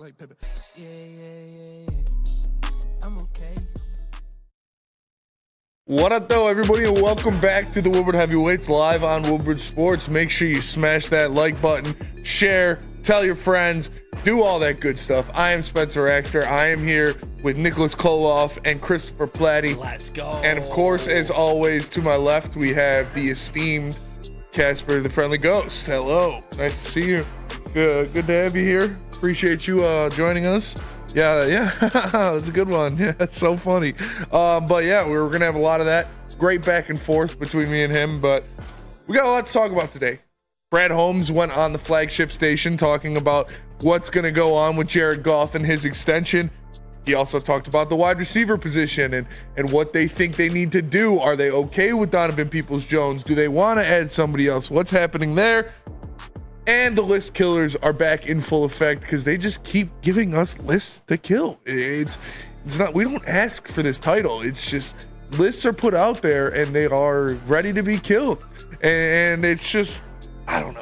like Pepe. Yeah. I'm okay. What up, though, everybody, and welcome back to the Woodward Heavyweights live on Woodward Sports. Make sure you smash that like button, share, tell your friends, do all that good stuff. I am Spencer Raxter. I am here with Nicholas Koloff and Christopher Platty. Let's go. And of course, as always, to my left, we have the esteemed Casper, the Friendly Ghost. Hello. Nice to see you. Good to have you here. Appreciate you joining us. Yeah, that's a good one. Yeah, it's so funny. But yeah, we're gonna have a lot of that. Great back and forth between me and him, but we got a lot to talk about today. Brad Holmes went on the flagship station talking about what's gonna go on with Jared Goff and his extension. He also talked about the wide receiver position and what they think they need to do. Are they okay with Donovan Peoples-Jones? Do they want to add somebody else? What's happening there? And the list killers are back in full effect because they just keep giving us lists to kill. It's not, we don't ask for this title. It's just lists are put out there and they are ready to be killed. And it's just, I don't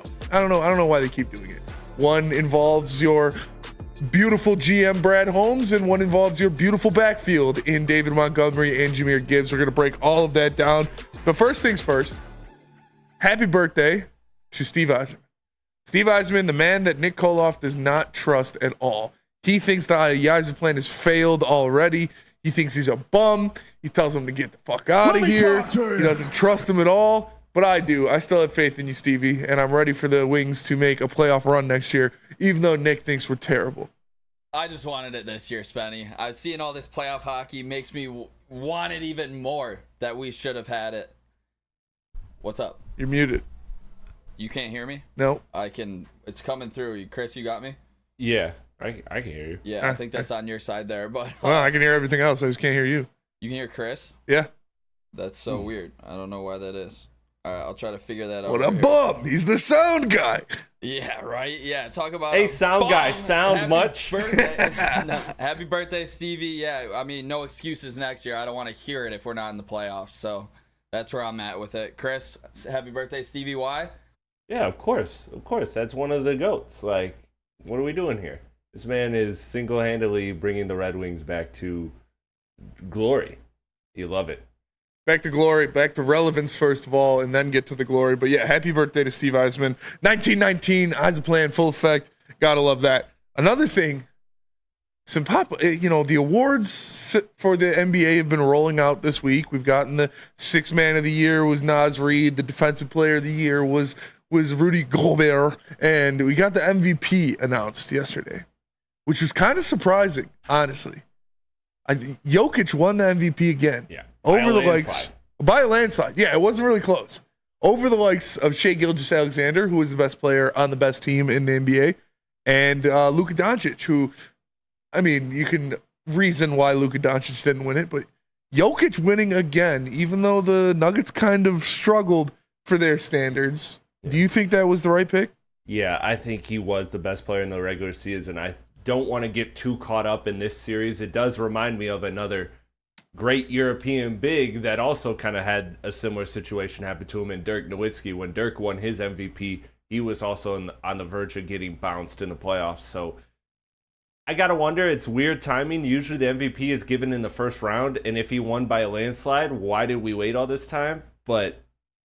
know why they keep doing it. One involves your beautiful GM Brad Holmes and one involves your beautiful backfield in David Montgomery and Jahmyr Gibbs. We're going to break all of that down. But first things first, happy birthday to Steve Eisman. Steve Eisman, the man that Nick Koloff does not trust at all. He thinks the Eisman plan has failed already. He thinks he's a bum. He tells him to get the fuck out of here. He doesn't trust him at all. But I do. I still have faith in you, Stevie, and I'm ready for the Wings to make a playoff run next year, even though Nick thinks we're terrible. I just wanted it this year, Spenny. I was seeing all this playoff hockey makes me want it even more that we should have had it. What's up? You're muted. You can't hear me? No. I can. It's coming through. Chris, you got me? Yeah, I can hear you. Yeah, I think that's on your side there. But well, I can hear everything else. I just can't hear you. You can hear Chris? Yeah. That's so weird. I don't know why that is. All right, I'll try to figure that out. What a bum. He's the sound guy. Yeah, right? Yeah, talk about hey, sound guy, sound happy much? Birthday. No, happy birthday, Stevie. Yeah, I mean, no excuses next year. I don't want to hear it if we're not in the playoffs. So that's where I'm at with it. Chris, happy birthday, Stevie Y. Yeah, of course. That's one of the GOATs. Like, what are we doing here? This man is single-handedly bringing the Red Wings back to glory. You love it. Back to glory, back to relevance first of all, and then get to the glory. But yeah, happy birthday to Steve Eisman. 1919, Eisman plan, full effect. Gotta love that. Another thing, the awards for the NBA have been rolling out this week. We've gotten the Sixth Man of the Year was Naz Reid. The Defensive Player of the Year was Rudy Gobert. And we got the MVP announced yesterday, which was kind of surprising, honestly. Jokic won the MVP again. Yeah. Over the likes by a landslide. Yeah, it wasn't really close. Over the likes of Shai Gilgeous-Alexander, who was the best player on the best team in the NBA, and Luka Doncic, who, I mean, you can reason why Luka Doncic didn't win it, but Jokic winning again, even though the Nuggets kind of struggled for their standards. Yeah. Do you think that was the right pick? Yeah, I think he was the best player in the regular season. I don't want to get too caught up in this series. It does remind me of another great European big that also kind of had a similar situation happen to him in Dirk Nowitzki. When Dirk won his MVP, he was also on the verge of getting bounced in the playoffs. So I got to wonder, it's weird timing. Usually the MVP is given in the first round, and if he won by a landslide, why did we wait all this time? But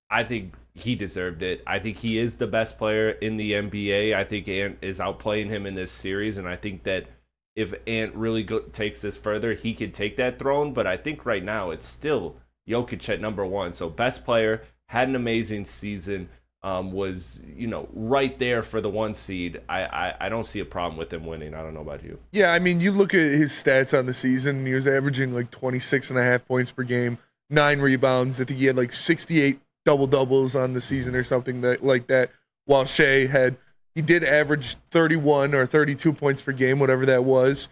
I think he deserved it. I think he is the best player in the NBA. I think Ant is outplaying him in this series, and I think that if Ant really takes this further, he could take that throne. But I think right now it's still Jokic at number one. So best player, had an amazing season, was right there for the one seed. I don't see a problem with him winning. I don't know about you. Yeah, I mean, you look at his stats on the season. He was averaging like 26.5 points per game, 9 rebounds. I think he had like 68 double-doubles on the season or something like that, while Shai he did average 31 or 32 points per game, whatever that was.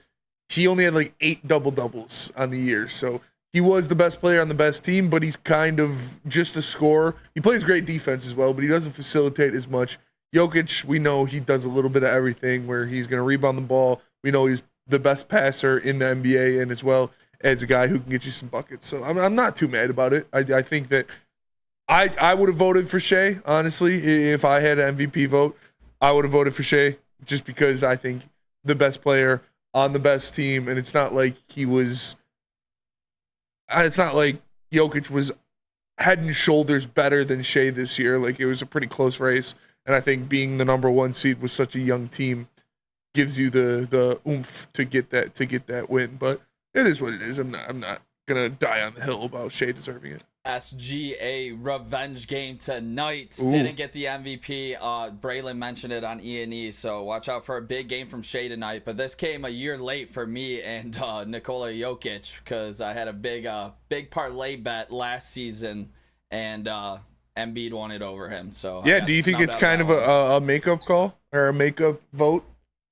He only had like 8 double-doubles on the year. So he was the best player on the best team, but he's kind of just a scorer. He plays great defense as well, but he doesn't facilitate as much. Jokic, we know he does a little bit of everything where he's going to rebound the ball. We know he's the best passer in the NBA and as well as a guy who can get you some buckets. So I'm not too mad about it. I think that I would have voted for Shai, honestly, if I had an MVP vote. I would have voted for Shai just because I think the best player on the best team, and it's not like Jokic was head and shoulders better than Shea this year. Like, it was a pretty close race, and I think being the number 1 seed with such a young team gives you the oomph to get that win. But it is what it is. I'm not gonna die on the hill about Shea deserving it. SGA revenge game tonight. Ooh. Didn't get the MVP. Braylon mentioned it on E&E, so watch out for a big game from Shea tonight. But this came a year late for me and Nikola Jokic, because I had a big parlay bet last season, and Embiid won it over him. So yeah, do you think it's kind of a makeup call or a makeup vote?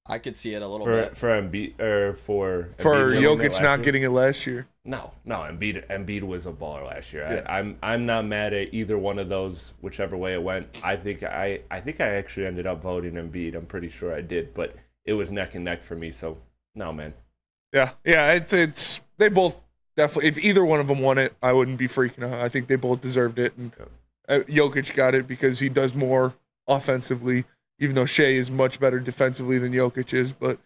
I could see it a little bit for Embiid, or for Jokic not getting it last year. No, Embiid was a baller last year. Yeah. I'm not mad at either one of those, whichever way it went. I think I actually ended up voting Embiid. I'm pretty sure I did, but it was neck and neck for me. So no, man. Yeah, it's they both definitely. If either one of them won it, I wouldn't be freaking out. I think they both deserved it, and Jokic got it because he does more offensively, even though Shea is much better defensively than Jokic is. But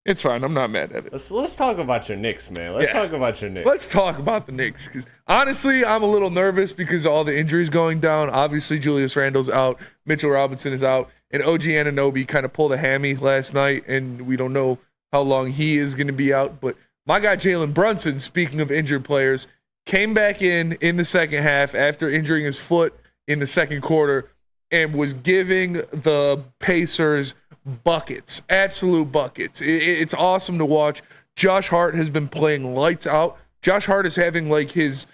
it's fine. I'm not mad at it. Let's talk about your Knicks, man. Let's talk about your Knicks. Let's talk about the Knicks, because honestly, I'm a little nervous because of all the injuries going down. Obviously, Julius Randle's out, Mitchell Robinson is out, and OG Anunoby kind of pulled a hammy last night, and we don't know how long he is going to be out. But my guy Jalen Brunson, speaking of injured players, came back in the second half after injuring his foot in the second quarter and was giving the Pacers buckets, absolute buckets. It's awesome to watch. Josh Hart has been playing lights out. Josh Hart is having like his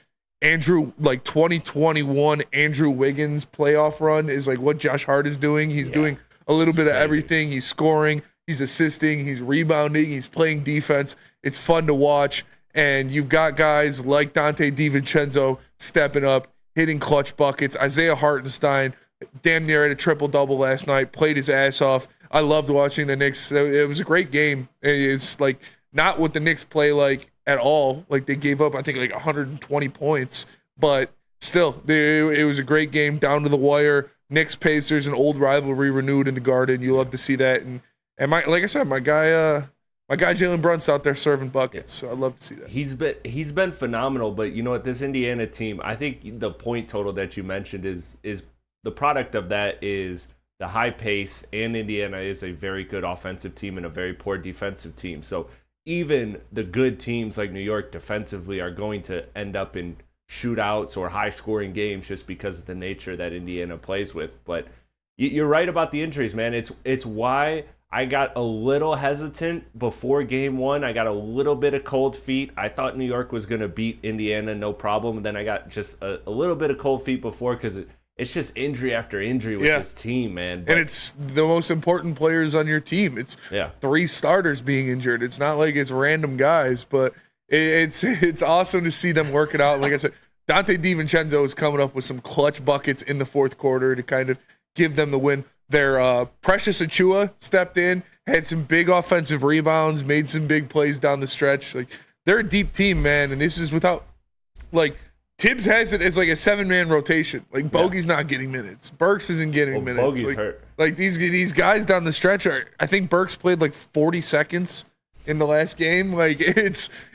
2021 Andrew Wiggins playoff run is like what Josh Hart is doing. He's doing a little bit of everything. He's scoring, he's assisting, he's rebounding, he's playing defense. It's fun to watch. And you've got guys like Dante DiVincenzo stepping up, hitting clutch buckets. Isaiah Hartenstein damn near had a triple-double last night, played his ass off. I loved watching the Knicks. It was a great game. It's like not what the Knicks play like at all. Like, they gave up, I think, like 120 points. But still, it was a great game down to the wire. Knicks, Pacers, an old rivalry renewed in the Garden. You love to see that. And like I said, my guy Jalen Brunson out there serving buckets. So I love to see that. He's been phenomenal. But you know what? This Indiana team, I think the point total that you mentioned is the product of that is the high pace, and Indiana is a very good offensive team and a very poor defensive team. So even the good teams like New York defensively are going to end up in shootouts or high-scoring games just because of the nature that Indiana plays with. But you're right about the injuries, man. It's why I got a little hesitant before game one. I got a little bit of cold feet. I thought New York was going to beat Indiana, no problem. And then I got just a little bit of cold feet before because it's just injury after injury with this team, man. But, and it's the most important players on your team. It's 3 starters being injured. It's not like it's random guys, but it's awesome to see them work it out. Like I said, Dante DiVincenzo is coming up with some clutch buckets in the fourth quarter to kind of give them the win. Their Precious Achiuwa stepped in, had some big offensive rebounds, made some big plays down the stretch. Like, they're a deep team, man, and this is without like Tibbs has it as like a 7-man rotation. Like, Bogey's not getting minutes. Burks isn't getting minutes. Bogey's hurt. Like, these guys down the stretch I think Burks played like 40 seconds in the last game. Like,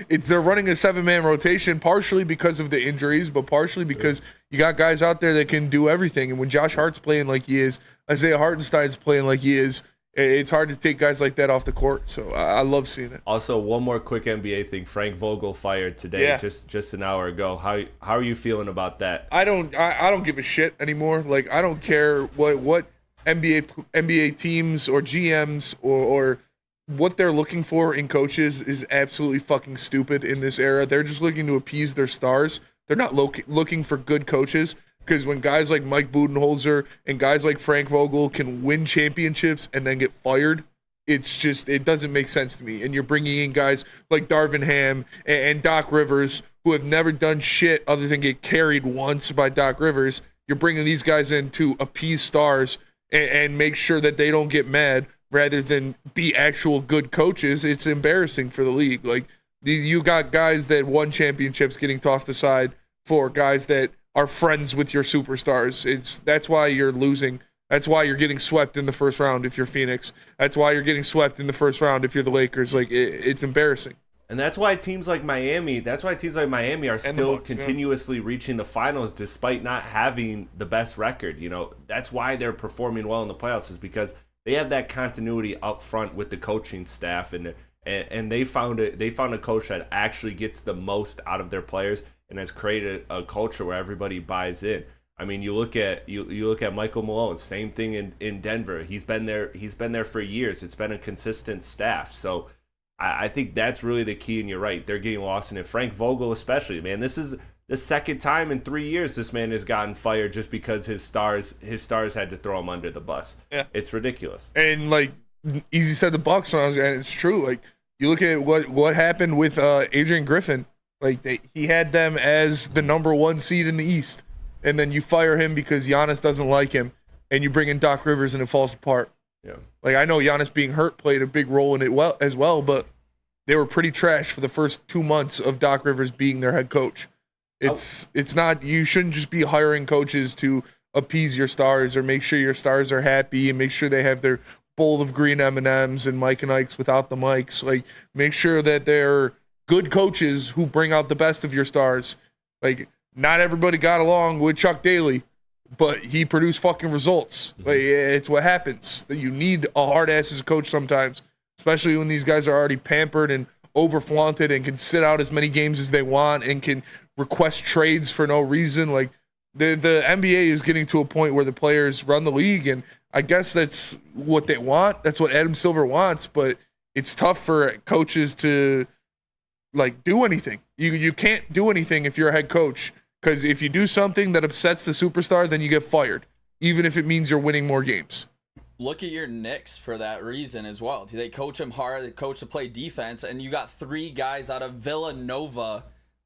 they're running a 7-man rotation partially because of the injuries, but partially because you got guys out there that can do everything. And when Josh Hart's playing like he is, Isaiah Hartenstein's playing like he is, it's hard to take guys like that off the court. So I love seeing it. Also, one more quick NBA thing. Frank Vogel fired today, just an hour ago. How are you feeling about that? I don't give a shit anymore. Like, I don't care what NBA teams or GMs or what they're looking for in coaches is absolutely fucking stupid in this era. They're just looking to appease their stars. They're not looking for good coaches. Because when guys like Mike Budenholzer and guys like Frank Vogel can win championships and then get fired, it doesn't make sense to me. And you're bringing in guys like Darvin Ham and Doc Rivers, who have never done shit other than get carried once by Doc Rivers. You're bringing these guys in to appease stars and make sure that they don't get mad rather than be actual good coaches. It's embarrassing for the league. Like, you got guys that won championships getting tossed aside for guys that are friends with your superstars. That's why you're losing That's why you're getting swept in the first round if you're Phoenix. That's why you're getting swept in the first round if you're the Lakers. Like, it's embarrassing. And that's why teams like Miami are still continuously reaching the finals despite not having the best record. You know, that's why they're performing well in the playoffs, is because they have that continuity up front with the coaching staff, and they found a coach that actually gets the most out of their players and has created a culture where everybody buys in. I mean, you look at Michael Malone, same thing in Denver. He's been there for years. It's been a consistent staff. So I think that's really the key, and you're right. They're getting lost in it. Frank Vogel especially, man. This is the second time in 3 years this man has gotten fired just because his stars had to throw him under the bus. Yeah. It's ridiculous. And like Easy said, the Bucks, and it's true. Like, you look at what happened with Adrian Griffin. Like, he had them as the number 1 seed in the East, and then you fire him because Giannis doesn't like him, and you bring in Doc Rivers and it falls apart. Yeah. Like, I know Giannis being hurt played a big role in it as well, but they were pretty trash for the first 2 months of Doc Rivers being their head coach. It's not, you shouldn't just be hiring coaches to appease your stars or make sure your stars are happy and make sure they have their bowl of green M&Ms and Mike and Ike's without the mics. Like, make sure that they're good coaches who bring out the best of your stars. Like, not everybody got along with Chuck Daly, but he produced fucking results. Like, it's what happens. That you need a hard ass as a coach sometimes, especially when these guys are already pampered and over flaunted and can sit out as many games as they want and can request trades for no reason. Like, the NBA is getting to a point where the players run the league, and I guess that's what they want. That's what Adam Silver wants, but it's tough for coaches to like do anything. You can't do anything if you're a head coach, because if you do something that upsets the superstar, then you get fired, even if it means you're winning more games. Look at your Knicks for that reason as well. They coach them hard, they coach to play defense, and you got 3 guys out of Villanova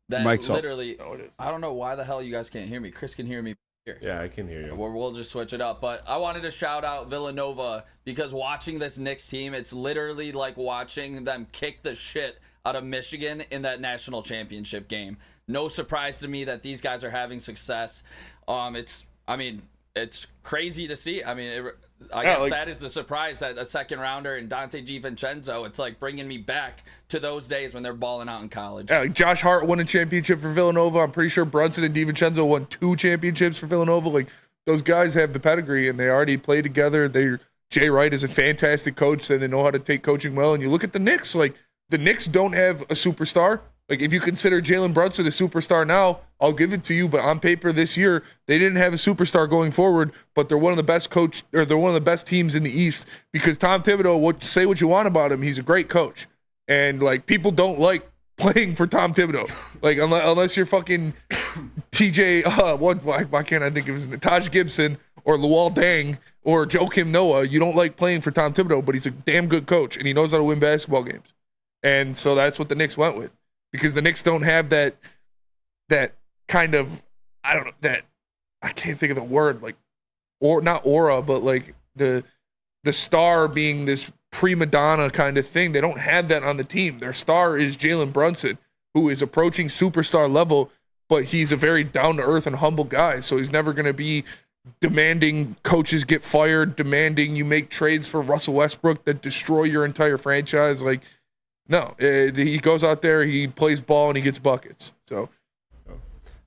that Mike's literally, No, it is. I don't know why the hell you guys can't hear me. Chris can hear me here. Yeah, I can hear you. We'll just switch it up. But I wanted to shout out Villanova because watching this Knicks team, it's literally like watching them kick the shit out of Michigan in that national championship game. No surprise to me that these guys are having success. It's crazy to see. I mean, I guess that is the surprise, that a second rounder and Dante DiVincenzo, it's like bringing me back to those days when they're balling out in college. Yeah, like Josh Hart won a championship for Villanova. I'm pretty sure Brunson and DiVincenzo won 2 championships for Villanova. Like, those guys have the pedigree, and they already played together. Jay Wright is a fantastic coach, and they know how to take coaching well. And you look at the Knicks, like, the Knicks don't have a superstar. Like, if you consider Jalen Brunson a superstar now, I'll give it to you. But on paper this year, they didn't have a superstar going forward. But they're one of the best they're one of the best teams in the East, because Tom Thibodeau. Say what you want about him, he's a great coach. And like, people don't like playing for Tom Thibodeau. Like, unless you're fucking TJ. Why can't I think of his name? Taj Gibson or Luol Deng or Joakim Noah. You don't like playing for Tom Thibodeau, but he's a damn good coach and he knows how to win basketball games. And so that's what the Knicks went with. Because the Knicks don't have that kind of, I don't know, that, I can't think of the word, like, or not aura, but like the star being this prima donna kind of thing. They don't have that on the team. Their star is Jalen Brunson, who is approaching superstar level, but he's a very down-to-earth and humble guy. So he's never going to be demanding coaches get fired, demanding you make trades for Russell Westbrook that destroy your entire franchise. Like, no, he goes out there, he plays ball, and he gets buckets. So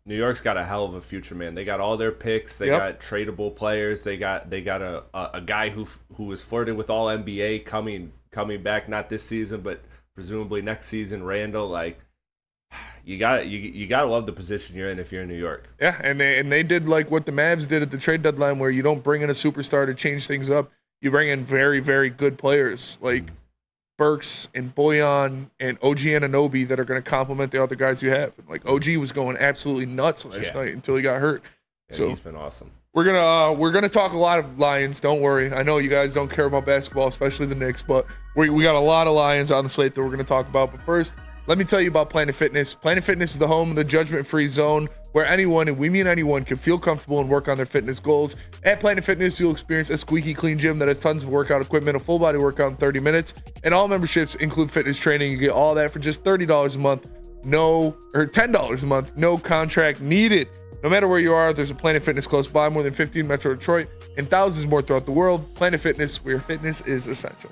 New York's got a hell of a future, man. They got all their picks. They got tradable players. They got a guy who was flirted with all NBA coming back, not this season, but presumably next season. Randall, like, you gotta love the position you're in if you're in New York. Yeah, and they did like what the Mavs did at the trade deadline, where you don't bring in a superstar to change things up. You bring in very, very good players like Burks and Boyan and OG Anunoby that are going to complement the other guys you have. Like, OG was going absolutely nuts last night until he got hurt. Yeah, so he's been awesome. We're gonna talk a lot of Lions. Don't worry. I know you guys don't care about basketball, especially the Knicks, but we got a lot of Lions on the slate that we're gonna talk about. But first, let me tell you about Planet Fitness. Planet Fitness is the home of the judgment-free zone, where anyone, and we mean anyone, can feel comfortable and work on their fitness goals. At Planet Fitness, you'll experience a squeaky clean gym that has tons of workout equipment, a full body workout in 30 minutes, and all memberships include fitness training. You get all that for just $30 a month, or $10 a month, no contract needed. No matter where you are, there's a Planet Fitness close by, more than 15 in Metro Detroit, and thousands more throughout the world. Planet Fitness, where fitness is essential.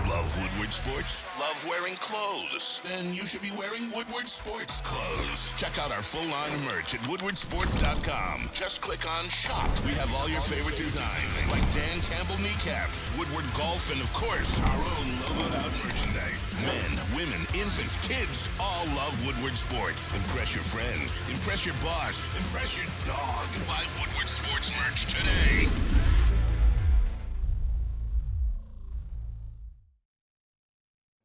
Love Woodward Sports? Love wearing clothes? Then you should be wearing Woodward Sports clothes. Check out our full line of merch at woodwardsports.com. Just click on shop. We have all your favorite designs, like Dan Campbell kneecaps, Woodward golf, and of course, our own logoed out merchandise. Men, women, infants, kids all love Woodward Sports. Impress your friends. Impress your boss. Impress your dog. Buy Woodward Sports merch today.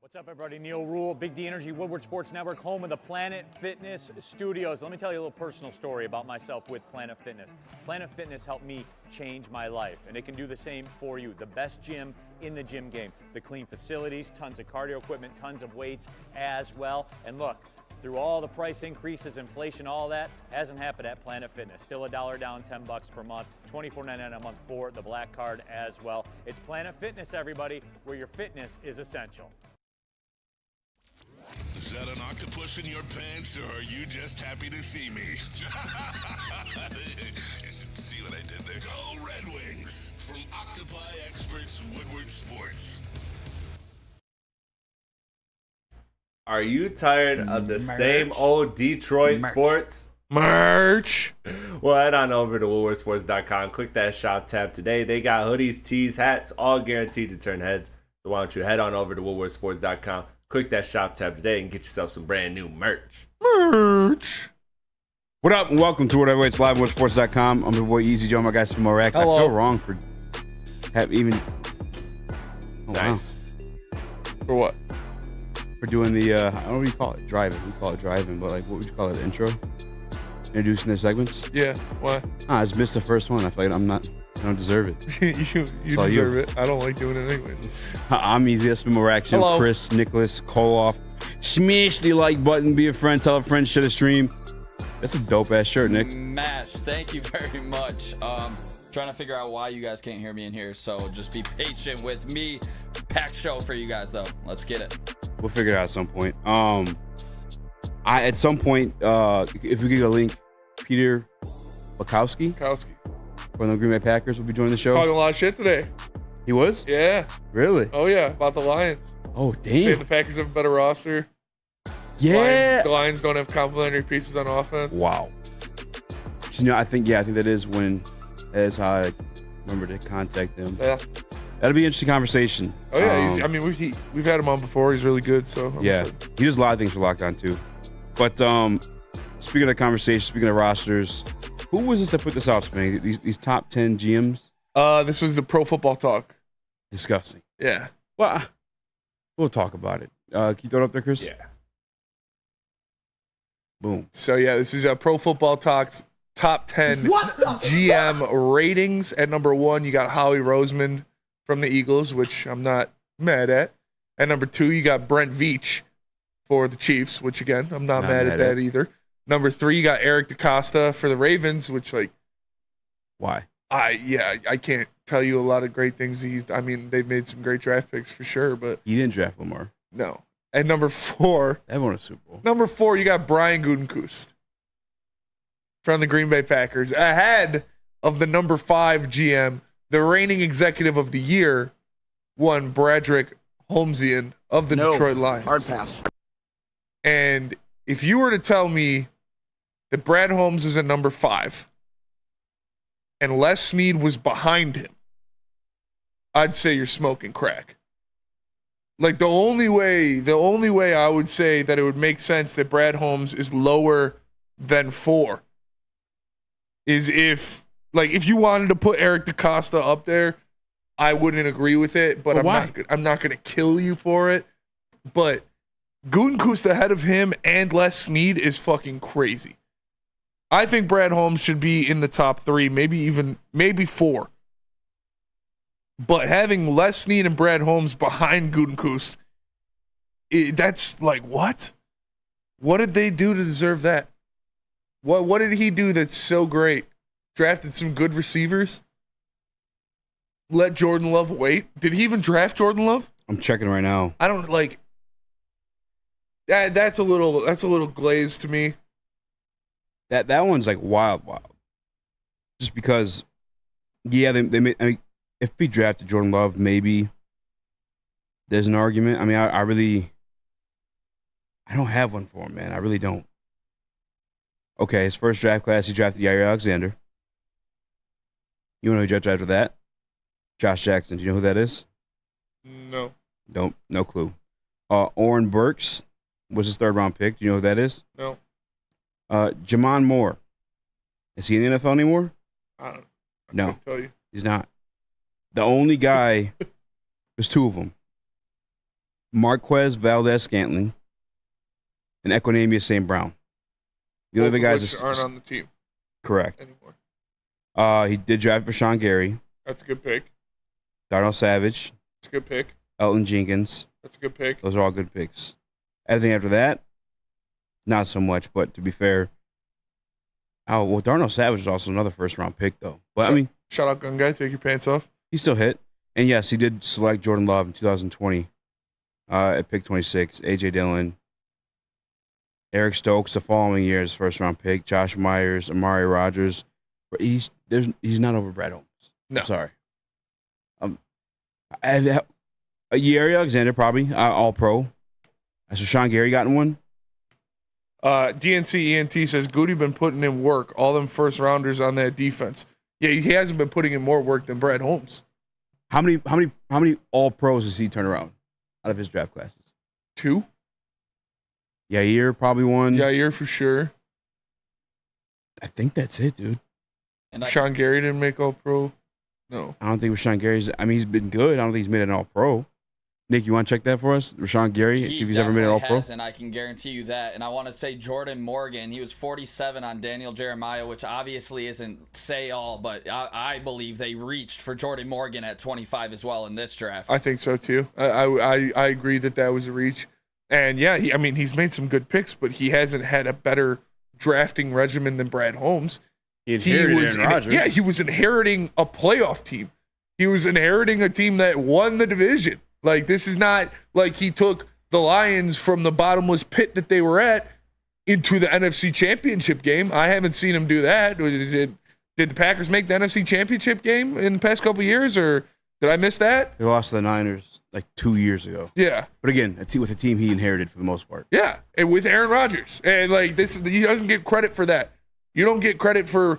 What's up, everybody? Neil Rule, Big D Energy, Woodward Sports Network, home of the Planet Fitness Studios. Let me tell you a little personal story about myself with Planet Fitness. Planet Fitness helped me change my life, and it can do the same for you. The best gym in the gym game. The clean facilities, tons of cardio equipment, tons of weights as well. And look, through all the price increases, inflation, all that, hasn't happened at Planet Fitness. Still $1 down, $10 per month, $24.99 a month for the Black Card as well. It's Planet Fitness, everybody, where your fitness is essential. Is that an octopus in your pants, or are you just happy to see me? See what I did there? Go Red Wings! From Octopi Experts Woodward Sports. Are you tired of the same old Detroit sports? Merch. Well, head on over to woodwardsports.com. Click that shop tab today. They got hoodies, tees, hats, all guaranteed to turn heads. So why don't you head on over to woodwardsports.com. Click that shop tab today and get yourself some brand new merch. What up, and welcome to Whatever It's Live, woodwardsports.com. I'm your boy Eazy, joined my guy Spencer Raxter. I feel wrong for even. Oh, Nice. wow. For what? For doing the, I don't know what you call it, driving. We call it driving, but like, what would you call it, the intro? Introducing their segments? Yeah, why? I just missed the first one. I feel like I don't deserve it. you deserve it. I don't like doing it anyways. I'm Eazy, Spencer Raxter, Hello. Chris, Nicholas, Koloff. Smash the like button, be a friend, tell a friend, share the stream. That's a dope ass shirt, Nick. Mash, thank you very much. Trying to figure out why you guys can't hear me in here, so just be patient with me. Packed show for you guys, though. Let's get it. We'll figure it out at some point. At some point, if we get a link, Peter Bukowski from the Green Bay Packers will be joining the show. Talking a lot of shit today. He was? Yeah. Really? Oh, yeah. About the Lions. Oh, Saying damn. the Packers have a better roster. Yeah. The Lions don't have complementary pieces on offense. Wow. So, I think that is how I remember to contact him. Yeah. That'll be an interesting conversation. Oh, yeah. We've had him on before. He's really good. So I'm yeah. excited. He does a lot of things for Lockdown, too. But speaking of the conversation, speaking of rosters, who was this that put this out, Spank? These top 10 GMs? This was the Pro Football Talk. Disgusting. Yeah. Well, we'll talk about it. Can you throw it up there, Chris? Yeah. Boom. So, yeah, this is Pro Football Talk's top 10 GM ratings. At number 1, you got Howie Roseman from the Eagles, which I'm not mad at. At number 2, you got Brent Veach for the Chiefs, which, again, I'm not mad at that either. Number 3, you got Eric DeCosta for the Ravens, which, like, why? I can't tell you a lot of great things. They've made some great draft picks for sure, but He didn't draft Lamar. no. At number 4, They won a Super Bowl. you got Brian Gutekunst from the Green Bay Packers, ahead of the number 5 GM, the reigning executive of the year, one Bradrick Holmesian of the Detroit Lions. Hard pass. And if you were to tell me that Brad Holmes is at number 5 and Les Snead was behind him, I'd say you're smoking crack. Like, the only way I would say that it would make sense that Brad Holmes is lower than 4 is if you wanted to put Eric DeCosta up there, I wouldn't agree with it, but I'm not going to kill you for it. But Gutekunst ahead of him and Les Snead is fucking crazy. I think Brad Holmes should be in the top 3, maybe 4. But having Les Snead and Brad Holmes behind Gutekunst, that's like, what? What did they do to deserve that? What did he do that's so great? Drafted some good receivers? Let Jordan Love wait? Did he even draft Jordan Love? I'm checking right now. I don't like that. That's a little glazed to me. That one's like wild. Just because, yeah, they made. I mean, if we drafted Jordan Love, maybe there's an argument. I mean, I don't have one for him, man. I really don't. Okay, his first draft class, he drafted Jair Alexander. You know who he drafted after that? Josh Jackson. Do you know who that is? No. No clue. Oren Burks was his 3rd-round pick. Do you know who that is? No. Jamon Moore. Is he in the NFL anymore? I No. can't tell you. He's not. The only guy, there's 2 of them. Marquez Valdez-Scantling and Equanimeous St. Brown. The other guys which aren't on the team correct. anymore. He did draft for Sean Gary, That's a good pick. Darnell Savage, That's a good pick. Elton Jenkins. That's a good pick. Those are all good picks. Everything after that, not so much. But to be fair, Darnell Savage is also another 1st-round pick, though. But I mean, Shout out, gun guy. Take your pants off. he still hit. And yes, he did select Jordan Love in 2020 at pick 26. A.J. Dillon. Eric Stokes the following year, his 1st-round pick. Josh Myers, Amari Rogers. He's not over Brad Holmes. No. I'm sorry. Jair Alexander probably All-Pro. Has Rashawn Gary gotten one? DNC ENT says Goody been putting in work. All them 1st-rounders on that defense. Yeah, he hasn't been putting in more work than Brad Holmes. How many All-Pros does he turn around out of his draft classes? 2. Yair probably one. Yair for sure. I think that's it, dude. And Sean Gary didn't make All-Pro. No. I don't think Rashawn Gary's. I mean, he's been good. I don't think he's made an All-Pro. Nick, you want to check that for us? Rashawn Gary, see if he's ever made an All-Pro? And I can guarantee you that. And I want to say Jordan Morgan, he was 47 on Daniel Jeremiah, which obviously isn't say all, but I believe they reached for Jordan Morgan at 25 as well in this draft. I think so too. I agree that was a reach. And yeah, he's made some good picks, but he hasn't had a better drafting regimen than Brad Holmes. He inherited Aaron Rodgers. Yeah, he was inheriting a playoff team. He was inheriting a team that won the division. Like, this is not like he took the Lions from the bottomless pit that they were at into the NFC Championship game. I haven't seen him do that. Did the Packers make the NFC Championship game in the past couple of years, or did I miss that? They lost to the Niners like 2 years ago. Yeah. But again, with a team he inherited for the most part. Yeah, and with Aaron Rodgers. And like he doesn't get credit for that. You don't get credit for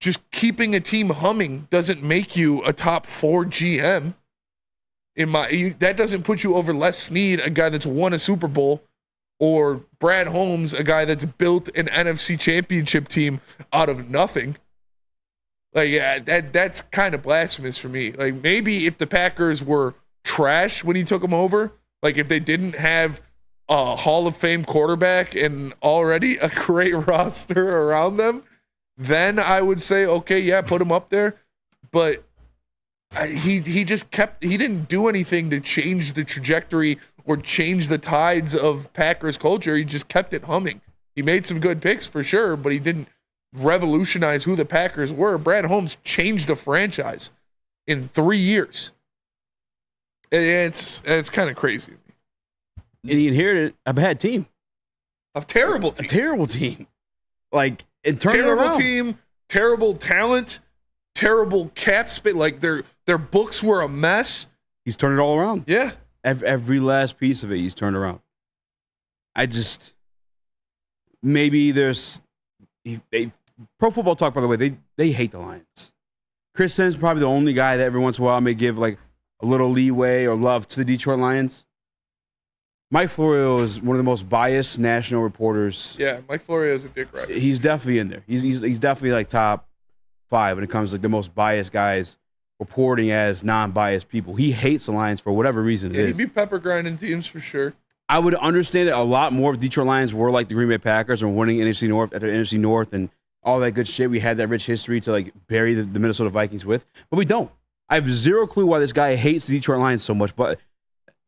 just keeping a team humming doesn't make you a top 4 GM. That doesn't put you over Les Snead, a guy that's won a Super Bowl, or Brad Holmes, a guy that's built an NFC Championship team out of nothing. Like, yeah, that's kind of blasphemous for me. Like, maybe if the Packers were trash when he took them over, like if they didn't have a Hall of Fame quarterback and already a great roster around them, then I would say, okay, yeah, put him up there. But he didn't do anything to change the trajectory or change the tides of Packers culture. He just kept it humming. He made some good picks for sure, but he didn't revolutionize who the Packers were. Brad Holmes changed a franchise in 3 years. It's kind of crazy. And he inherited a bad team. A terrible team. A terrible team. Like, it turned Terrible around. team, terrible talent, terrible cap space. Like, their books were a mess. He's turned it all around. Yeah. Every last piece of it, he's turned around. Maybe there's Pro Football Talk, by the way, they hate the Lions. Chris Sims is probably the only guy that every once in a while may give like a little leeway or love to the Detroit Lions. Mike Florio is one of the most biased national reporters. Yeah, Mike Florio is a dick rider. He's definitely in there. He's definitely like top 5 when it comes to like the most biased guys reporting as non-biased people. He hates the Lions for whatever reason it is. He'd be pepper grinding teams for sure. I would understand it a lot more if Detroit Lions were like the Green Bay Packers and winning NFC North after NFC North and all that good shit. We had that rich history to like bury the Minnesota Vikings with, but we don't. I have zero clue why this guy hates the Detroit Lions so much, but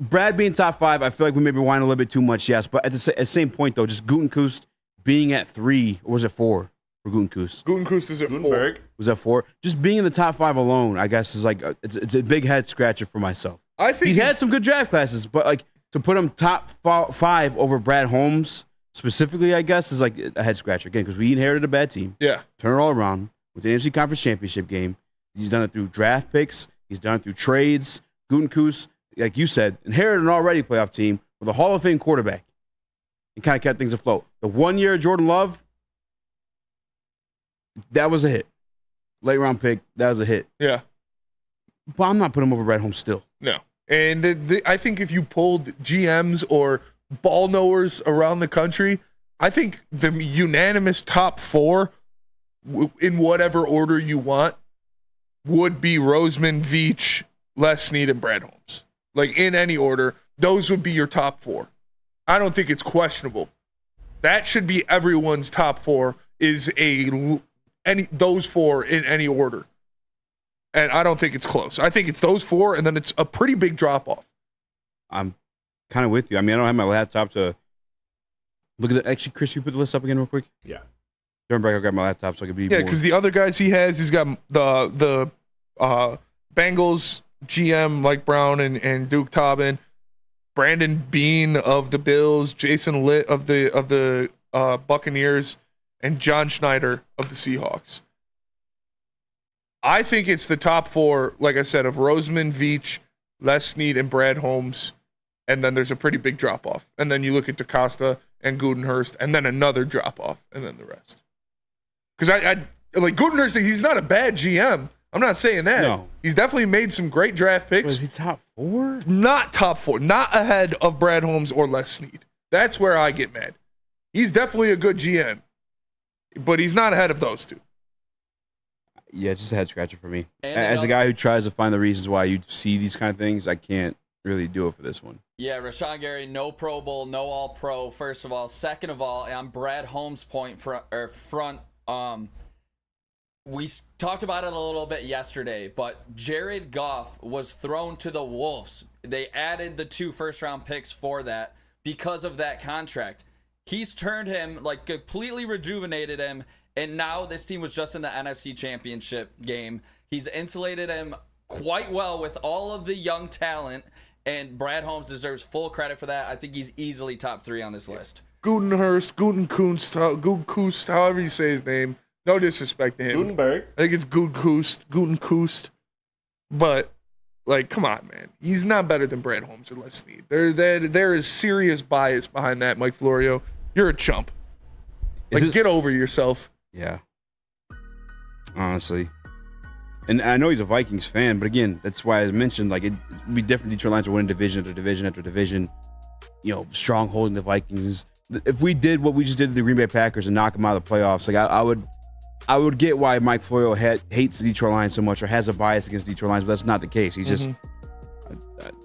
Brad being top 5, I feel like we maybe whine a little bit too much, yes. But at the same point, though, just Gutekunst being at 3, or was it 4 for Gutekunst? Gutekunst is at 4. Was that 4? Just being in the top 5 alone, I guess, is like it's a big head scratcher for myself. I think he had some good draft classes, but like to put him top 5 over Brad Holmes specifically, I guess, is like a head scratcher again because we inherited a bad team. Yeah. Turn it all around with the NFC Conference Championship game. He's done it through draft picks. He's done it through trades. Gutekunst, like you said, inherited an already playoff team with a Hall of Fame quarterback and kind of kept things afloat. The 1 year Jordan Love, that was a hit. Late round pick, that was a hit. Yeah. But I'm not putting him over Brad Holmes still. No. And I think if you pulled GMs or ball knowers around the country, I think the unanimous top 4 in whatever order you want would be Roseman, Veach, Les Snead, and Brad Holmes. Like in any order, those would be your top 4. I don't think it's questionable. That should be everyone's top 4 is those 4 in any order. And I don't think it's close. I think it's those 4, and then it's a pretty big drop-off. I'm kind of with you. I mean, I don't have my laptop to look at the. Actually, Chris, you put the list up again real quick? Yeah. During break, I'll grab my laptop so I can be Yeah, more. because the other guys he's got the Bengals GM Mike Brown and Duke Tobin, Brandon Bean of the Bills, Jason Litt of the Buccaneers, and John Schneider of the Seahawks. I think it's the top 4, like I said, of Roseman, Veach, Les Snead, and Brad Holmes, and then there's a pretty big drop-off. And then you look at DaCosta and Gutenhurst, and then another drop-off, and then the rest. Because I like Gutenhurst, he's not a bad GM. I'm not saying that. No. He's definitely made some great draft picks. Was he top 4? Not top 4, not ahead of Brad Holmes or Les Snead. That's where I get mad. He's definitely a good GM, but he's not ahead of those 2. Yeah, it's just a head scratcher for me. And as a guy who tries to find the reasons why you see these kind of things, I can't really do it for this one. Yeah, Rashawn Gary, no Pro Bowl, no All Pro. First of all, second of all, on Brad Holmes' front, we talked about it a little bit yesterday, but Jared Goff was thrown to the wolves. They added the 2 first-round picks for that because of that contract. He's turned him, like, completely rejuvenated him. And now this team was just in the NFC Championship game. He's insulated him quite well with all of the young talent, and Brad Holmes deserves full credit for that. I think he's easily top 3 on this list. Gutenkunst, however you say his name. No disrespect to him. Gutenberg. I think it's Gutenkunst. But, like, come on, man. He's not better than Brad Holmes or Les Snead. There is serious bias behind that, Mike Florio. You're a chump. Like, get over yourself. Yeah. Honestly. And I know he's a Vikings fan, but again, that's why I mentioned, like, it'd be different. Detroit Lions are winning division after division after division, you know, strong holding the Vikings. If we did what we just did to the Green Bay Packers and knock them out of the playoffs, like, I would get why Mike Florio hates the Detroit Lions so much or has a bias against the Detroit Lions, but that's not the case. He's just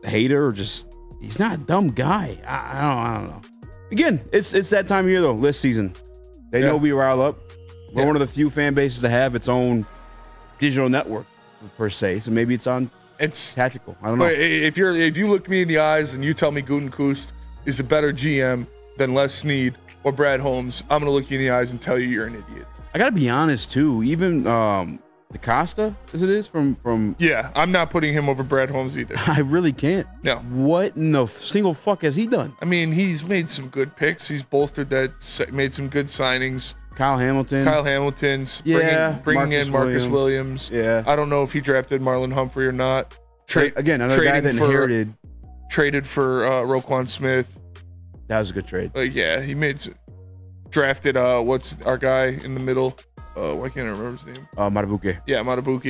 a hater or just, he's not a dumb guy. I don't know. Again, it's that time of year, though, this season. They know we rile up. We're one of the few fan bases to have its own digital network, per se. So maybe it's tactical. I don't know. If you look me in the eyes and you tell me Gutenkunst is a better GM than Les Snead or Brad Holmes, I'm going to look you in the eyes and tell you you're an idiot. I got to be honest, too. Even DaCosta, as it is, from... Yeah, I'm not putting him over Brad Holmes either. I really can't. No. What in the single fuck has he done? I mean, he's made some good picks. He's bolstered that, made some good signings. Kyle Hamilton's bringing in Marcus Williams. Yeah. I don't know if he drafted Marlon Humphrey or not. Again, another guy that inherited. Traded for Roquan Smith. That was a good trade. Yeah, he drafted what's our guy in the middle? Why can't I remember his name? Matabuke. Yeah, Matabuke.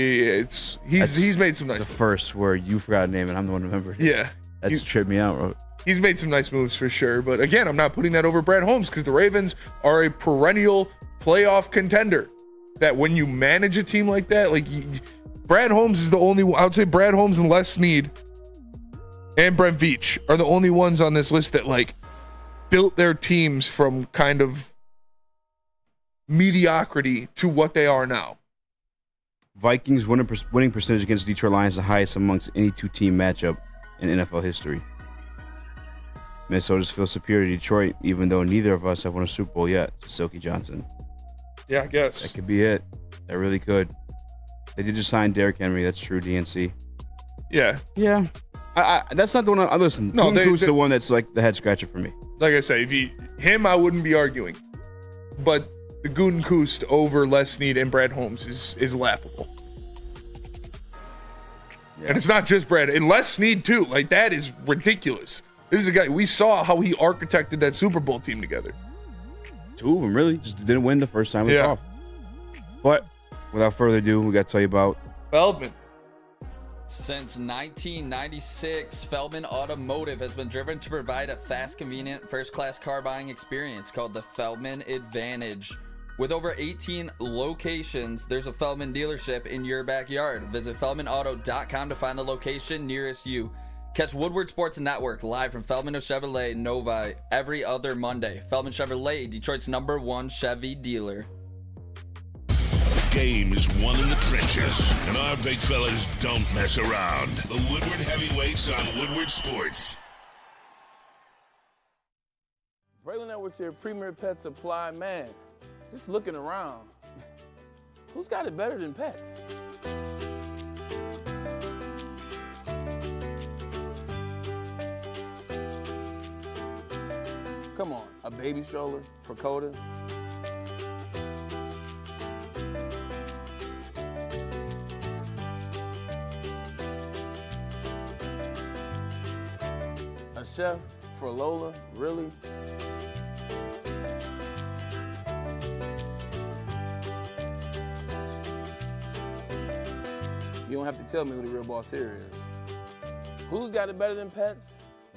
He's made some nice The moves. first where you forgot a name and I'm the one who remembered. Yeah. That just tripped me out, bro. He's made some nice moves for sure. But again, I'm not putting that over Brad Holmes because the Ravens are a perennial playoff contender. That when you manage a team like that, like Brad Holmes is the only one. I would say Brad Holmes and Les Snead and Brent Veach are the only ones on this list that like built their teams from kind of mediocrity to what they are now. Vikings winning percentage against Detroit Lions the highest amongst any 2-team matchup in NFL history. Minnesota just feels superior to Detroit, even though neither of us have won a Super Bowl yet. Silky Johnson. Yeah, I guess. That could be it. That really could. They did just sign Derrick Henry. That's true, DNC. Yeah. Yeah. That's not the one I listen. No, Who's the one that's like the head scratcher for me? Like I say, Him, I wouldn't be arguing. But the Gutekunst over Les Snead and Brad Holmes is laughable. Yeah. And it's not just Brad. And Les Snead, too. Like, that is ridiculous. This is a guy, we saw how he architected that Super Bowl team together. 2 of them, really. Just didn't win the first time with Goff. But without further ado, we got to tell you about Feldman. Since 1996, Feldman Automotive has been driven to provide a fast, convenient, first-class car buying experience called the Feldman Advantage. With over 18 locations, there's a Feldman dealership in your backyard. Visit feldmanauto.com to find the location nearest you. Catch Woodward Sports Network live from Feldman of Chevrolet Novi every other Monday. Feldman Chevrolet, Detroit's #1 Chevy dealer. Game is won in the trenches, and our big fellas don't mess around. The Woodward Heavyweights on Woodward Sports. Braylon Edwards here, Premier Pet Supply. Man, just looking around, who's got it better than pets? Come on, a baby stroller for Coda? A chef for Lola? Really? You don't have to tell me who the real boss here is. Who's got it better than pets?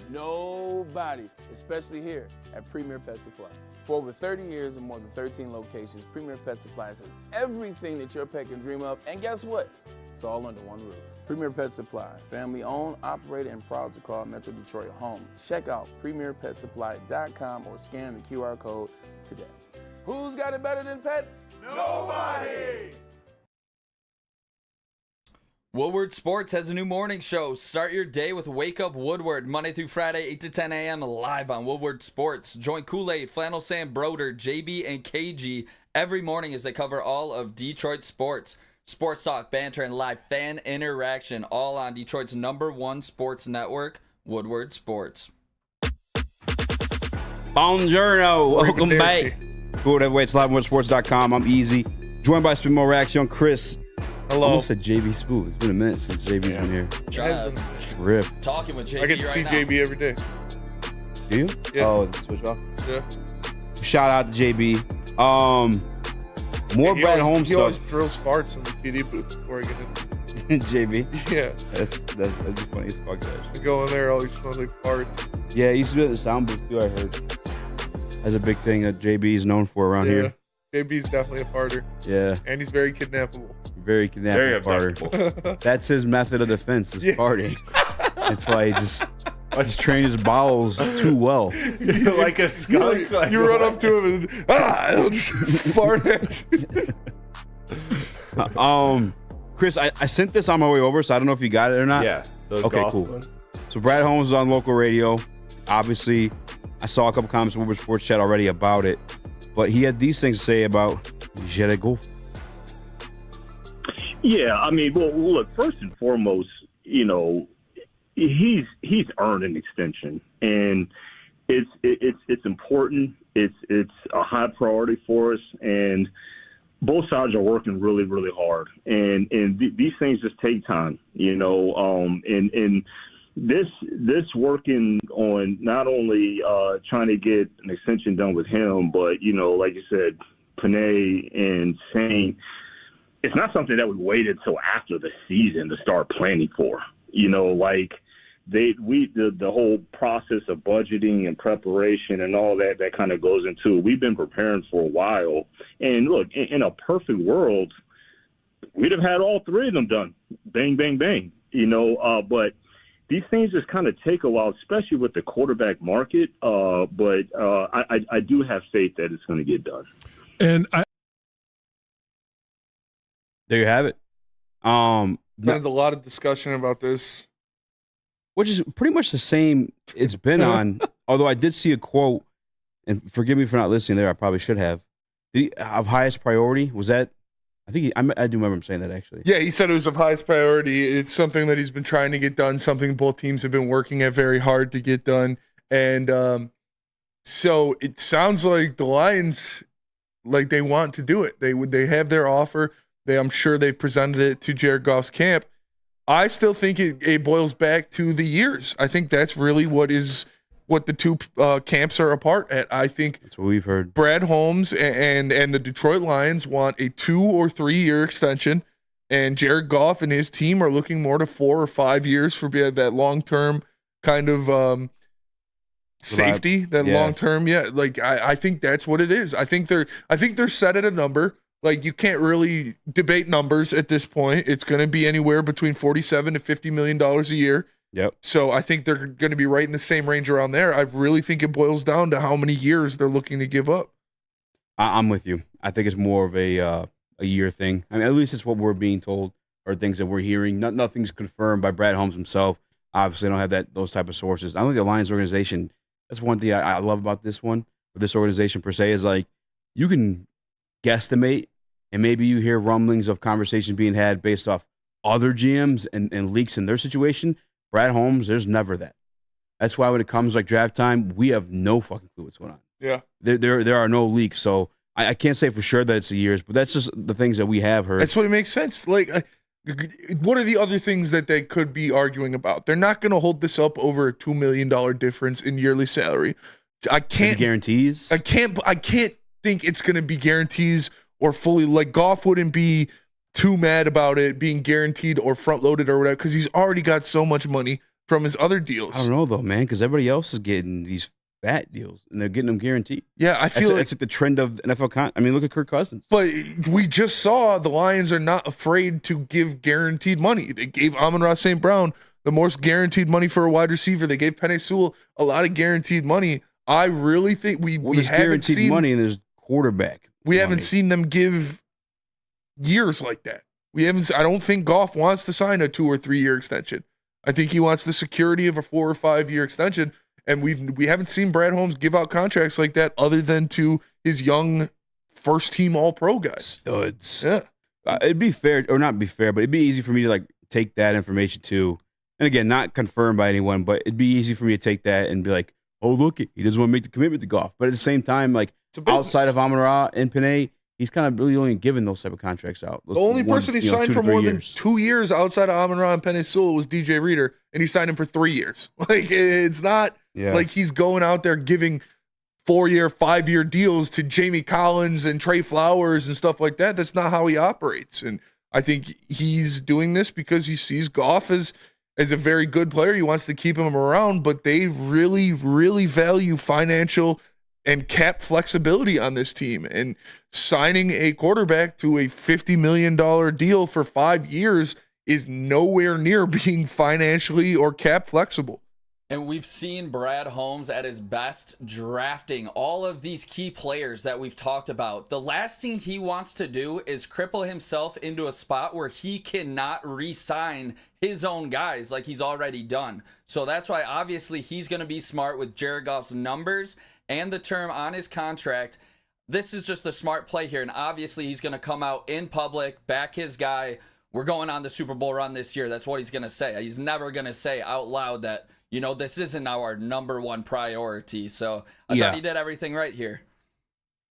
Nobody, especially here at Premier Pet Supply. For over 30 years and more than 13 locations, Premier Pet Supply has everything that your pet can dream of, and guess what? It's all under one roof. Premier Pet Supply, family owned, operated, and proud to call Metro Detroit home. Check out premierpetsupply.com or scan the QR code today. Who's got it better than pets? Nobody! Woodward Sports has a new morning show. Start your day with Wake Up Woodward, Monday through Friday, 8 to 10 a.m. live on Woodward Sports. Join Kool-Aid, Flannel Sam Broder, JB, and KG every morning as they cover all of Detroit sports. Sports talk, banter, and live fan interaction, all on Detroit's #1 sports network, Woodward Sports. Buongiorno. Welcome back. Woodward Heavyweights live on WoodwardSports.com. I'm Easy. Joined by Spin More Reaction, Chris. Hello. I almost said JB Smooth. It's been a minute since JB's been here. Trip. Talking with JB I get to right see now. JB every day. Do you? Yeah. Oh, switch off? Yeah. Shout out to JB. More Brad Holmes He always stuff. drills farts in the TD booth before I get in. JB. Yeah. That's funny as fuck, I actually. go in there, all he smells like farts. Yeah, he used to do it at the sound booth too, I heard. That's a big thing that JB is known for around here. JB's definitely a farter. Yeah. And he's very kidnappable. Very kidnapping farter. That's his method of defense, is farting. That's why he just trained his bowels too well. Like a skunk. You run up to him and he'll just fart at you. Chris, I sent this on my way over, so I don't know if you got it or not. Yeah. Okay, cool. Ones. So Brad Holmes is on local radio. Obviously, I saw a couple comments on Woodward Sports Chat already about it, but he had these things to say about Jared Goff. Yeah, I mean, well, look, first and foremost, you know, he's earned an extension, and it's important. It's a high priority for us, and both sides are working really, really hard, and these things just take time, you know. And this working on not only trying to get an extension done with him, but you know, like you said, Panay and Saint. It's not something that we waited till after the season to start planning for. You know, like the whole process of budgeting and preparation and all that kind of goes into it. We've been preparing for a while. And look, in a perfect world, we'd have had all three of them done. Bang, bang, bang. You know, but these things just kind of take a while, especially with the quarterback market. But I do have faith that it's going to get done. And There you have it. There's a lot of discussion about this. Which is pretty much the same it's been on, although I did see a quote, and forgive me for not listening there, I probably should have. Of highest priority, was that, I think, I do remember him saying that actually. Yeah, he said it was of highest priority. It's something that he's been trying to get done, something both teams have been working at very hard to get done. And So it sounds like the Lions, like they want to do it. They have their offer. I'm sure they've presented it to Jared Goff's camp. I still think it boils back to the years. I think that's really what the two camps are apart at. I think That's what we've heard. Brad Holmes and the Detroit Lions want a 2 or 3 year extension, and Jared Goff and his team are looking more to 4 or 5 years for that long term kind of safety. Long term, Like I think that's what it is. I think they're set at a number. Like you can't really debate numbers at this point. It's going to be anywhere between $47 to $50 million a year. Yep. So I think they're going to be right in the same range around there. I really think it boils down to how many years they're looking to give up. I'm with you. I think it's more of a year thing. I mean, at least it's what we're being told or things that we're hearing. Nothing's confirmed by Brad Holmes himself. Obviously, I don't have those type of sources. I think the Lions organization, that's one thing I love about this one, or this organization per se, is like you can guesstimate, and maybe you hear rumblings of conversations being had based off other GMs and leaks in their situation. Brad Holmes, there's never that. That's why when it comes like draft time, we have no fucking clue what's going on. Yeah. There are no leaks, so I can't say for sure that it's the years, but that's just the things that we have heard. That's what it makes sense. Like, what are the other things that they could be arguing about? They're not going to hold this up over a $2 million difference in yearly salary. I can't guarantees. I can't think it's going to be guarantees or fully. Like Goff wouldn't be too mad about it being guaranteed or front loaded or whatever because he's already got so much money from his other deals. I don't know though, man, because everybody else is getting these fat deals and they're getting them guaranteed. Yeah, I feel that's like the trend of NFL. I mean, look at Kirk Cousins. But we just saw the Lions are not afraid to give guaranteed money. They gave Amon-Ra St. Brown the most guaranteed money for a wide receiver. They gave Penei Sewell a lot of guaranteed money. I really think we haven't guaranteed seen money and there's quarterback. Haven't seen them give years like that. I don't think Goff wants to sign a 2 or 3 year extension. I think he wants the security of a 4 or 5 year extension. And we haven't seen Brad Holmes give out contracts like that other than to his young first team all pro guys. Studs. Yeah. It'd be fair, or not be fair, but it'd be easy for me to like take that information too. And again, not confirmed by anyone, but it'd be easy for me to take that and be like, oh, look, he doesn't want to make the commitment to Goff. But at the same time, like outside of Amon-Ra and Penei, he's kind of really only giving those type of contracts out. The only person he signed for more than 2 years outside of Amon-Ra and Penei Sewell was DJ Reader, and he signed him for 3 years. Like, it's not like he's going out there giving 4-year, 5-year deals to Jamie Collins and Trey Flowers and stuff like that. That's not how he operates. And I think he's doing this because he sees Goff as a very good player. He wants to keep him around, but they really, really value financial and cap flexibility on this team. And signing a quarterback to a $50 million deal for 5 years is nowhere near being financially or cap flexible. And we've seen Brad Holmes at his best drafting all of these key players that we've talked about. The last thing he wants to do is cripple himself into a spot where he cannot re-sign his own guys like he's already done. So that's why obviously he's going to be smart with Jared Goff's numbers and the term on his contract. This is just a smart play here. And obviously he's going to come out in public, back his guy. We're going on the Super Bowl run this year. That's what he's going to say. He's never going to say out loud that, you know, this isn't our number one priority. So I thought he did everything right here.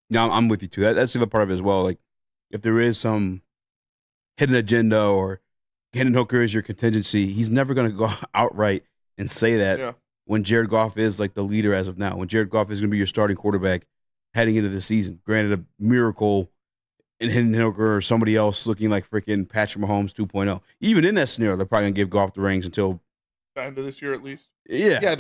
No, I'm with you too. That's the other part of it as well. Like, if there is some hidden agenda or Hendon Hooker is your contingency, he's never going to go outright and say that when Jared Goff is like the leader as of now. When Jared Goff is going to be your starting quarterback heading into the season. Granted, a miracle in Hendon Hooker or somebody else looking like freaking Patrick Mahomes 2.0. Even in that scenario, they're probably going to give Goff the reins until end of this year at least. Yeah,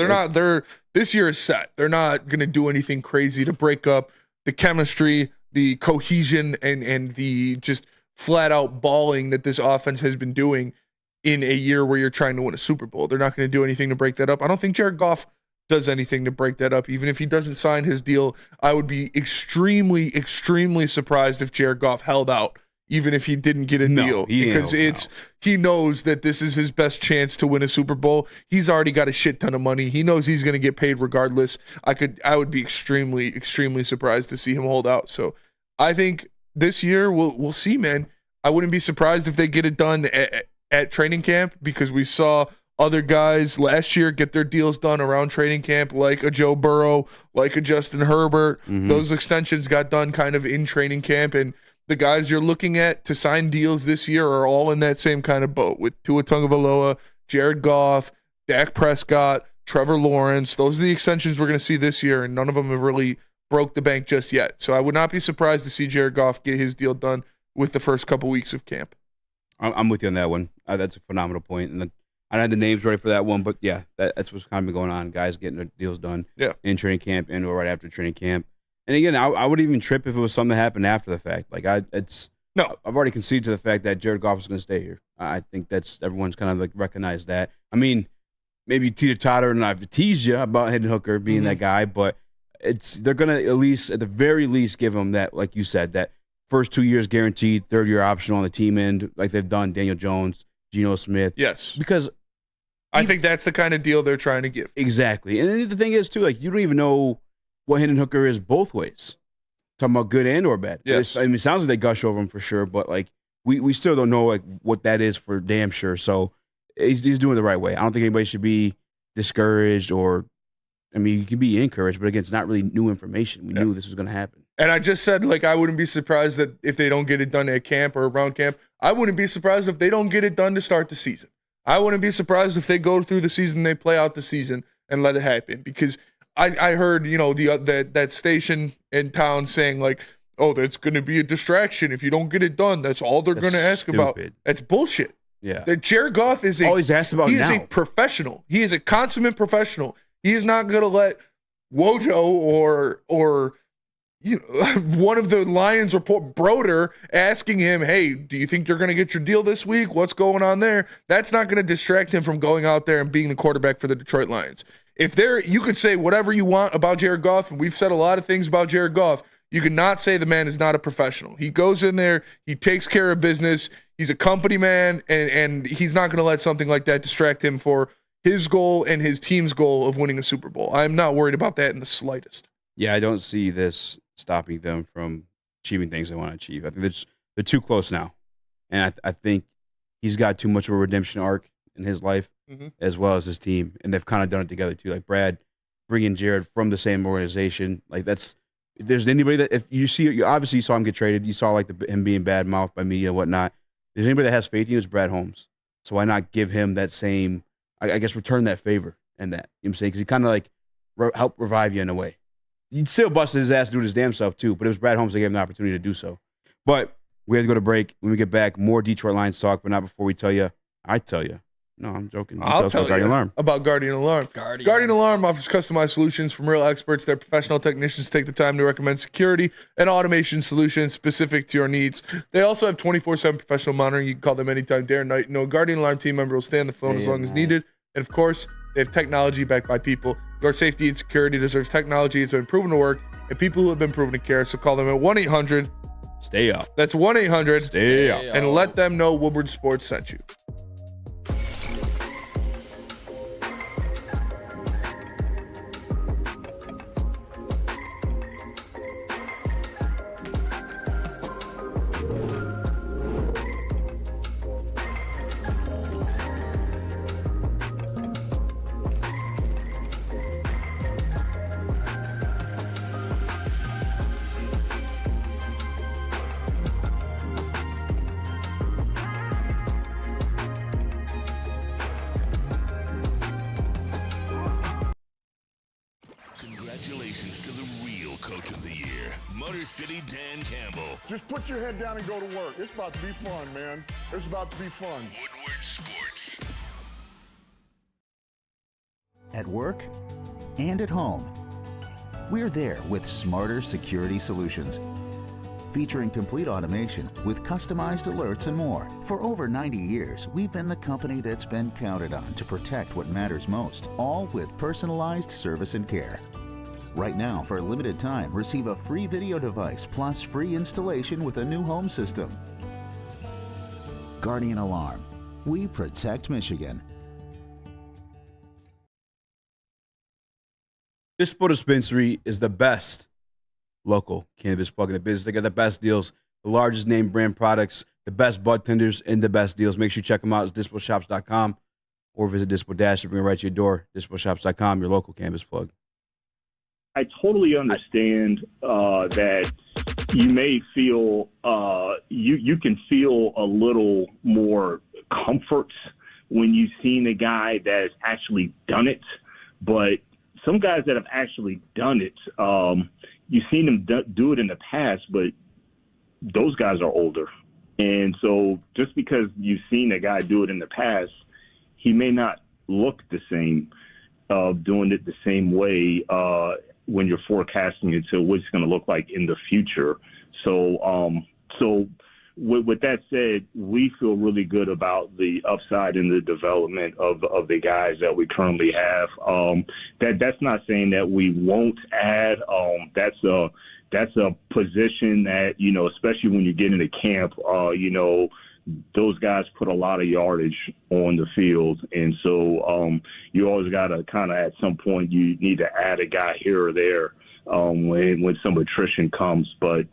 this year is set. They're not going to do anything crazy to break up the chemistry, the cohesion, and the just flat out balling that this offense has been doing in a year where you're trying to win a Super Bowl. They're not going to do anything to break that up. I don't think Jared Goff does anything to break that up. Even if he doesn't sign his deal, I would be extremely, extremely surprised if Jared Goff held out, even if he didn't get a deal, because he knows that this is his best chance to win a Super Bowl. He's already got a shit ton of money. He knows he's going to get paid regardless. I would be extremely, extremely surprised to see him hold out. So I think this year we'll see, man. I wouldn't be surprised if they get it done at training camp, because we saw other guys last year get their deals done around training camp, like a Joe Burrow, like a Justin Herbert. Those extensions got done kind of in training camp, and the guys you're looking at to sign deals this year are all in that same kind of boat with Tua Tagovailoa, Jared Goff, Dak Prescott, Trevor Lawrence. Those are the extensions we're going to see this year, and none of them have really broke the bank just yet. So I would not be surprised to see Jared Goff get his deal done with the first couple weeks of camp. I'm with you on that one. That's a phenomenal point. And I don't have the names ready for that one, but yeah, that's what's kind of been going on. Guys getting their deals done in training camp and or right after training camp. And again, I would even trip if it was something that happened after the fact. Like I've already conceded to the fact that Jared Goff is going to stay here. I think that's everyone's kind of like recognized that. I mean, maybe teeter-totter and I've teased you about Hendon Hooker being that guy, but they're going to at the very least give him that, like you said, that first 2 years guaranteed, third year optional on the team end, like they've done Daniel Jones, Geno Smith. Yes. Because I think that's the kind of deal they're trying to give. Exactly. And the thing is, too, like you don't even know what Hendon Hooker is both ways. Talking about good and or bad. Yes. I mean, it sounds like they gush over him for sure, but like we still don't know like what that is for damn sure. So he's doing it the right way. I don't think anybody should be discouraged or, I mean, you can be encouraged, but again, it's not really new information. We knew this was going to happen. And I just said, like, I wouldn't be surprised that if they don't get it done at camp or around camp. I wouldn't be surprised if they don't get it done to start the season. I wouldn't be surprised if they go through the season, they play out the season and let it happen. Because I heard, that station in town saying, like, oh, that's going to be a distraction if you don't get it done. That's all they're going to ask about. That's bullshit. Yeah. That Jared Goff is always asked about is a professional. He is a consummate professional. He is not going to let Wojo or one of the Lions report Broder asking him, hey, do you think you're going to get your deal this week? What's going on there? That's not going to distract him from going out there and being the quarterback for the Detroit Lions. You could say whatever you want about Jared Goff, and we've said a lot of things about Jared Goff. You cannot say the man is not a professional. He goes in there, he takes care of business. He's a company man, and he's not going to let something like that distract him for his goal and his team's goal of winning a Super Bowl. I'm not worried about that in the slightest. Yeah, I don't see this stopping them from achieving things they want to achieve. I think they're too close now. And I think he's got too much of a redemption arc in his life as well as his team. And they've kind of done it together too. Like Brad bringing Jared from the same organization. Like if there's anybody that, if you see, you obviously saw him get traded. You saw like him being bad mouthed by media and whatnot. If there's anybody that has faith in you, it's Brad Holmes. So why not give him that same, I guess, return that favor and that, you know what I'm saying? Because he kind of like helped revive you in a way. He'd still busted his ass doing his damn self too, but it was Brad Holmes that gave him the opportunity to do so. But we have to go to break. When we get back, more Detroit Lions talk, but not before we tell you. I tell you. No, I'm joking. I'll tell you Alarm. about Guardian Alarm. Guardian Alarm offers customized solutions from real experts. Their professional technicians take the time to recommend security and automation solutions specific to your needs. They also have 24/7 professional monitoring. You can call them anytime, day or night. No Guardian Alarm team member will stay on the phone as long as needed. And of course, they have technology backed by people. Your safety and security deserves technology. It's been proven to work, and people who have been proven to care. So call them at 1-800. Stay up. That's 1-800. Stay up. And let them know Woodward Sports sent you. Congratulations to the real Coach of the Year, Motor City Dan Campbell. Just put your head down and go to work. It's about to be fun, man. It's about to be fun. Woodward Sports. At work and at home, we're there with smarter security solutions. Featuring complete automation with customized alerts and more. For over 90 years, we've been the company that's been counted on to protect what matters most, all with personalized service and care. Right now, for a limited time, receive a free video device plus free installation with a new home system. Guardian Alarm. We protect Michigan. This dispensary is the best local cannabis plug in the business. They got the best deals, the largest name brand products, the best bud tenders, and the best deals. Make sure you check them out. It's dispenshops.com. or visit Dispo Dash to bring it right to your door. DispoShops.com, your local cannabis plug. I totally understand that you may feel you can feel a little more comfort when you've seen a guy that's actually done it. But some guys that have actually done it, you've seen them do it in the past, but those guys are older. And so just because you've seen a guy do it in the past, he may not look the same doing it the same way when you're forecasting it to what it's going to look like in the future. So with that said, we feel really good about the upside in the development of the guys that we currently have. That's not saying that we won't add. That's a position that, especially when you get into camp, those guys put a lot of yardage on the field. And so you always got to kind of, at some point, you need to add a guy here or there when some attrition comes. But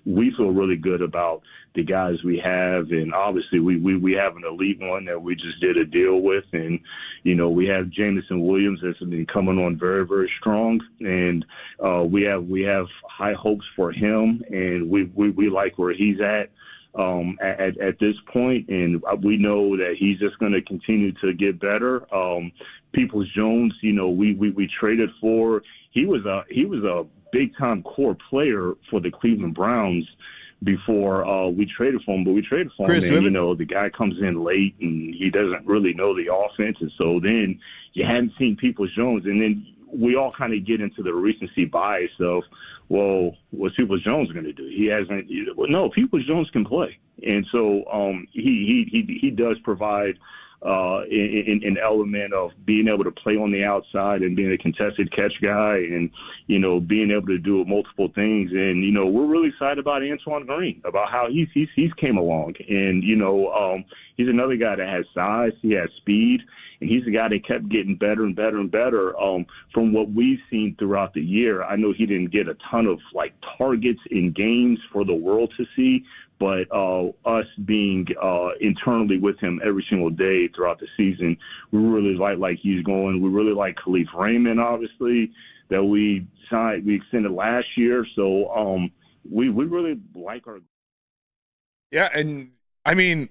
we feel really good about the guys we have. And obviously we have an elite one that we just did a deal with. And, we have Jamison Williams that's been coming on very, very strong. And we have high hopes for him. And we like where he's at this point, and we know that he's just going to continue to get better. Peoples-Jones, we traded for. He was a big time core player for the Cleveland Browns before we traded for him. But we traded for him, and the guy comes in late and he doesn't really know the offense, and so then you hadn't seen Peoples-Jones, and then we all kind of get into the recency bias of, well, what's Peoples-Jones going to do? He hasn't. No, Peoples-Jones can play, and so he does provide an element of being able to play on the outside and being a contested catch guy, and being able to do multiple things. And we're really excited about Antoine Green, about how he's came along, and he's another guy that has size, he has speed. And he's a guy that kept getting better and better and better from what we've seen throughout the year. I know he didn't get a ton of targets in games for the world to see, but us being internally with him every single day throughout the season, we really like he's going. We really like Khalif Raymond, obviously, that we extended last year. So we really like our. Yeah, and I mean,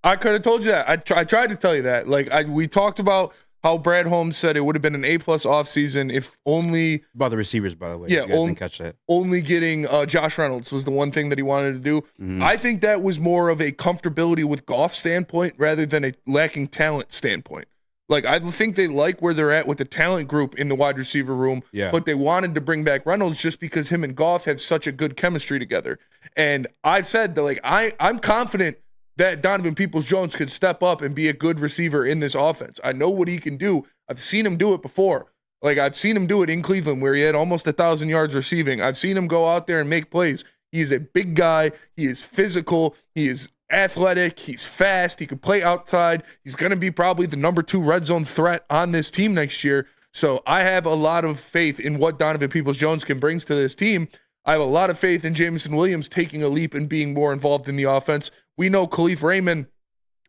I could have told you that. I tried to tell you that. We talked about how Brad Holmes said it would have been an A+ offseason if only about the receivers, by the way. Yeah, you guys didn't catch that. Only getting Josh Reynolds was the one thing that he wanted to do. Mm-hmm. I think that was more of a comfortability with Goff standpoint rather than a lacking talent standpoint. I think they like where they're at with the talent group in the wide receiver room, but they wanted to bring back Reynolds just because him and Goff have such a good chemistry together. And I said that I'm confident that Donovan Peoples-Jones could step up and be a good receiver in this offense. I know what he can do. I've seen him do it before. I've seen him do it in Cleveland where he had almost 1,000 yards receiving. I've seen him go out there and make plays. He is a big guy. He is physical. He is athletic. He's fast. He can play outside. He's going to be probably the number 2 red zone threat on this team next year. So I have a lot of faith in what Donovan Peoples-Jones can bring to this team. I have a lot of faith in Jamison Williams taking a leap and being more involved in the offense. We know Khalif Raymond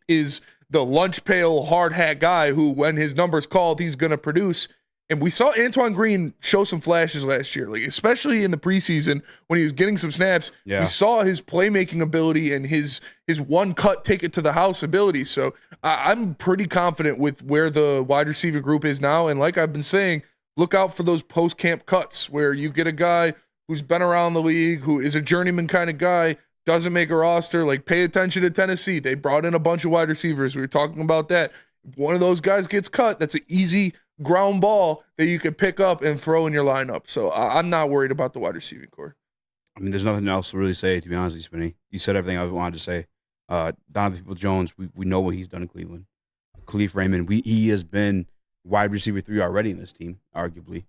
is the lunch pail, hard hat guy who, when his number's called, he's going to produce. And we saw Antoine Green show some flashes last year, especially in the preseason when he was getting some snaps. Yeah. We saw his playmaking ability and his one-cut take it to the house ability. So I'm pretty confident with where the wide receiver group is now. And like I've been saying, look out for those post-camp cuts where you get a guy who's been around the league, who is a journeyman kind of guy, doesn't make a roster. Pay attention to Tennessee. They brought in a bunch of wide receivers. We were talking about that. If one of those guys gets cut, that's an easy ground ball that you can pick up and throw in your lineup. So I'm not worried about the wide receiving core. I mean, there's nothing else to really say, to be honest with you, Spinny. You said everything I wanted to say. Donovan Peoples-Jones, we know what he's done in Cleveland. Khalif Raymond, he has been wide receiver 3 already in this team, arguably,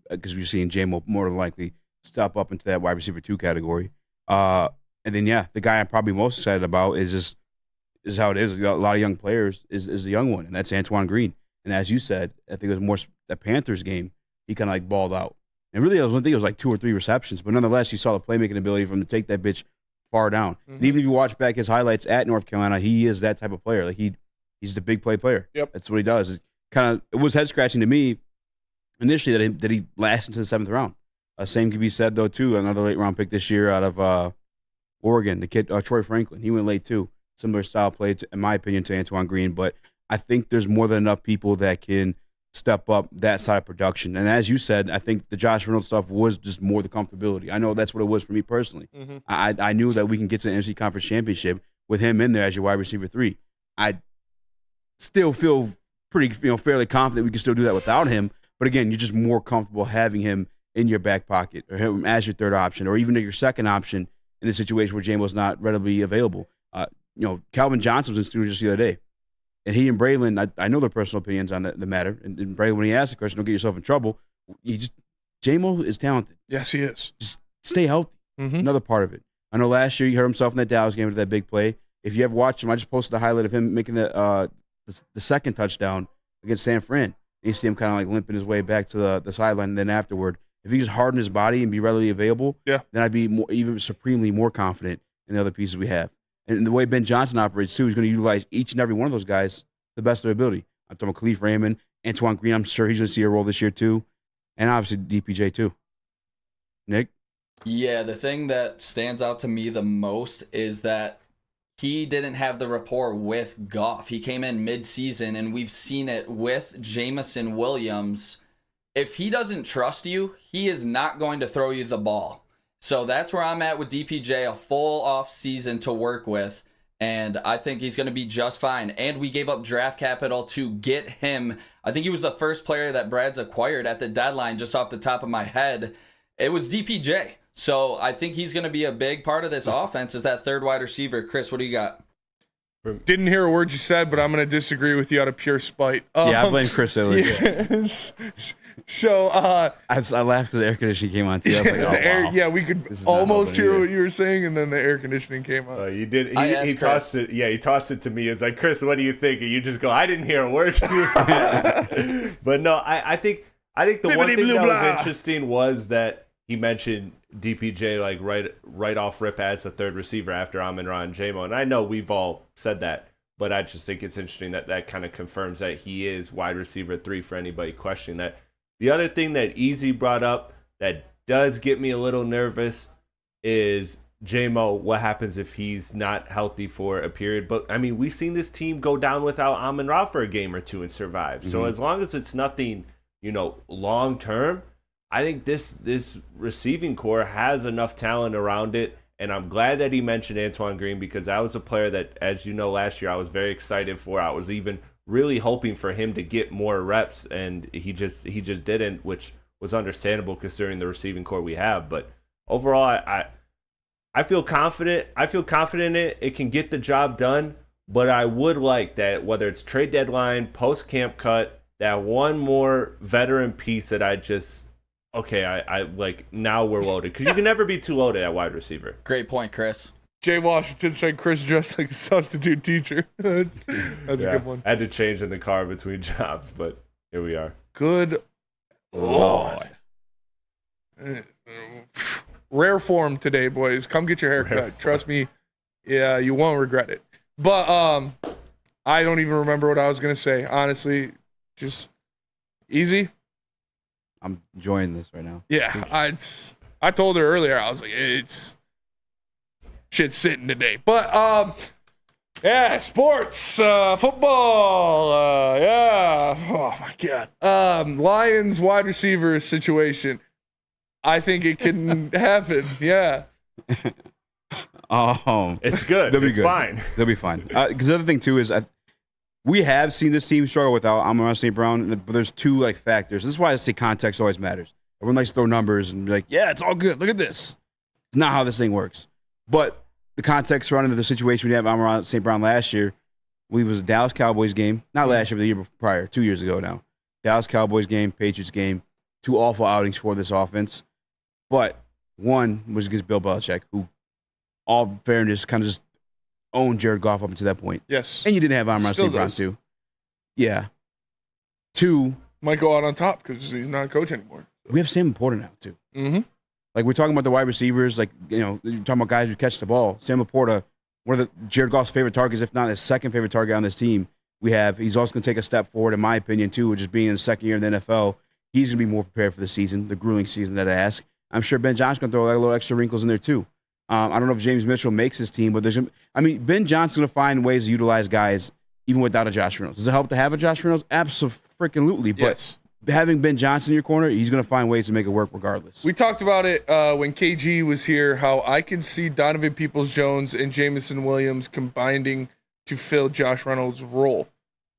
because we're seeing J-Mo more than likely step up into that wide receiver 2 category. And then, the guy I'm probably most excited about is how it is. A lot of young players is the young one, and that's Antoine Green. And as you said, I think it was more the Panthers game, he kind of balled out. And really, I think it was 2 or 3 receptions, but nonetheless, you saw the playmaking ability for him to take that bitch far down. Mm-hmm. And even if you watch back his highlights at North Carolina, he is that type of player. He He's the big play player. Yep. That's what he does. It was head scratching to me initially that he lasted into the 7th round. Same could be said though too. Another late round pick this year out of Oregon, the kid Troy Franklin. He went late too. Similar style play, in my opinion, to Antoine Green. But I think there's more than enough people that can step up that side of production. And as you said, I think the Josh Reynolds stuff was just more the comfortability. I know that's what it was for me personally. Mm-hmm. I knew that we can get to the NFC Conference Championship with him in there as your wide receiver 3. I still feel pretty, fairly confident we can still do that without him. But again, you're just more comfortable having him in your back pocket or him as your third option or even your second option in a situation where Jamo's not readily available. Calvin Johnson was in studio just the other day, and he and Braylon, I know their personal opinions on the matter. And Braylon, when he asked the question, don't get yourself in trouble. Jamo is talented. Yes, he is. Just stay healthy. Mm-hmm. Another part of it. I know last year you heard himself in that Dallas game with that big play. If you ever watched him, I just posted a highlight of him making the second touchdown against San Fran. You see him kind of like limping his way back to the sideline, and then afterward, if he just harden his body and be readily available, then I'd be even supremely more confident in the other pieces we have. And the way Ben Johnson operates too, he's going to utilize each and every one of those guys to the best of their ability. I'm talking about Khalif Raymond, Antoine Green. I'm sure he's going to see a role this year too, and obviously DPJ too. Nick? Yeah, the thing that stands out to me the most is that he didn't have the rapport with Goff. He came in mid-season, and we've seen it with Jamison Williams. If he doesn't trust you, he is not going to throw you the ball. So that's where I'm at with DPJ, a full off season to work with. And I think he's going to be just fine. And we gave up draft capital to get him. I think he was the first player that Brad's acquired at the deadline, just off the top of my head. It was DPJ. So I think he's going to be a big part of this offense as that third wide receiver. Chris, what do you got? Didn't hear a word you said, but I'm going to disagree with you out of pure spite. I blame Chris earlier. Yes. So I laughed because the air conditioning came on too. I was like, oh, wow. Yeah, we could almost hear what you were saying, and then the air conditioning came on. You did. He tossed it. Yeah, he tossed it to me. It's like, Chris, what do you think? And you just go, I didn't hear a word. But no, I think the one thing that was interesting was that he mentioned DPJ like right off rip as the third receiver after Amon-Ra and Jamo. And I know we've all said that, but I just think it's interesting that kind of confirms that he is wide receiver 3 for anybody questioning that. The other thing that Eazy brought up that does get me a little nervous is Jamo, what happens if he's not healthy for a period? But, I mean, we've seen this team go down without Amon-Ra for a game or two and survive. So as long as it's nothing, long-term, I think this receiving core has enough talent around it. And I'm glad that he mentioned Antoine Green because that was a player that, as you know, last year I was very excited for. I was even really hoping for him to get more reps, and he just didn't, which was understandable considering the receiving core we have. But overall, I feel confident. I feel confident in it. It can get the job done, but I would like that, whether it's trade deadline, post-camp cut, that one more veteran piece that I like, now we're loaded. Because you can never be too loaded at wide receiver. Great point, Chris. Jay Washington said Chris dressed like a substitute teacher. That's a good one. I had to change in the car between jobs, but here we are. Good Lord. Rare form today, boys. Come get your hair cut. Trust me. Yeah, you won't regret it. But I don't even remember what I was going to say. Honestly, just easy. I'm enjoying this right now. Yeah, I told her earlier, I was like, it's shit's sitting today. But yeah, sports, football, yeah. Oh my God. Lions wide receiver situation. I think it can happen. Yeah. It's good. They'll be it's good. Fine. They'll be fine. Because the other thing too is we have seen this team struggle without Amon-Ra St. Brown, but there's two factors. This is why I say context always matters. Everyone likes to throw numbers and be like, yeah, it's all good. Look at this. It's not how this thing works. But the context surrounding the situation we had Amon-Ra St. Brown last year, it was a Dallas Cowboys game. Not last year, but the year prior, 2 years ago now. Dallas Cowboys game, Patriots game. 2 awful outings for this offense. But one was against Bill Belichick, who, all fairness, kind of just owned Jared Goff up until that point. Yes. And you didn't have Amon-Ra St. Brown, too. Yeah. 2. Might go out on top because he's not a coach anymore. We have Sam Laporta now, too. Mm-hmm. Like, we're talking about the wide receivers, you're talking about guys who catch the ball. Sam Laporta, one of Jared Goff's favorite targets, if not his second favorite target on this team. He's also going to take a step forward, in my opinion, too, just being in his second year in the NFL. He's going to be more prepared for the season, the grueling season that I ask. I'm sure Ben Johnson's going to throw a little extra wrinkles in there, too. I don't know if James Mitchell makes his team, but Ben Johnson's going to find ways to utilize guys even without a Josh Reynolds. Does it help to have a Josh Reynolds? Absolutely. But Yes. having Ben Johnson in your corner, he's going to find ways to make it work regardless. We talked about it when KG was here, how I can see Donovan Peoples-Jones and Jamison Williams combining to fill Josh Reynolds' role.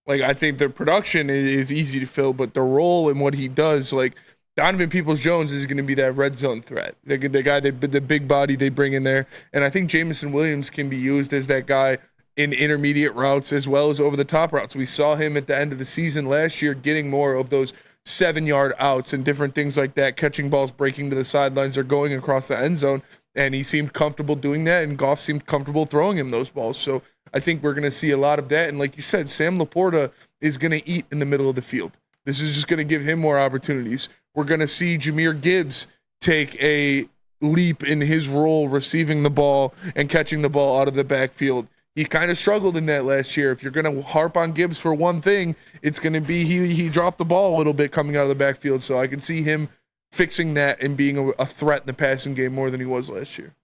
Like, I think the production is easy to fill, but the role and what he does, like, Donovan Peoples-Jones is going to be that red zone threat. The guy, the big body they bring in there. And I think Jamison Williams can be used as that guy in intermediate routes as well as over-the-top routes. We saw him at the end of the season last year getting more of those 7-yard outs and different things like that, catching balls, breaking to the sidelines, or going across the end zone. And he seemed comfortable doing that, and Goff seemed comfortable throwing him those balls. So I think we're going to see a lot of that. And like you said, Sam Laporta is going to eat in the middle of the field. This is just going to give him more opportunities. We're going to see Jahmyr Gibbs take a leap in his role receiving the ball and catching the ball out of the backfield. He kind of struggled in that last year. If you're going to harp on Gibbs for one thing, it's going to be he dropped the ball a little bit coming out of the backfield. So I can see him fixing that and being a threat in the passing game more than he was last year.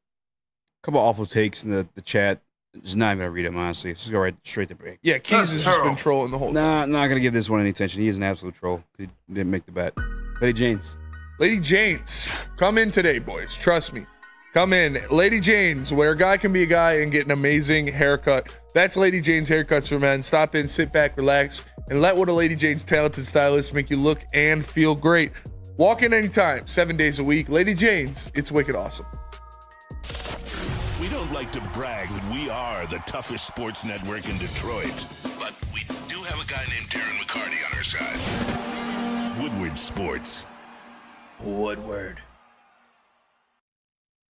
A couple awful takes in the chat. Just not even going to read them, honestly. Let's go right straight to break. Yeah, Keys has just been trolling the whole time. Nah, not going to give this one any attention. He is an absolute troll. He didn't make the bet. Lady Janes. Lady Janes, come in today, boys. Trust me. Come in. Lady Janes, where a guy can be a guy and get an amazing haircut. That's Lady Jane's Haircuts for Men. Stop in, sit back, relax, and let one of Lady Jane's talented stylists make you look and feel great. Walk in anytime, 7 days a week. Lady Jane's, it's wicked awesome. We don't like to brag that we are the toughest sports network in Detroit, but we do have a guy named Darren McCarty on our side. Woodward Sports. Woodward.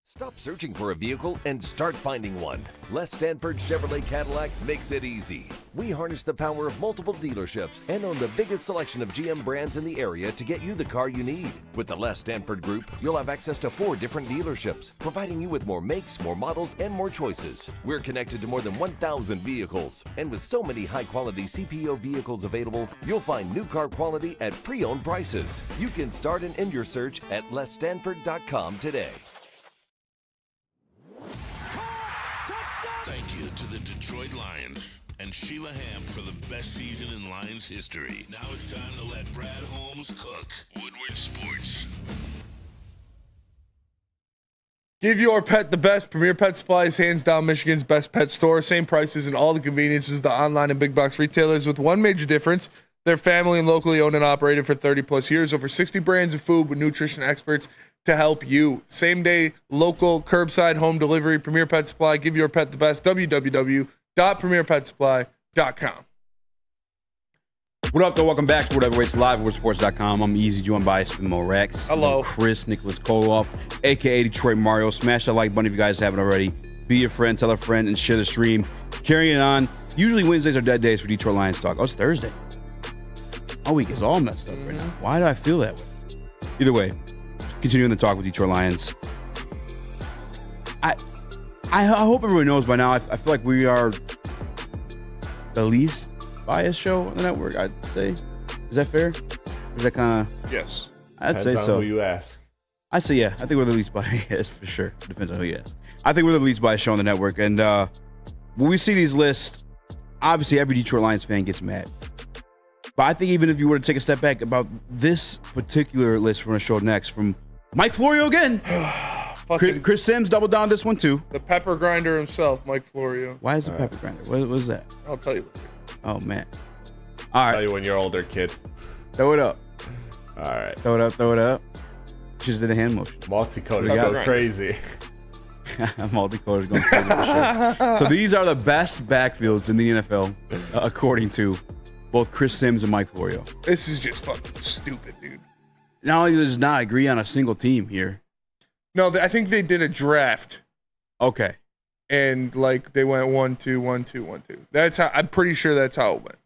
Stop searching for a vehicle and start finding one. Les Stanford Chevrolet Cadillac makes it easy. We harness the power of multiple dealerships and own the biggest selection of GM brands in the area to get you the car you need. With the Les Stanford Group, you'll have access to 4 different dealerships, providing you with more makes, more models, and more choices. We're connected to more than 1,000 vehicles. And with so many high-quality CPO vehicles available, you'll find new car quality at pre-owned prices. You can start and end your search at lesstanford.com today. Thank you to the Detroit Lions and Sheila Ham for the best season in Lions history. Now it's time to let Brad Holmes cook. Woodward Sports. Give your pet the best. Premier Pet Supplies, hands down Michigan's best pet store. Same prices and all the conveniences the online and big box retailers, with one major difference. They're family and locally owned and operated for 30 plus years. Over 60 brands of food with nutrition experts to help you. Same day, local, curbside, home delivery. Premier Pet Supply. Give your pet the best. www.premierpetsupply.com. What up, though? Welcome back to Whatever Waits Live, WoodSports.com. I'm Easy, joined by Spinmo Rex. Hello. I'm Chris, Nicholas Koloff, a.k.a. Detroit Mario. Smash that like button if you guys haven't already. Be a friend, tell a friend, and share the stream. Carrying on. Usually Wednesdays are dead days for Detroit Lions talk. Oh, it's Thursday. My week is all messed up right now. Why do I feel that way? Either way, continuing the talk with Detroit Lions. I hope everyone knows by now. I feel like we are the least biased show on the network, I'd say. Is that fair? Is that kind of... Yes. I'd Depends say on so. who you ask. I'd say, yeah. I think we're the least biased. Yes, for sure. Depends on who you ask. I think we're the least biased show on the network. And when we see these lists, obviously every Detroit Lions fan gets mad. But I think even if you were to take a step back about this particular list we're going to show next, from Mike Florio again. Chris Sims doubled down this one too. The pepper grinder himself, Mike Florio. Why is it pepper grinder? What is that? I'll tell you later. Oh, man. All right. Tell you when you're older, kid. Throw it up. All right. Throw it up. Throw it up. Just did a hand motion. Multicoders go crazy. Multicoders going crazy for sure. So these are the best backfields in the NFL, according to both Chris Sims and Mike Florio. This is just fucking stupid, dude. Not only does not agree on a single team here. No, I think they did a draft. Okay. And like they went 1, 2, 1, 2, 1, 2. That's how I'm pretty sure that's how it went.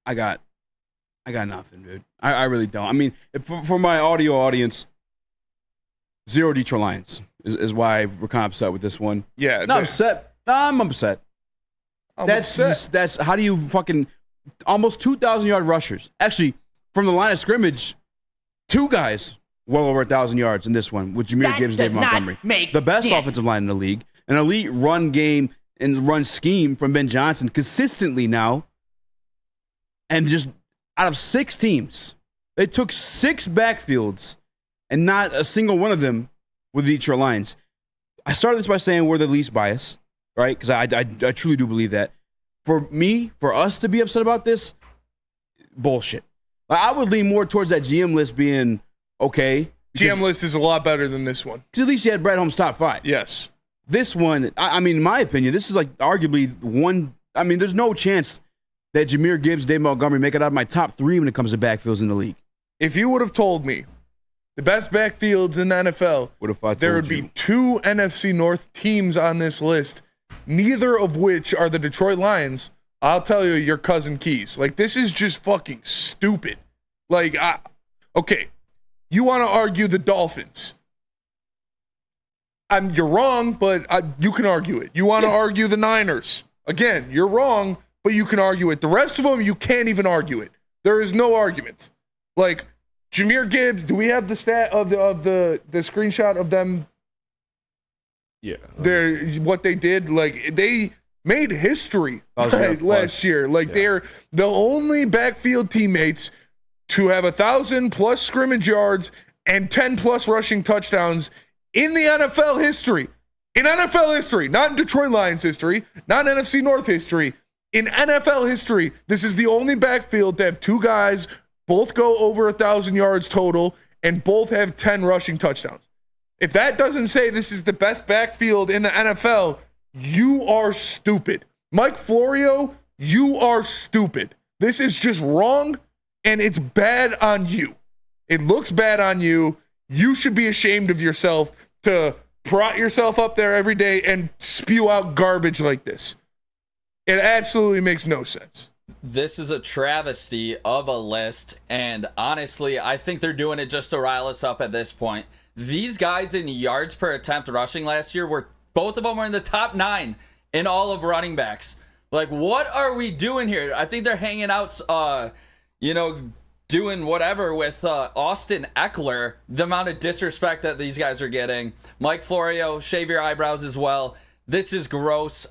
I got nothing, dude. I really don't. I mean, for my audio audience, 0 Detroit Lions is why we're kind of upset with this one. Yeah. Not upset. I'm upset. That's how do you fucking almost 2,000-yard rushers. Actually, from the line of scrimmage, 2 guys well over 1,000 yards in this one with Jahmyr Gibbs and David Montgomery. The best offensive line in the league. An elite run game and run scheme from Ben Johnson consistently now. And just out of 6 teams, they took 6 backfields and not a single one of them with the Detroit Lions. I started this by saying we're the least biased, right? Because I truly do believe that. For us to be upset about this, bullshit. I would lean more towards that GM list being okay. GM list is a lot better than this one. Because at least you had Brad Holmes top 5. Yes. This one, I mean, in my opinion, this is like arguably one. I mean, there's no chance that Jahmyr Gibbs, Dave Montgomery make it out of my top 3 when it comes to backfields in the league. If you would have told me the best backfields in the NFL, there would be 2 NFC North teams on this list, neither of which are the Detroit Lions, I'll tell you, your cousin Keys. Like, this is just fucking stupid. Like, okay, you want to argue the Dolphins. You're wrong, but you can argue it. You want to argue the Niners. Again, you're wrong, but you can argue it. The rest of them, you can't even argue it. There is no argument. Like, Jahmyr Gibbs, do we have the stat of the screenshot of them? Yeah. What they did, like, they made history last year. Like, they're the only backfield teammates to have 1,000+ scrimmage yards and 10+ rushing touchdowns in the NFL history. In NFL history, not in Detroit Lions history, not in NFC North history. In NFL history, this is the only backfield to have 2 guys both go over 1,000 yards total and both have 10 rushing touchdowns. If that doesn't say this is the best backfield in the NFL, you are stupid. Mike Florio, you are stupid. This is just wrong, and it's bad on you. It looks bad on you. You should be ashamed of yourself to prop yourself up there every day and spew out garbage like this. It absolutely makes no sense. This is a travesty of a list, and honestly, I think they're doing it just to rile us up at this point. These guys in yards per attempt rushing last year both of them were in the top 9 in all of running backs. Like, what are we doing here? I think they're hanging out, doing whatever with Austin Eckler. The amount of disrespect that these guys are getting. Mike Florio, shave your eyebrows as well. This is gross.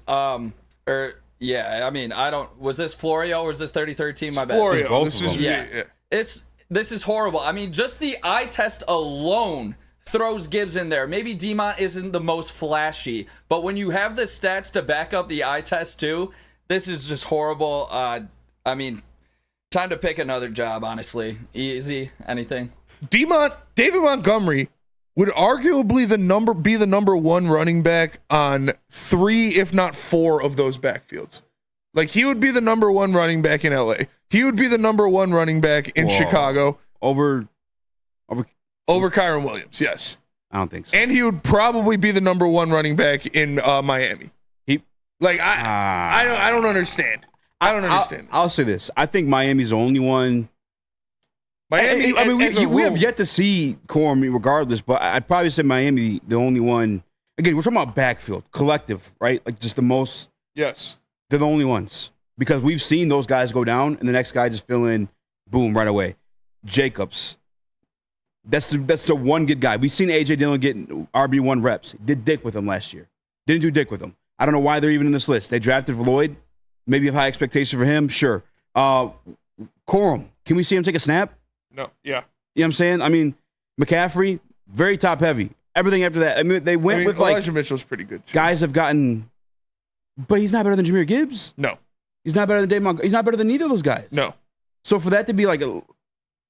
Yeah, I mean, was this Florio or is this 33rd My bad. Florio. This is horrible. I mean, just the eye test alone throws Gibbs in there. Maybe Demont isn't the most flashy, but when you have the stats to back up the eye test too, this is just horrible. I mean, time to pick another job, honestly. Easy, anything? David Montgomery would arguably be the number 1 running back on 3, if not 4 of those backfields. Like, he would be the number 1 running back in LA. He would be the number 1 running back in Chicago. Over Kyron Williams, yes. I don't think so. And he would probably be the number 1 running back in Miami. I don't understand. I don't understand. I'll say this. I think Miami's the only one. We have yet to see Corum regardless, but I'd probably say Miami the only one. Again, we're talking about backfield, collective, right? Like, just the most. Yes. They're the only ones. Because we've seen those guys go down, and the next guy just fill in, boom, right away. Jacobs. That's the one good guy. We've seen A.J. Dillon get RB1 reps. Did dick with him last year. Didn't do dick with him. I don't know why they're even in this list. They drafted Lloyd. Maybe have high expectation for him. Sure. Corum. Can we see him take a snap? No. Yeah. You know what I'm saying? I mean, McCaffrey, very top heavy. Everything after that. I mean, they went with Elijah Mitchell's pretty good too. Guys have gotten, but he's not better than Jahmyr Gibbs. No. He's not better than Dave Montgomery. He's not better than either of those guys. No. So for that to be like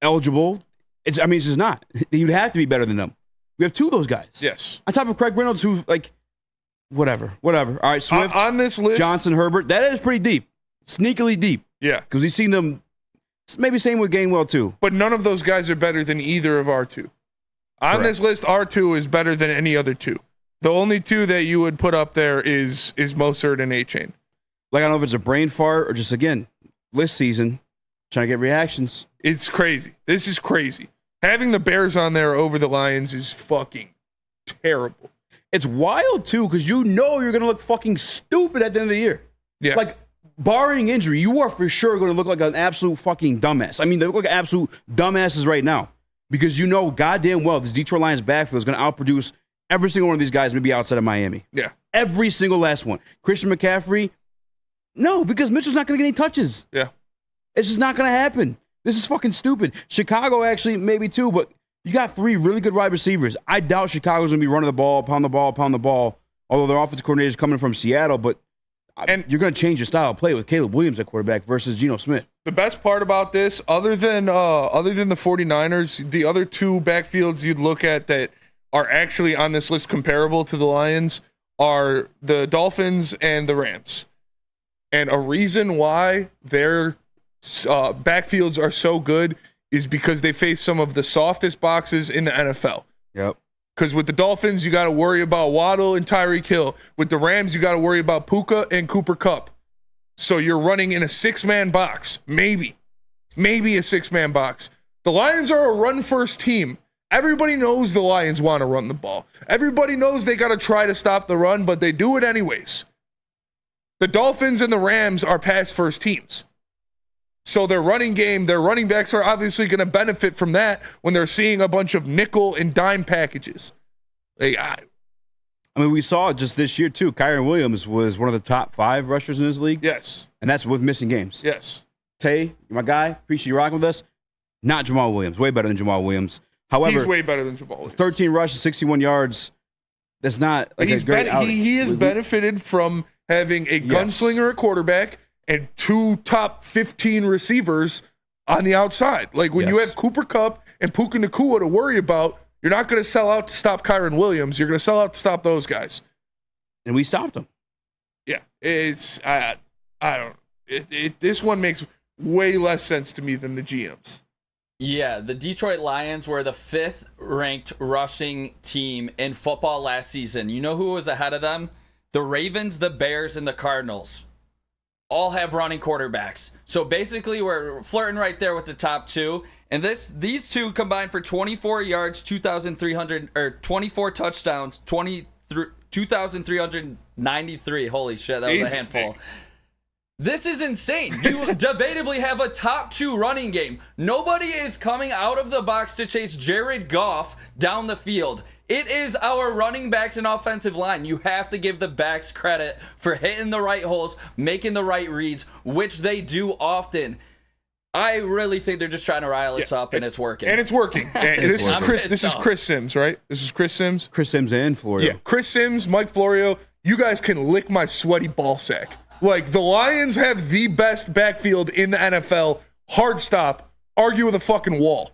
eligible, it's just not. You'd have to be better than them. We have 2 of those guys. Yes. On top of Craig Reynolds, who whatever. All right, Swift on this list, Johnson, Herbert. That is pretty deep, sneakily deep. Yeah, because we've seen them. Maybe same with Gainwell too. But none of those guys are better than either of our 2. On this list, our 2 is better than any other 2. The only 2 that you would put up there is Mostert and A-Chain. Like, I don't know if it's a brain fart or just, again, list season, trying to get reactions. It's crazy. This is crazy. Having the Bears on there over the Lions is fucking terrible. It's wild, too, because you know you're going to look fucking stupid at the end of the year. Yeah. Like, barring injury, you are for sure going to look like an absolute fucking dumbass. I mean, they look like absolute dumbasses right now because you know goddamn well this Detroit Lions backfield is going to outproduce every single one of these guys, maybe outside of Miami. Yeah. Every single last one. Christian McCaffrey, no, because Mitchell's not going to get any touches. Yeah. It's just not going to happen. This is fucking stupid. Chicago actually maybe too, but you got 3 really good wide receivers. I doubt Chicago's going to be running the ball, pound the ball, although their offensive coordinator is coming from Seattle, but you're going to change your style of play with Caleb Williams at quarterback versus Geno Smith. The best part about this, other than the 49ers, the other 2 backfields you'd look at that are actually on this list comparable to the Lions are the Dolphins and the Rams. And a reason why their backfields are so good is because they face some of the softest boxes in the NFL. Yep. Because with the Dolphins, you got to worry about Waddle and Tyreek Hill. With the Rams, you got to worry about Puka and Cooper Kupp. So you're running in a 6-man box. Maybe a 6-man box. The Lions are a run-first team. Everybody knows the Lions want to run the ball. Everybody knows they got to try to stop the run, but they do it anyways. The Dolphins and the Rams are pass-first teams. So their running game, their running backs are obviously going to benefit from that when they're seeing a bunch of nickel and dime packages. I mean, we saw it just this year, too. Kyren Williams was one of the top 5 rushers in this league. Yes. And that's with missing games. Yes. Tay, you're my guy. Appreciate you rocking with us. Not Jamal Williams. Way better than Jamal Williams. However, he's way better than Jamal Williams. 13 rushes, 61 yards. That's not like a great outing. He has benefited from having a gunslinger at quarterback and 2 top 15 receivers on the outside. Like when you have Cooper Kupp and Puka Nacua to worry about, you're not going to sell out to stop Kyren Williams. You're going to sell out to stop those guys. And we stopped them. Yeah. This one makes way less sense to me than the GMs. Yeah, the Detroit Lions were the 5th ranked rushing team in football last season. You know who was ahead of them? The Ravens, the Bears, and the Cardinals. All have running quarterbacks. So basically we're flirting right there with the top 2. And these 2 combined for 24 yards, 24 touchdowns, 2,393. Holy shit, that was a handful. This is insane. You debatably have a top 2 running game. Nobody is coming out of the box to chase Jared Goff down the field. It is our running backs and offensive line. You have to give the backs credit for hitting the right holes, making the right reads, which they do often. I really think they're just trying to rile us up, and it's working. And it's working. This is Chris Sims, right? This is Chris Sims? Chris Sims and Florio. Yeah, Chris Sims, Mike Florio, you guys can lick my sweaty ball sack. Like, the Lions have the best backfield in the NFL. Hard stop. Argue with a fucking wall.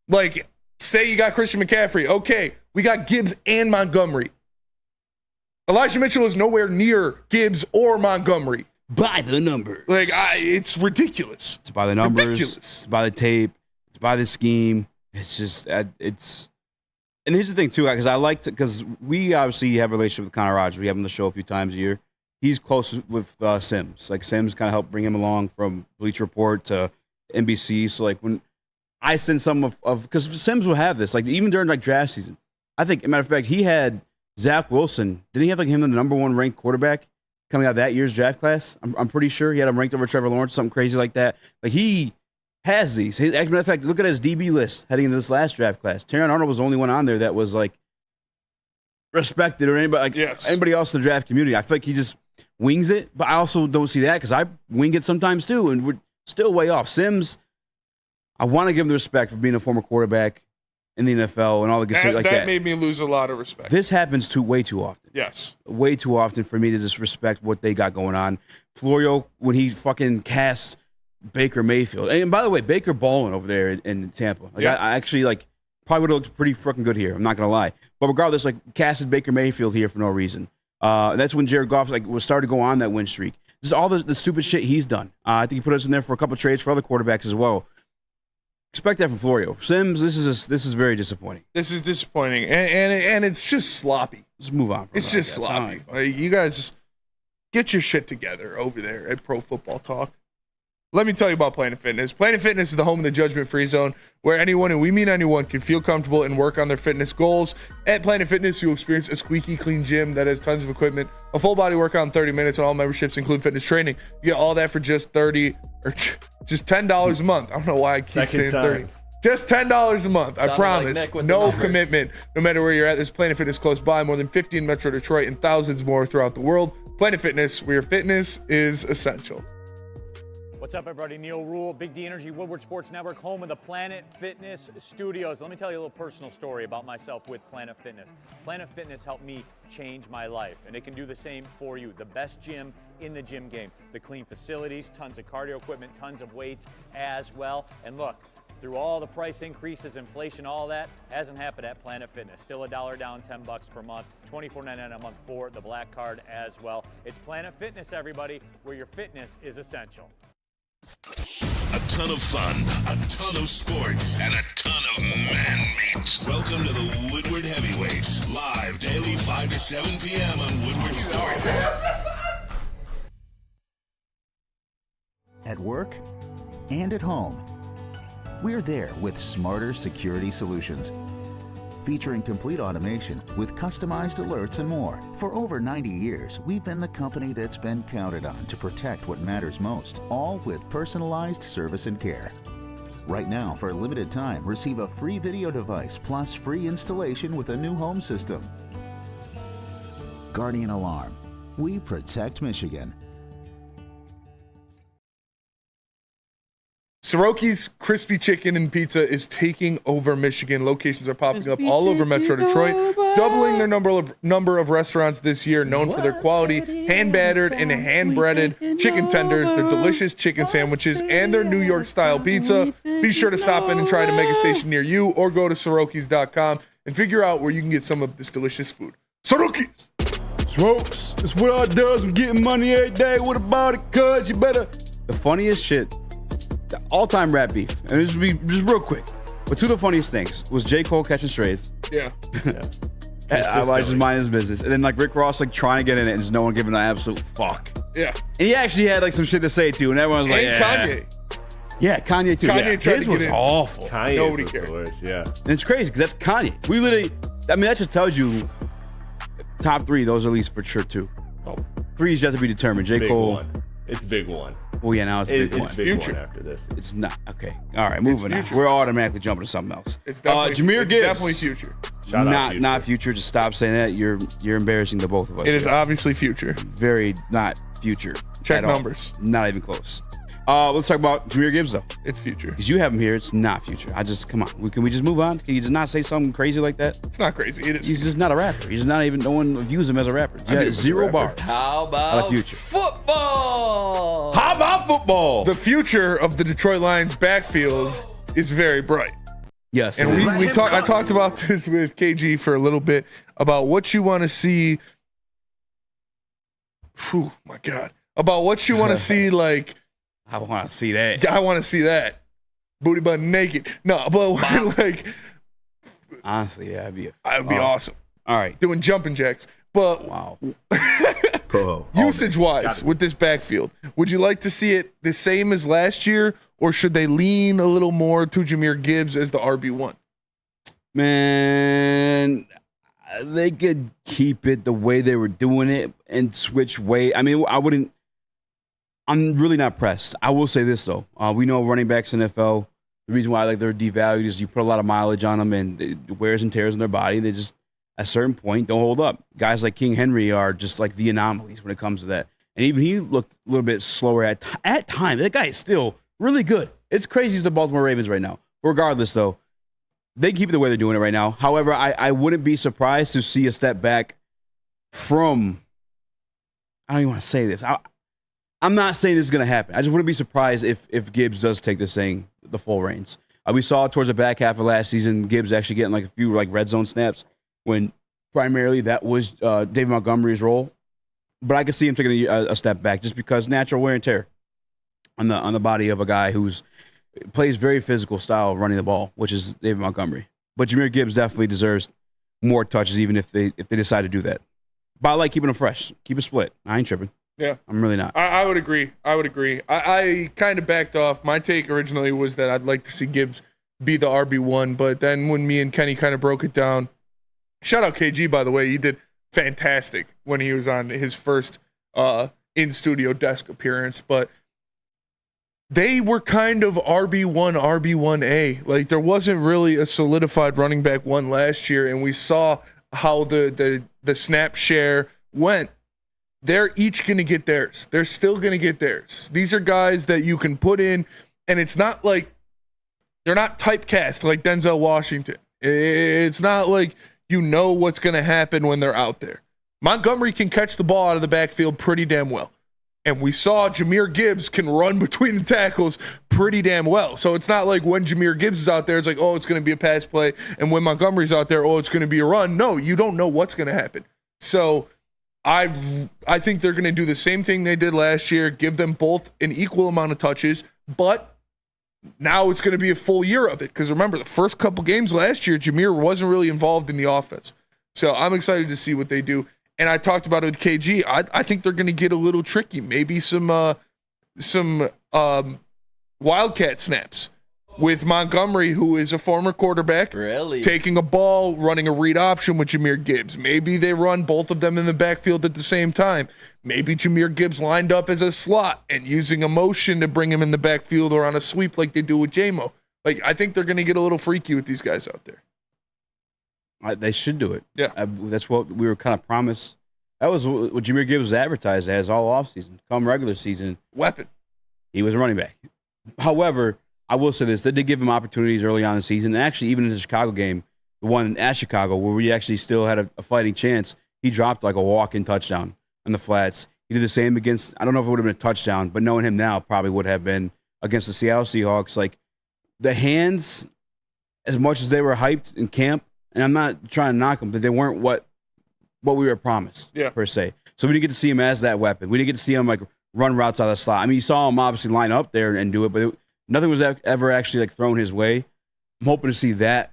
Like, say you got Christian McCaffrey. Okay, we got Gibbs and Montgomery. Elijah Mitchell is nowhere near Gibbs or Montgomery. By the numbers. Like, it's ridiculous. It's by the numbers. Ridiculous. It's by the tape. It's by the scheme. It's just, it's. And here's the thing, too, because we obviously have a relationship with Connor Rogers. We have him on the show a few times a year. He's close with Sims. Like, Sims kind of helped bring him along from Bleacher Report to NBC. So, like, when I send some of because Sims will have this, like, even during, like, draft season. I think, as a matter of fact, he had Zach Wilson. Didn't he have, like, him the number 1 ranked quarterback coming out of that year's draft class? I'm pretty sure he had him ranked over Trevor Lawrence, something crazy like that. Like, he has these. As a matter of fact, look at his DB list heading into this last draft class. Terran Arnold was the only one on there that was, like, respected or anybody else in the draft community. I feel like he just wings it, but I also don't see that because I wing it sometimes too, and we're still way off. Sims, I want to give him the respect for being a former quarterback in the NFL and all the good stuff like that. That made me lose a lot of respect. This happens way too often. Yes. Way too often for me to just respect what they got going on. Florio, when he fucking cast Baker Mayfield. And by the way, Baker balling over there in Tampa. Like, yeah. I actually, like, probably would have looked pretty freaking good here. I'm not going to lie. But regardless, like, casted Baker Mayfield here for no reason. That's when Jared Goff was started to go on that win streak. This is all the stupid shit he's done. I think he put us in there for a couple trades for other quarterbacks as well. Expect that from Florio. Sims, this is very disappointing. This is disappointing, and it's just sloppy. Let's move on. It's just sloppy. You guys get your shit together over there at Pro Football Talk. Let me tell you about Planet Fitness. Planet Fitness is the home of the judgment-free zone, where anyone, and we mean anyone, can feel comfortable and work on their fitness goals. At Planet Fitness, you'll experience a squeaky clean gym that has tons of equipment, a full body workout in 30 minutes, and all memberships include fitness training. You get all that for just just $10 a month. I don't know why I keep saying 30. Just $10 a month. I promise. No commitment. No matter where you're at, there's Planet Fitness close by, more than 50 in Metro Detroit, and thousands more throughout the world. Planet Fitness, where your fitness is essential. What's up, everybody? Neil Rule, Big D Energy, Woodward Sports Network, home of the Planet Fitness Studios. Let me tell you a little personal story about myself with Planet Fitness. Planet Fitness helped me change my life, and it can do the same for you. The best gym in the gym game. The clean facilities, tons of cardio equipment, tons of weights as well. And look, through all the price increases, inflation, all that hasn't happened at Planet Fitness. Still $1 down, $10 per month, $24.99 a month for the Black Card as well. It's Planet Fitness, everybody, where your fitness is essential. A ton of fun, a ton of sports, and a ton of man meat. Welcome to the Woodward Heavyweights, live daily 5 to 7 p.m. on Woodward Sports. At work and at home, we're there with smarter security solutions. Featuring complete automation with customized alerts and more. For over 90 years, we've been the company that's been counted on to protect what matters most, all with personalized service and care. Right now, for a limited time, receive a free video device plus free installation with a new home system. Guardian Alarm. We protect Michigan. Soroki's Crispy Chicken and Pizza is taking over Michigan. Locations are popping up all over Metro Detroit, doubling their number of restaurants this year, known for their quality, hand-battered and hand-breaded chicken tenders, their delicious chicken sandwiches, and their New York-style pizza. Be sure to stop in and try to make a station near you, or go to Sorokis.com and figure out where you can get some of this delicious food. Sorokis! Smokes, it's what I does. I'm getting money every day. What about it, cuz? You better. The funniest shit. The all-time rap beef, and this will be just real quick. But two of the funniest things was J. Cole catching strays. Yeah. I just mind his business, and then like Rick Ross like trying to get in it, and just no one giving an absolute fuck. Yeah. And he actually had like some shit to say too, and everyone was like, Kanye. Yeah, Kanye too. Kanye tried his to was get in. awful. Kanye's Nobody was cared. the worst, yeah. And it's crazy because that's Kanye. We literally, I mean, that just tells you top three. Those are at least for sure too. Oh, Three's yet to be determined. J. big Cole. one. It's big one. Well, yeah, now it's a big one. It's big Future. one after this. It's not okay. All right, moving on. Future. We're automatically jumping to something else. It's definitely, Jameer Gibbs. definitely Future. Shout out Future. Not Future. Just stop saying that. You're embarrassing the both of us. It is here. obviously Future. Very not Future. Check at all. numbers. Not even close. Let's talk about Jameer Gibbs though, It's Future. because you have him here. It's not Future. Come on. Can we just move on? Can you just not say something crazy like that? It's not crazy. It is. He's just not a rapper. He's not even. No one views him as a rapper. I Yeah, think he's a zero rapper. bars. How Out about of Future. football? How about football? The future of the Detroit Lions backfield is very bright. Yes. And it is. I talked about this with KG for a little bit about what you want to see. Whew, my God. About what you want to see, like, I want to see that. I want to see that. Booty butt naked. No, but like, Honestly, yeah, that'd be awesome. All right. Doing jumping jacks. But Wow. usage wise with this backfield, would you like to see it the same as last year, or should they lean a little more to Jameer Gibbs as the RB1? Man, they could keep it the way they were doing it and switch way. I mean, I'm really not pressed. I will say this though. We know running backs in NFL, the reason why they're devalued is you put a lot of mileage on them and it wears and tears in their body. They just, at a certain point, don't hold up. Guys like King Henry are just like the anomalies when it comes to that. And even he looked a little bit slower at times. That guy is still really good. It's crazy as the Baltimore Ravens right now. Regardless though, they keep it the way they're doing it right now. However, I wouldn't be surprised to see a step back from, I don't even want to say this. I'm not saying this is going to happen. I just wouldn't be surprised if Gibbs does take this thing, the full reins. We saw towards the back half of last season, Gibbs actually getting like a few like red zone snaps when primarily that was David Montgomery's role. But I could see him taking a step back just because natural wear and tear on the body of a guy who's plays very physical style of running the ball, which is David Montgomery. But Jameer Gibbs definitely deserves more touches, even if they decide to do that. But I like keeping him fresh. Keep it split. I ain't tripping. Yeah. I'm really not. I would agree. I kind of backed off. My take originally was that I'd like to see Gibbs be the RB1, but then when me and Kenny kind of broke it down, shout out KG, by the way, he did fantastic when he was on his first in-studio desk appearance, but they were kind of RB1, RB1A. Like, there wasn't really a solidified running back one last year, and we saw how the snap share went. They're each going to get theirs. They're still going to get theirs. These are guys that you can put in, and it's not like they're not typecast like Denzel Washington. It's not like you know what's going to happen when they're out there. Montgomery can catch the ball out of the backfield pretty damn well. And we saw Jahmyr Gibbs can run between the tackles pretty damn well. So it's not like when Jahmyr Gibbs is out there, it's like, oh, it's going to be a pass play. And when Montgomery's out there, oh, it's going to be a run. No, you don't know what's going to happen. So I think they're going to do the same thing they did last year, give them both an equal amount of touches, but now it's going to be a full year of it. Because remember, the first couple games last year, Jahmyr wasn't really involved in the offense. So I'm excited to see what they do. And I talked about it with KG. I think they're going to get a little tricky. Maybe some wildcat snaps with Montgomery, who is a former quarterback, taking a ball, running a read option with Jahmyr Gibbs. Maybe they run both of them in the backfield at the same time. Maybe Jahmyr Gibbs lined up as a slot and using a motion to bring him in the backfield or on a sweep like they do with J-Mo. Like, I think they're going to get a little freaky with these guys out there. They should do it. Yeah. That's what we were kind of promised. That was what Jahmyr Gibbs was advertised as all offseason. Come regular season. Weapon. He was a running back. However, I will say this. They did give him opportunities early on in the season. And actually, even in the Chicago game, the one at Chicago, where we actually still had a fighting chance, he dropped like a walk-in touchdown on the flats. He did the same against, I don't know if it would have been a touchdown, but knowing him now, probably would have been against the Seattle Seahawks. Like, the hands, as much as they were hyped in camp, and I'm not trying to knock them, but they weren't what we were promised, per se. So we didn't get to see him as that weapon. We didn't get to see him like run routes out of the slot. I mean, you saw him obviously line up there and do it, but nothing was ever actually like thrown his way. I'm hoping to see that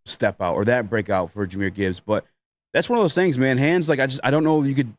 step out or that breakout for Jahmyr Gibbs. But that's one of those things, man. Hands, like I don't know if you could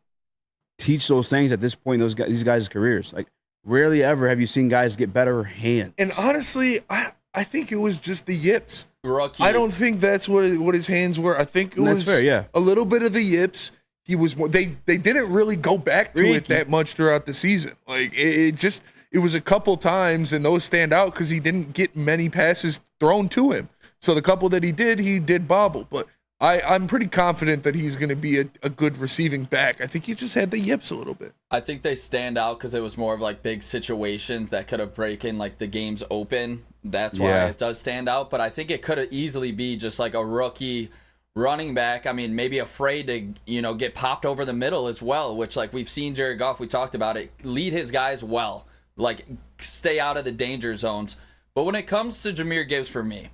teach those things at this point in these guys' careers. Like, rarely ever have you seen guys get better hands. And honestly, I think it was just the yips. Rookie. I don't think that's what his hands were. I think it was fair, yeah. A little bit of the yips. He was. They didn't really go back to it that much throughout the season. Like it was a couple times, and those stand out because he didn't get many passes thrown to him. So the couple that he did bobble. But I'm pretty confident that he's going to be a good receiving back. I think he just had the yips a little bit. I think they stand out because it was more of like big situations that could have broken like the games open. That's why it does stand out. But I think it could have easily be just like a rookie running back. I mean, maybe afraid to, get popped over the middle as well, which like we've seen Jared Goff, we talked about it, lead his guys well, like stay out of the danger zones. But when it comes to Jahmyr Gibbs, for me,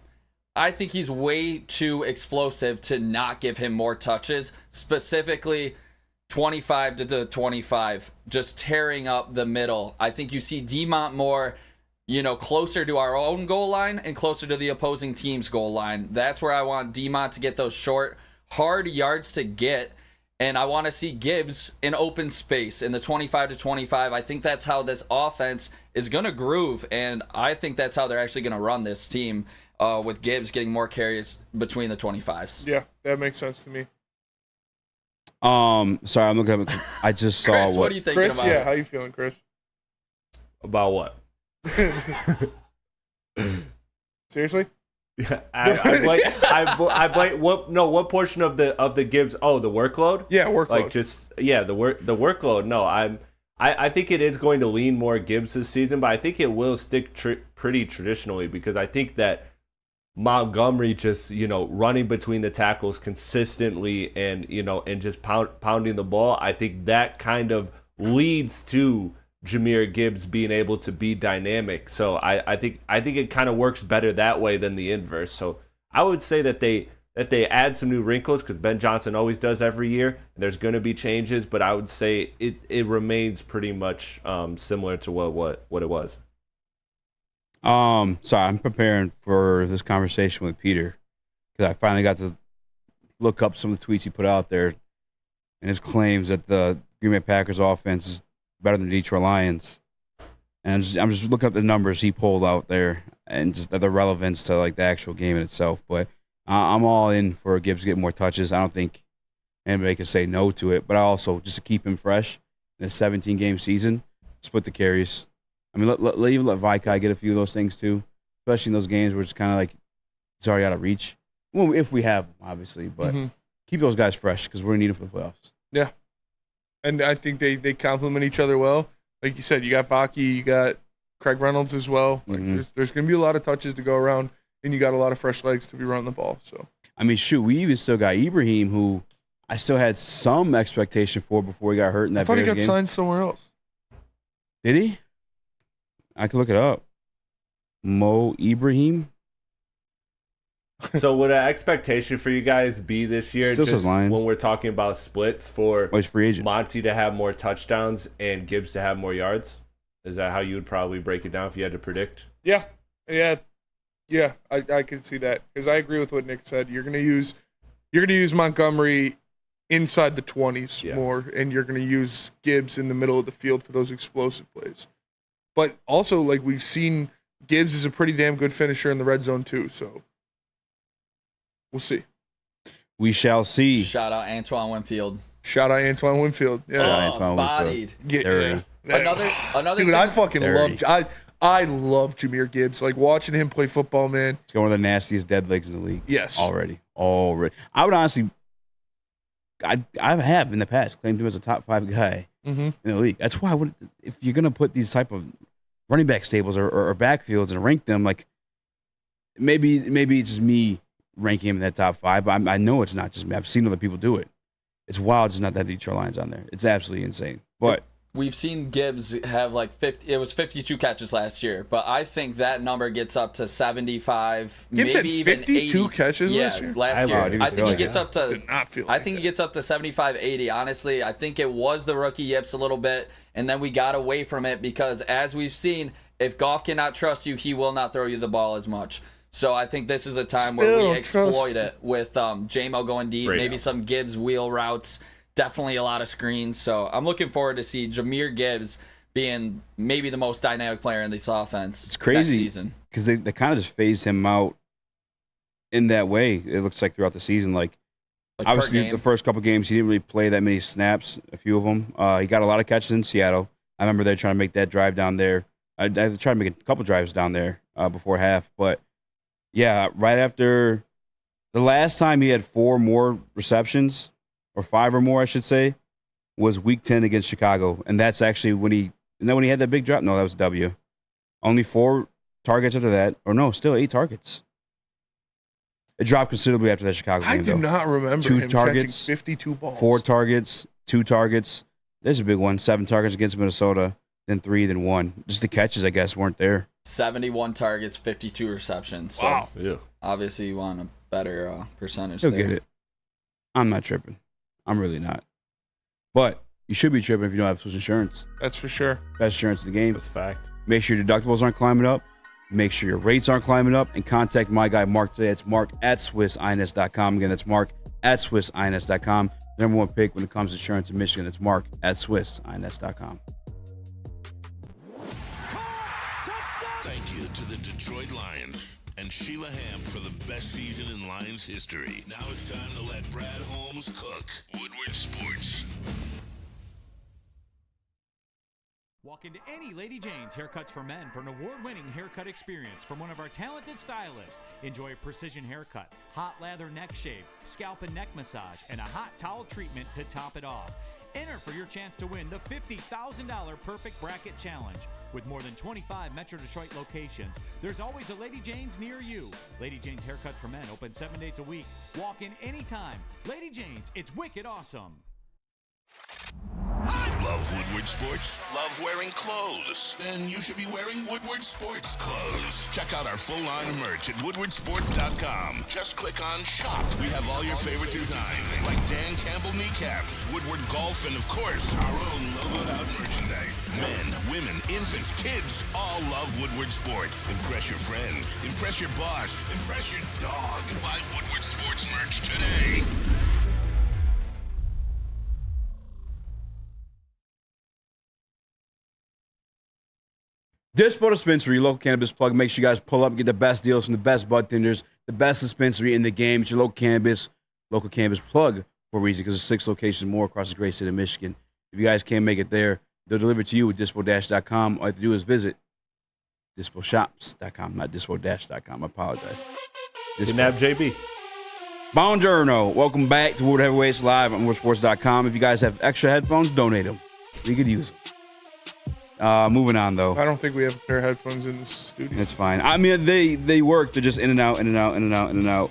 I think he's way too explosive to not give him more touches, specifically 25 to 25, just tearing up the middle. I think you see DeMont more, closer to our own goal line and closer to the opposing team's goal line. That's where I want DeMont to get those short, hard yards to get. And I want to see Gibbs in open space in the 25 to 25. I think that's how this offense is going to groove. And I think that's how they're actually going to run this team. With Gibbs getting more carries between the 25s. Yeah, that makes sense to me. Sorry, I'm looking at. I just saw Chris, what are you thinking Chris, about? yeah, how you feeling, Chris? About what? Seriously? Yeah, I blame what portion of the Gibbs? Oh, the workload. Yeah, workload. Like the workload. No, I think it is going to lean more Gibbs this season, but I think it will stick pretty traditionally because I think that Montgomery just, running between the tackles consistently and just pounding the ball, I think that kind of leads to Jahmyr Gibbs being able to be dynamic. So I think it kind of works better that way than the inverse. So I would say that they add some new wrinkles because Ben Johnson always does every year. And there's going to be changes, but I would say it remains pretty much similar to what it was. Sorry, I'm preparing for this conversation with Peter because I finally got to look up some of the tweets he put out there and his claims that the Green Bay Packers offense is better than the Detroit Lions. And I'm just looking at the numbers he pulled out there and just the relevance to like the actual game in itself. But I'm all in for Gibbs to get more touches. I don't think anybody can say no to it. But I also, just to keep him fresh in a 17-game season, split the carries. I mean, even let Vikai get a few of those things too, especially in those games where it's kind of like it's already out of reach. Well, if we have them, obviously. But keep those guys fresh because we're going to need them for the playoffs. Yeah. And I think they complement each other well. Like you said, you got Vaki, you got Craig Reynolds as well. Like there's going to be a lot of touches to go around, and you got a lot of fresh legs to be running the ball. So I mean, shoot, we even still got Ibrahim, who I still had some expectation for before he got hurt in that I thought Bears he got game. signed somewhere else. Did he? I could look it up. Mo Ibrahim. So would an expectation for you guys be this year, Still just says Lions. when we're talking about splits, for he's free agent. Monty to have more touchdowns and Gibbs to have more yards? Is that how you would probably break it down if you had to predict? Yeah. I can see that because I agree with what Nick said. You're gonna use Montgomery inside the 20s more, and you're gonna use Gibbs in the middle of the field for those explosive plays. But also, like we've seen, Gibbs is a pretty damn good finisher in the red zone too. So we'll see. We shall see. Shout out Antoine Winfield. Shout out Antoine Winfield. Yeah, Bodied. Yeah. Another dude, thing, I fucking I love Jahmyr Gibbs. Like watching him play football, man. He's got one of the nastiest dead legs in the league. Yes. Already. I would honestly, I have in the past claimed him as a top 5 guy in the league. That's why if you're going to put these type of running back stables or backfields and rank them, like maybe it's just me ranking him in that top 5, but I know it's not just me. I've seen other people do it. It's wild just not that Detroit Lions on there. It's absolutely insane. But we've seen Gibbs have like 50. It was 52 catches last year, but I think that number gets up to 75, Gibbs maybe had even 52 80. catches last year. Last year. I think he gets up to. Did not feel I think he gets up to 75, 80. Honestly, I think it was the rookie yips a little bit, and then we got away from it because, as we've seen, if Goff cannot trust you, he will not throw you the ball as much. So I think this is a time where we exploit it with J-Mo going deep, maybe some Gibbs wheel routes. Definitely a lot of screens. So I'm looking forward to see Jahmyr Gibbs being maybe the most dynamic player in this offense. It's crazy next season because they kind of just phased him out in that way. It looks like throughout the season, like obviously the first couple games he didn't really play that many snaps. A few of them, he got a lot of catches in Seattle. I remember they're trying to make that drive down there. I tried to make a couple drives down there before half, but yeah, right after the last time he had 4 more receptions. Or 5 or more, I should say, was Week 10 against Chicago, and that's actually when he had that big drop. No, that was W. Only 4 targets after that, or no, still 8 targets. It dropped considerably after that Chicago game. I do not remember 2 him targets, catching 52 balls. 4 targets, 2 targets. There's a big one. 7 targets against Minnesota, then 3, then 1. Just the catches, I guess, weren't there. 71 targets, 52 receptions. So wow. Obviously, you want a better percentage. He'll there. get it. I'm not tripping. I'm really not. But you should be tripping if you don't have Swiss insurance. That's for sure. Best insurance in the game. That's a fact. Make sure your deductibles aren't climbing up. Make sure your rates aren't climbing up. And contact my guy, Mark, today. It's Mark at SwissINS.com. Again, that's Mark at SwissINS.com. Number 1 pick when it comes to insurance in Michigan. It's Mark at SwissINS.com. Thank you to the Detroit Lions and Sheila Ham for the best season in Lions history. Now it's time to let Brad Holmes cook. Woodward Sports. Walk into any Lady Jane's Haircuts for Men for an award-winning haircut experience from one of our talented stylists. Enjoy a precision haircut, hot lather neck shave, scalp and neck massage, and a hot towel treatment to top it off. Enter for your chance to win the $50,000 Perfect Bracket Challenge. With more than 25 Metro Detroit locations, there's always a Lady Jane's near you. Lady Jane's Haircut for Men, open 7 days a week. Walk in anytime. Lady Jane's, it's wicked awesome. Love Woodward Sports? Love wearing clothes? Then you should be wearing Woodward Sports clothes. Check out our full line of merch at woodwardsports.com. Just click on shop. We have all your favorite designs, like Dan Campbell kneecaps, Woodward golf, and of course, our own logoed out merchandise. Men, women, infants, kids all love Woodward Sports. Impress your friends. Impress your boss. Impress your dog. Buy Woodward Sports merch today. Dispo Dispensary, local cannabis plug. Make sure you guys pull up and get the best deals from the best bud tenders, the best dispensary in the game. It's your local cannabis plug for a reason, because there's 6 locations more across the great state of Michigan. If you guys can't make it there, they'll deliver to you at dispo-.com. All you have to do is visit disposhops.com, not dispo-.com. I apologize. Kidnap JB. Buongiorno. Welcome back to Woodward Heavyweights live on Woodsports.com. If you guys have extra headphones, donate them. We could use them. Moving on, though. I don't think we have a pair of headphones in the studio. That's fine. I mean, they work. They're just in and out, in and out, in and out, in and out.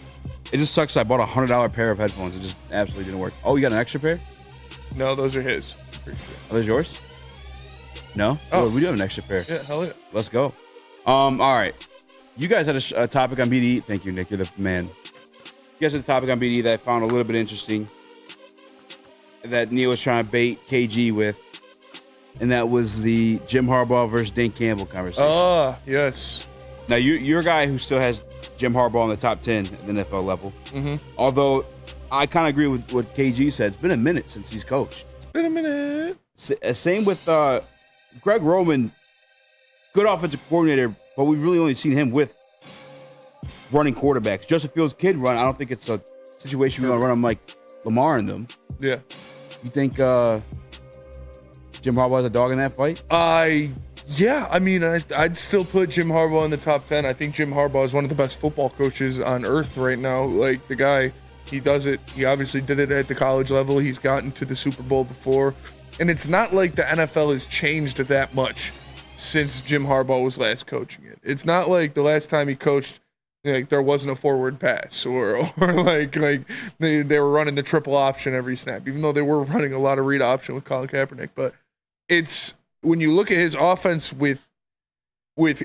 It just sucks. I bought a $100 pair of headphones. It just absolutely didn't work. Oh, you got an extra pair? No, those are his. Pretty sure. Are those yours? No? Oh, we do have an extra pair. Yeah, hell yeah. Let's go. All right. You guys had a topic on BDE. Thank you, Nick. You're the man. You guys had a topic on BDE that I found a little bit interesting that Neil was trying to bait KG with, and that was the Jim Harbaugh versus Dan Campbell conversation. Oh, yes. Now, you're a guy who still has Jim Harbaugh in the top 10 at the NFL level. Mm-hmm. Although, I kind of agree with what KG said. It's been a minute since he's coached. It's been a minute. Same with Greg Roman, good offensive coordinator, but we've really only seen him with running quarterbacks. Justin Fields kid run. I don't think it's a situation we want to run him like Lamar and them. Yeah. You think Jim Harbaugh has a dog in that fight? Yeah. I mean, I'd still put Jim Harbaugh in the top 10. I think Jim Harbaugh is one of the best football coaches on earth right now. Like, the guy, he does it. He obviously did it at the college level. He's gotten to the Super Bowl before. And it's not like the NFL has changed that much since Jim Harbaugh was last coaching it. It's not like the last time he coached, like, there wasn't a forward pass or like they were running the triple option every snap, even though they were running a lot of read option with Colin Kaepernick. But it's, when you look at his offense with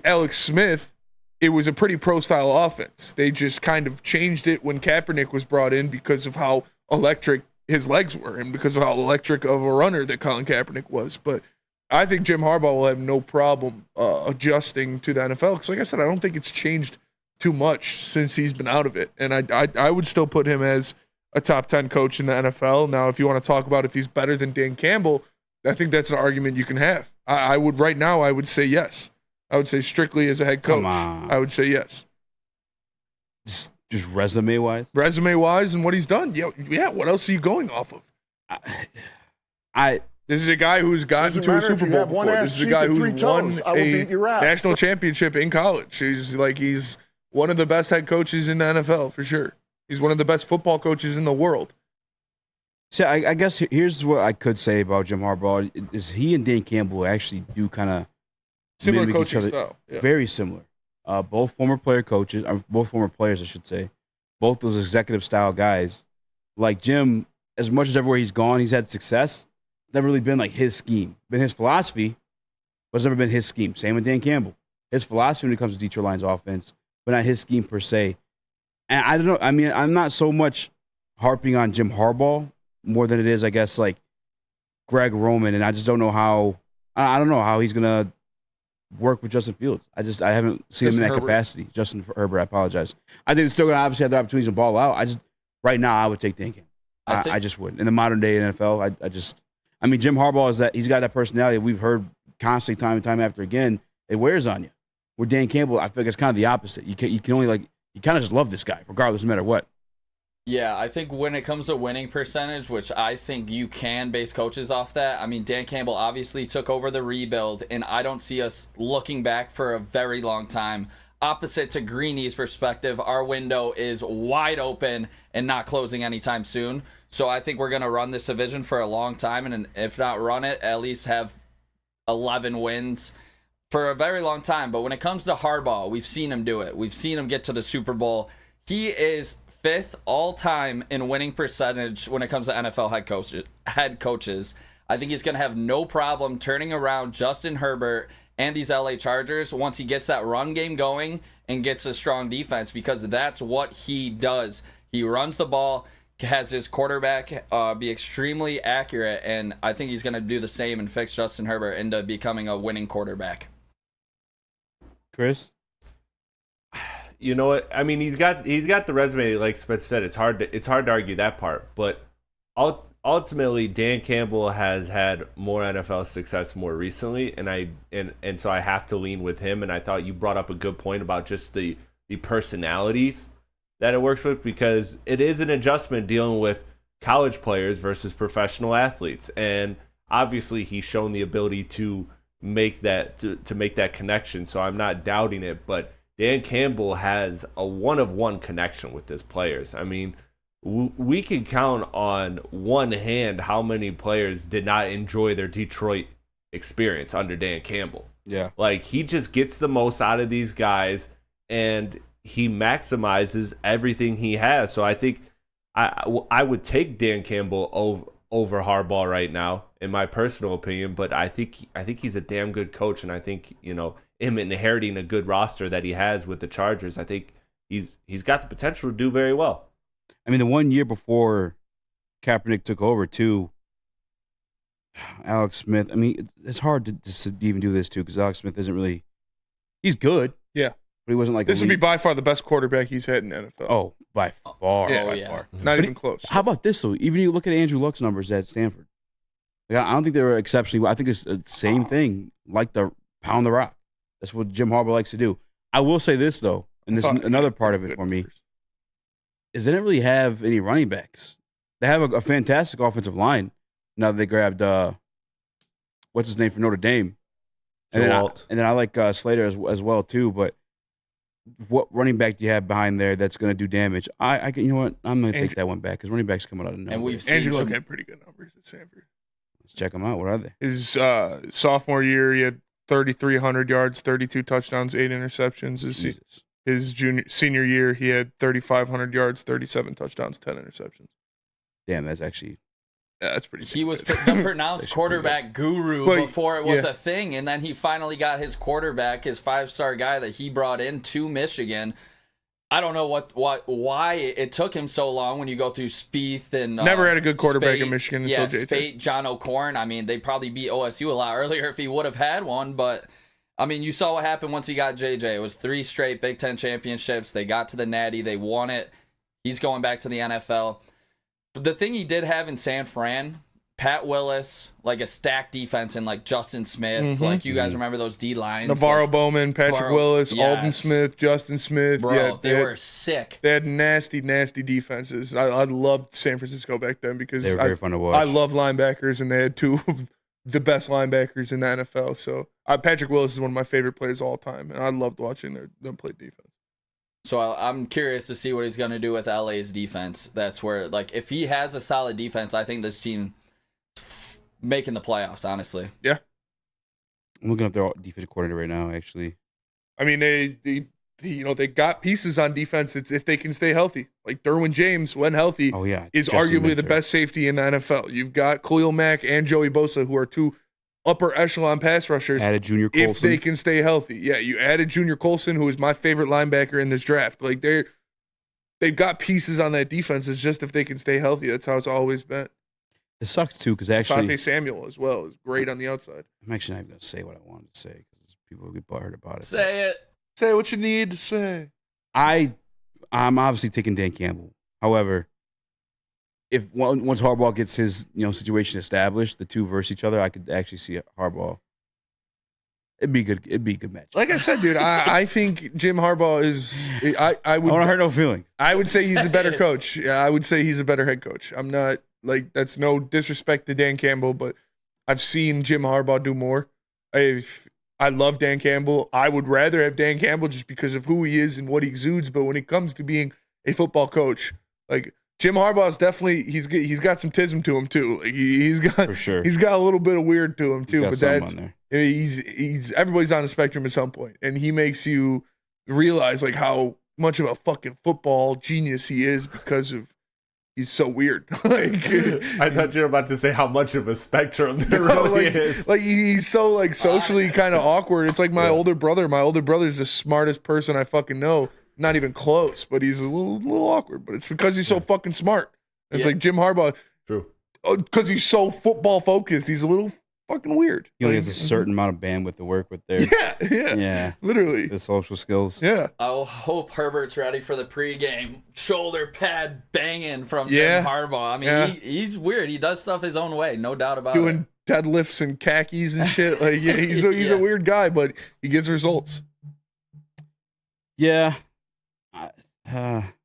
Alex Smith, it was a pretty pro-style offense. They just kind of changed it when Kaepernick was brought in because of how electric his legs were and because of how electric of a runner that Colin Kaepernick was. But I think Jim Harbaugh will have no problem adjusting to the NFL because, like I said, I don't think it's changed too much since he's been out of it. And I would still put him as a top 10 coach in the NFL. Now, if you want to talk about if he's better than Dan Campbell, I think that's an argument you can have. I would right now, I would say yes. I would say strictly as a head coach. Come on. I would say yes. Just resume-wise? Resume-wise and what he's done. Yeah, what else are you going off of? This is a guy who's gotten to a Super Bowl before. This is a guy who's won a national championship in college. He's one of the best head coaches in the NFL, for sure. He's one of the best football coaches in the world. See, I guess here's what I could say about Jim Harbaugh is he and Dan Campbell actually do kind of similar coaching style. Yeah. Very similar. Both former players, I should say. Both those executive style guys. Like Jim, as much as everywhere he's gone, he's had success. It's never really been like his scheme. Been his philosophy, but it's never been his scheme. Same with Dan Campbell. His philosophy when it comes to Detroit Lions offense, but not his scheme per se. And I don't know. I mean, I'm not so much harping on Jim Harbaugh more than it is, I guess, like Greg Roman. And I just don't know how. I don't know how he's gonna work with Justin Fields. I haven't seen him in that capacity. Justin Herbert, I apologize. I think they're still gonna obviously have the opportunities to ball out. Right now I would take Dan Campbell. I just would. In the modern day NFL, I mean, Jim Harbaugh is that he's got that personality we've heard constantly, time and time after again. It wears on you. Where Dan Campbell, I feel like it's kind of the opposite. You can only you kind of just love this guy, regardless, no matter what. Yeah, I think when it comes to winning percentage, which I think you can base coaches off that. I mean, Dan Campbell obviously took over the rebuild, and I don't see us looking back for a very long time. Opposite to Greeny's perspective, our window is wide open and not closing anytime soon. So I think we're going to run this division for a long time, and if not run it, at least have 11 wins for a very long time. But when it comes to Harbaugh, we've seen him do it. We've seen him get to the Super Bowl. He is 5th all-time in winning percentage when it comes to NFL head coaches. I think he's going to have no problem turning around Justin Herbert and these LA Chargers once he gets that run game going and gets a strong defense, because that's what he does. He runs the ball, has his quarterback be extremely accurate, and I think he's going to do the same and fix Justin Herbert into becoming a winning quarterback. Chris? You know what? I mean, he's got the resume, like Spencer said. It's hard to argue that part. But I'll ultimately Dan Campbell has had more NFL success more recently, and so I have to lean with him. And I thought you brought up a good point about just the personalities that it works with, because it is an adjustment dealing with college players versus professional athletes, and obviously he's shown the ability to make that to make that connection. So I'm not doubting it, but Dan Campbell has a one-of-one connection with his players. I mean, we can count on one hand how many players did not enjoy their Detroit experience under Dan Campbell. Yeah. Like, he just gets the most out of these guys, and he maximizes everything he has. So I think I would take Dan Campbell over Harbaugh right now, in my personal opinion, but I think he's a damn good coach, and I think, him inheriting a good roster that he has with the Chargers, I think he's got the potential to do very well. I mean, the 1 year before Kaepernick took over, too, Alex Smith. I mean, it's hard to even do this, too, because Alex Smith isn't really – he's good. Yeah. But he wasn't like this would be by far the best quarterback he's had in the NFL. Oh, by far. Yeah, by far. Not even close. How about this, though? Even you look at Andrew Luck's numbers at Stanford. Like, I don't think they were exceptionally well. I think it's the same thing, like the pound the rock. That's what Jim Harbaugh likes to do. I will say this, though, and this is another part of it for me, is they didn't really have any running backs. They have a fantastic offensive line. Now that they grabbed, what's his name from Notre Dame? And then I like Slater as well, too, but what running back do you have behind there that's going to do damage? You know what? I'm going to take that one back because running backs coming out of nowhere. And we've seen Andrew Luck had pretty good numbers at Stanford. Let's check them out. What are they? His sophomore year, he had 3,300 yards, 32 touchdowns, 8 interceptions. His senior year, he had 3,500 yards, 37 touchdowns, 10 interceptions. Damn, that's actually... Yeah, that's pretty good. He was the pronounced quarterback guru before it was a thing, and then he finally got his quarterback, his 5-star guy that he brought into Michigan. I don't know why it took him so long when you go through Spieth and never had a good quarterback in Michigan until JJ. Spate, John O'Corn. I mean, they probably beat OSU a lot earlier if he would have had one, but I mean, you saw what happened once he got JJ. It was 3 straight Big Ten championships. They got to the Natty. They won it. He's going back to the NFL. But the thing he did have in San Fran, Pat Willis, like a stacked defense, and like Justin Smith, like you guys remember those D lines, Navarro Bowman, Patrick Willis, Alden Smith, Justin Smith. Bro, yeah, they were sick. They had nasty defenses. I loved San Francisco back then because they were very fun to watch. I love linebackers, and they had 2 of the best linebackers in the NFL. So Patrick Willis is one of my favorite players of all time, and I loved watching them play defense. So I'm curious to see what he's going to do with LA's defense. That's where, like, if he has a solid defense, I think this team making the playoffs, honestly. Yeah. I'm looking up their defensive coordinator right now, actually. I mean, they got pieces on defense. It's if they can stay healthy. Like Derwin James, when healthy, is arguably the best safety in the NFL. You've got Khalil Mack and Joey Bosa, who are 2 upper echelon pass rushers. Added Junior Colson. If they can stay healthy. Yeah, you added Junior Colson, who is my favorite linebacker in this draft. Like they've got pieces on that defense. It's just if they can stay healthy. That's how it's always been. It sucks too because actually Asante Samuel as well is great on the outside. I'm actually not even going to say what I wanted to say because people will get butthurt about it. Say it. Say what you need to say. I'm obviously taking Dan Campbell. However, if once Harbaugh gets his situation established, the 2 versus each other, I could actually see Harbaugh. It'd be good. It'd be a good match. Like I said, dude, I think Jim Harbaugh is. I would. I don't hurt no feeling. I would say he's a better coach. Yeah, I would say he's a better head coach. I'm not like that's no disrespect to Dan Campbell, but I've seen Jim Harbaugh do more. I love Dan Campbell. I would rather have Dan Campbell just because of who he is and what he exudes. But when it comes to being a football coach, like Jim Harbaugh is definitely he's got some tism to him too. Like he's got for sure. He's got a little bit of weird to him too. But that's he's everybody's on the spectrum at some point, and he makes you realize like how much of a fucking football genius he is because of he's so weird. Like I thought you were about to say how much of a spectrum there really is. Like he's so like socially kind of awkward. It's like my older brother. My older brother's the smartest person I fucking know. Not even close, but he's a little awkward. But it's because he's so fucking smart. It's like Jim Harbaugh. True. Because he's so football focused. He's a little fucking weird. He only has a certain amount of bandwidth to work with there. Yeah, literally. The social skills. Yeah. I hope Herbert's ready for the pregame shoulder pad banging from Yeah. Jim Harbaugh. I mean, he's weird. He does stuff his own way, no doubt about it. Doing deadlifts and khakis and shit. Like, yeah, he's a weird guy, but he gets results. Yeah.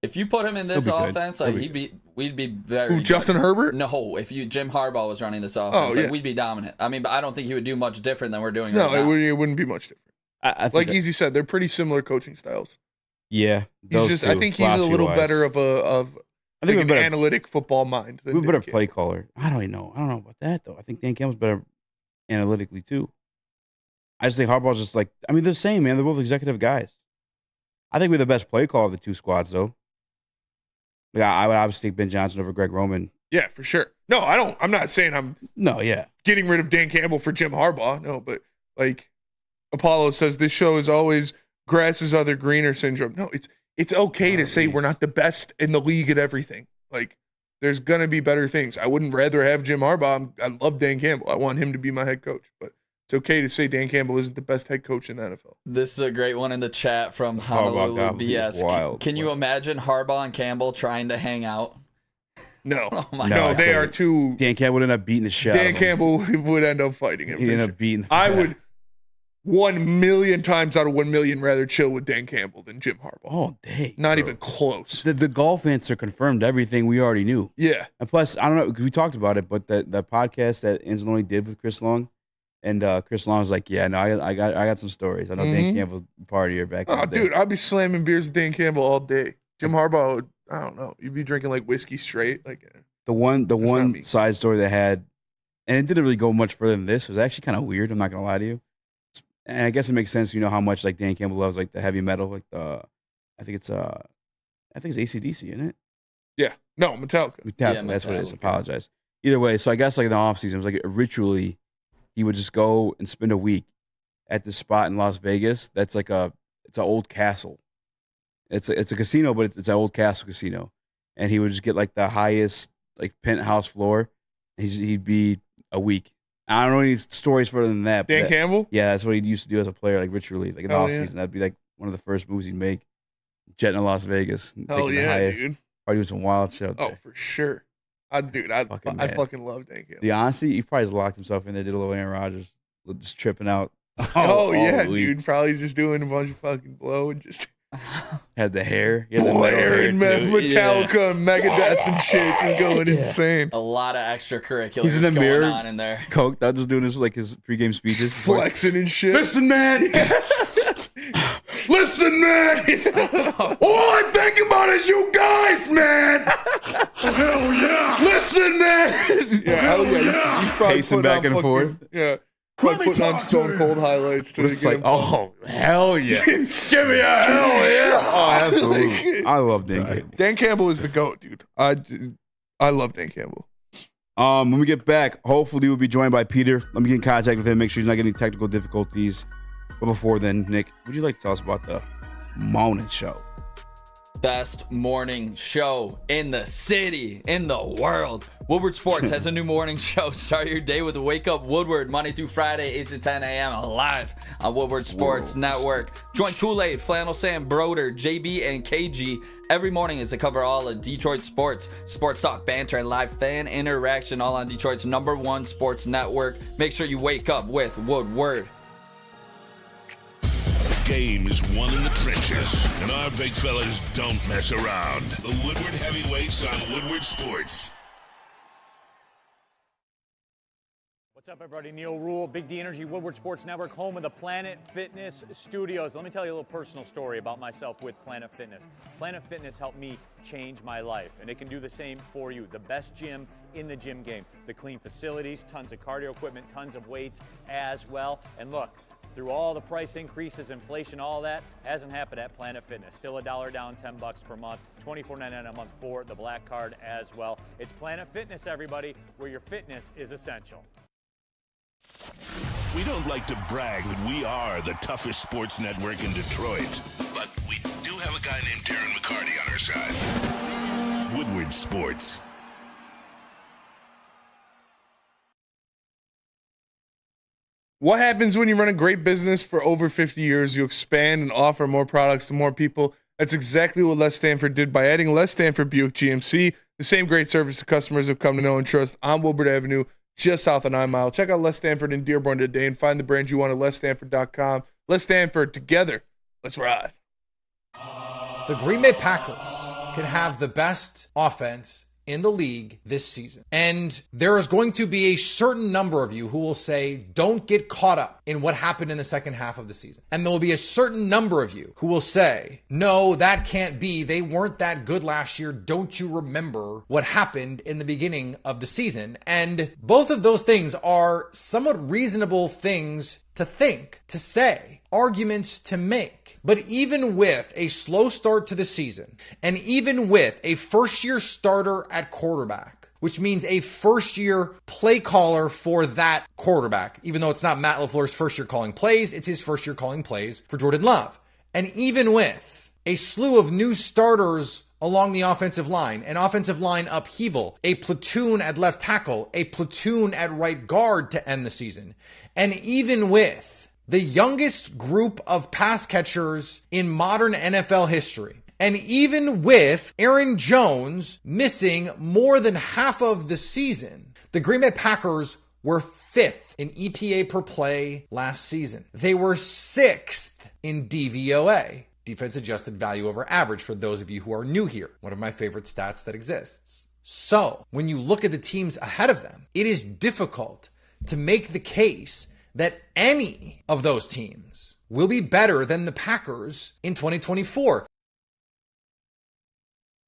If you put him in this He'll be good. offense, He'll like be we'd be very Who, good. Justin Herbert? No, if Jim Harbaugh was running this offense, yeah. like, we'd be dominant. I mean, but I don't think he would do much different than we're doing No, right now. it wouldn't be much different. I think Like Easy said, they're pretty similar coaching styles. Yeah. I think he's a little better of I think an we're better, analytic football mind. Than we're better Dan play caller. I don't even know. I don't know about that though. I think Dan Campbell's better analytically too. I just think Harbaugh's just like, I mean, they're the same, man. They're both executive guys. I think we're the best play caller of the two squads though. Like, I would obviously take Ben Johnson over Greg Roman. Yeah, for sure. No, I don't. I'm not saying I'm getting rid of Dan Campbell for Jim Harbaugh. No, but like Apollo says, this show is always grass is other greener syndrome. No, it's okay to say we're not the best in the league at everything. Like, there's gonna be better things. I wouldn't rather have Jim Harbaugh. I love Dan Campbell. I want him to be my head coach, but it's okay to say Dan Campbell isn't the best head coach in the NFL. This is a great one in the chat from Honolulu BS. Wild, Can you imagine Harbaugh and Campbell trying to hang out? No, Oh my no, God. they are too. Dan Campbell would end up beating the shit out Dan of him. Campbell would end up fighting him. He'd for end sure. up beating. I would 1,000,000 times out of 1,000,000 rather chill with Dan Campbell than Jim Harbaugh. All day. Not even close. The golf answer confirmed everything we already knew. Yeah. And plus, I don't know, 'cause we talked about it, but the podcast that Anzalone did with Chris Long, and Chris Long was like, "Yeah, no, I got some stories. I know Dan Campbell's partier back in Oh, the day." dude, I'd be slamming beers with Dan Campbell all day. Jim Harbaugh, would, I don't know. You'd be drinking like whiskey straight. Like, The one side story they had, and it didn't really go much further than this, was actually kind of weird. I'm not gonna lie to you, and I guess it makes sense. You know how much like Dan Campbell loves like the heavy metal, like I think it's AC/DC, isn't it? yeah. No, Metallica. Metallica, that's what it is. Apologize. Either way, so I guess like in the off season, it was like ritually, he would just go and spend a week at this spot in Las Vegas. That's like it's an old castle. It's a casino, but it's an old castle casino, and he would just get like the highest like penthouse floor. He'd be a week. I don't know any stories further than that. Dan Campbell? Yeah, that's what he used to do as a player, like ritually, like in the Hell off yeah. season. That'd be like one of the first moves he'd make, jetting to Las Vegas. And Hell taking the yeah, highest, dude. probably doing some wild shit. Oh, for sure. I fucking love Dan Campbell. The honesty, he probably just locked himself in there, did a little Aaron Rodgers, just tripping out. Oh, yeah, week. dude. Probably just doing a bunch of fucking blow and just Had the hair. He had the metal hair, blaring meth, too. Metallica, and Megadeth and shit, just going insane. A lot of extracurriculars He's in the going mirror, on in there. coked out, just doing his like his pregame speeches, Flexing and shit. Listen, man. Listen, man. All I think about is you guys, man. Hell yeah! Listen, man. Yeah, hell yeah. He's probably Pacing putting back on and fucking- forth. Yeah. Probably putting on Stone Cold highlights to It's get like, him oh, hell yeah. Give me a hell yeah. Oh, absolutely. I love Dan Campbell. Dan Campbell is the GOAT, dude. I love Dan Campbell. When we get back, hopefully we'll be joined by Peter. Let me get in contact with him, make sure he's not getting technical difficulties. But before then, Nick, would you like to tell us about the morning show? Best morning show in the city, in the world. Woodward Sports has a new morning show. Start your day with Wake Up Woodward, Monday through Friday, 8 to 10 a.m. live on Woodward Sports Network. Join Kool-Aid, Flannel Sam, Broder, JB, and KG every morning as they cover all of Detroit sports. Sports talk, banter, and live fan interaction, all on Detroit's #1 sports network. Make sure you wake up with Woodward. Game is won in the trenches, and our big fellas don't mess around. The Woodward Heavyweights on Woodward Sports. What's up, everybody? Neil Rule, Big D Energy, Woodward Sports Network, home of the Planet Fitness Studios. Let me tell you a little personal story about myself with Planet Fitness. Planet Fitness helped me change my life, and it can do the same for you. The best gym in the gym game. The clean facilities, tons of cardio equipment, tons of weights as well. And look, through all the price increases, inflation, all that, hasn't happened at Planet Fitness. Still $1 down, $10 per month, $24.99 a month for the Black Card as well. It's Planet Fitness, everybody, where your fitness is essential. We don't like to brag that we are the toughest sports network in Detroit, but we do have a guy named Darren McCarty on our side. Woodward Sports. What happens when you run a great business for over 50 years? You expand and offer more products to more people. That's exactly what Les Stanford did by adding Les Stanford Buick GMC, the same great service the customers have come to know and trust on Woodward Avenue, just south of 9 Mile. Check out Les Stanford in Dearborn today and find the brand you want at lesstanford.com. Les Stanford, together, let's ride. The Green Bay Packers can have the best offense in the league this season. And there is going to be a certain number of you who will say, don't get caught up in what happened in the second half of the season. And there will be a certain number of you who will say, no, that can't be. They weren't that good last year. Don't you remember what happened in the beginning of the season? And both of those things are somewhat reasonable things to think, to say, arguments to make. But even with a slow start to the season, and even with a first-year starter at quarterback, which means a first-year play caller for that quarterback, even though it's not Matt LaFleur's first year calling plays, it's his first year calling plays for Jordan Love. And even with a slew of new starters along the offensive line, an offensive line upheaval, a platoon at left tackle, a platoon at right guard to end the season, and even with the youngest group of pass catchers in modern NFL history, and even with Aaron Jones missing more than half of the season, the Green Bay Packers were 5th in EPA per play last season. They were 6th in DVOA, defense adjusted value over average, for those of you who are new here, one of my favorite stats that exists. So when you look at the teams ahead of them, it is difficult to make the case that any of those teams will be better than the Packers in 2024.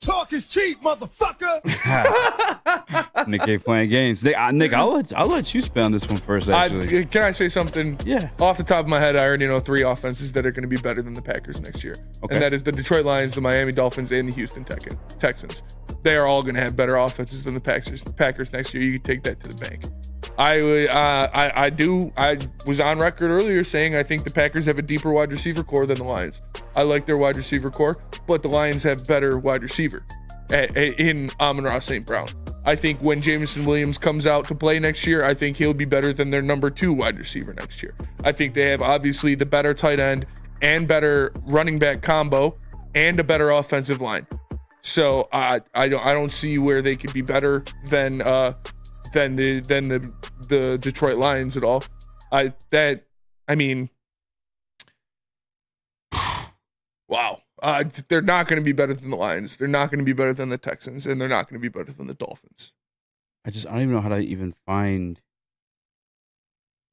Talk is cheap, motherfucker. Nick ain't playing games. Nick, I'll let you spit on this one first, actually. Can I say something? Yeah. Off the top of my head, I already know 3 offenses that are going to be better than the Packers next year. Okay. And that is the Detroit Lions, the Miami Dolphins, and the Houston Texans. They are all going to have better offenses than the Packers next year. You can take that to the bank. I was on record earlier saying I think the Packers have a deeper wide receiver core than the Lions. I like their wide receiver core, but the Lions have better wide receiver in Amon-Ra St. Brown. I think when Jameson Williams comes out to play next year, I think he'll be better than their number 2 wide receiver next year. I think they have obviously the better tight end and better running back combo and a better offensive line. So I don't see where they could be better than the Detroit Lions at all. Wow. They're not going to be better than the Lions. They're not going to be better than the Texans, and they're not going to be better than the Dolphins. I don't even know how to even find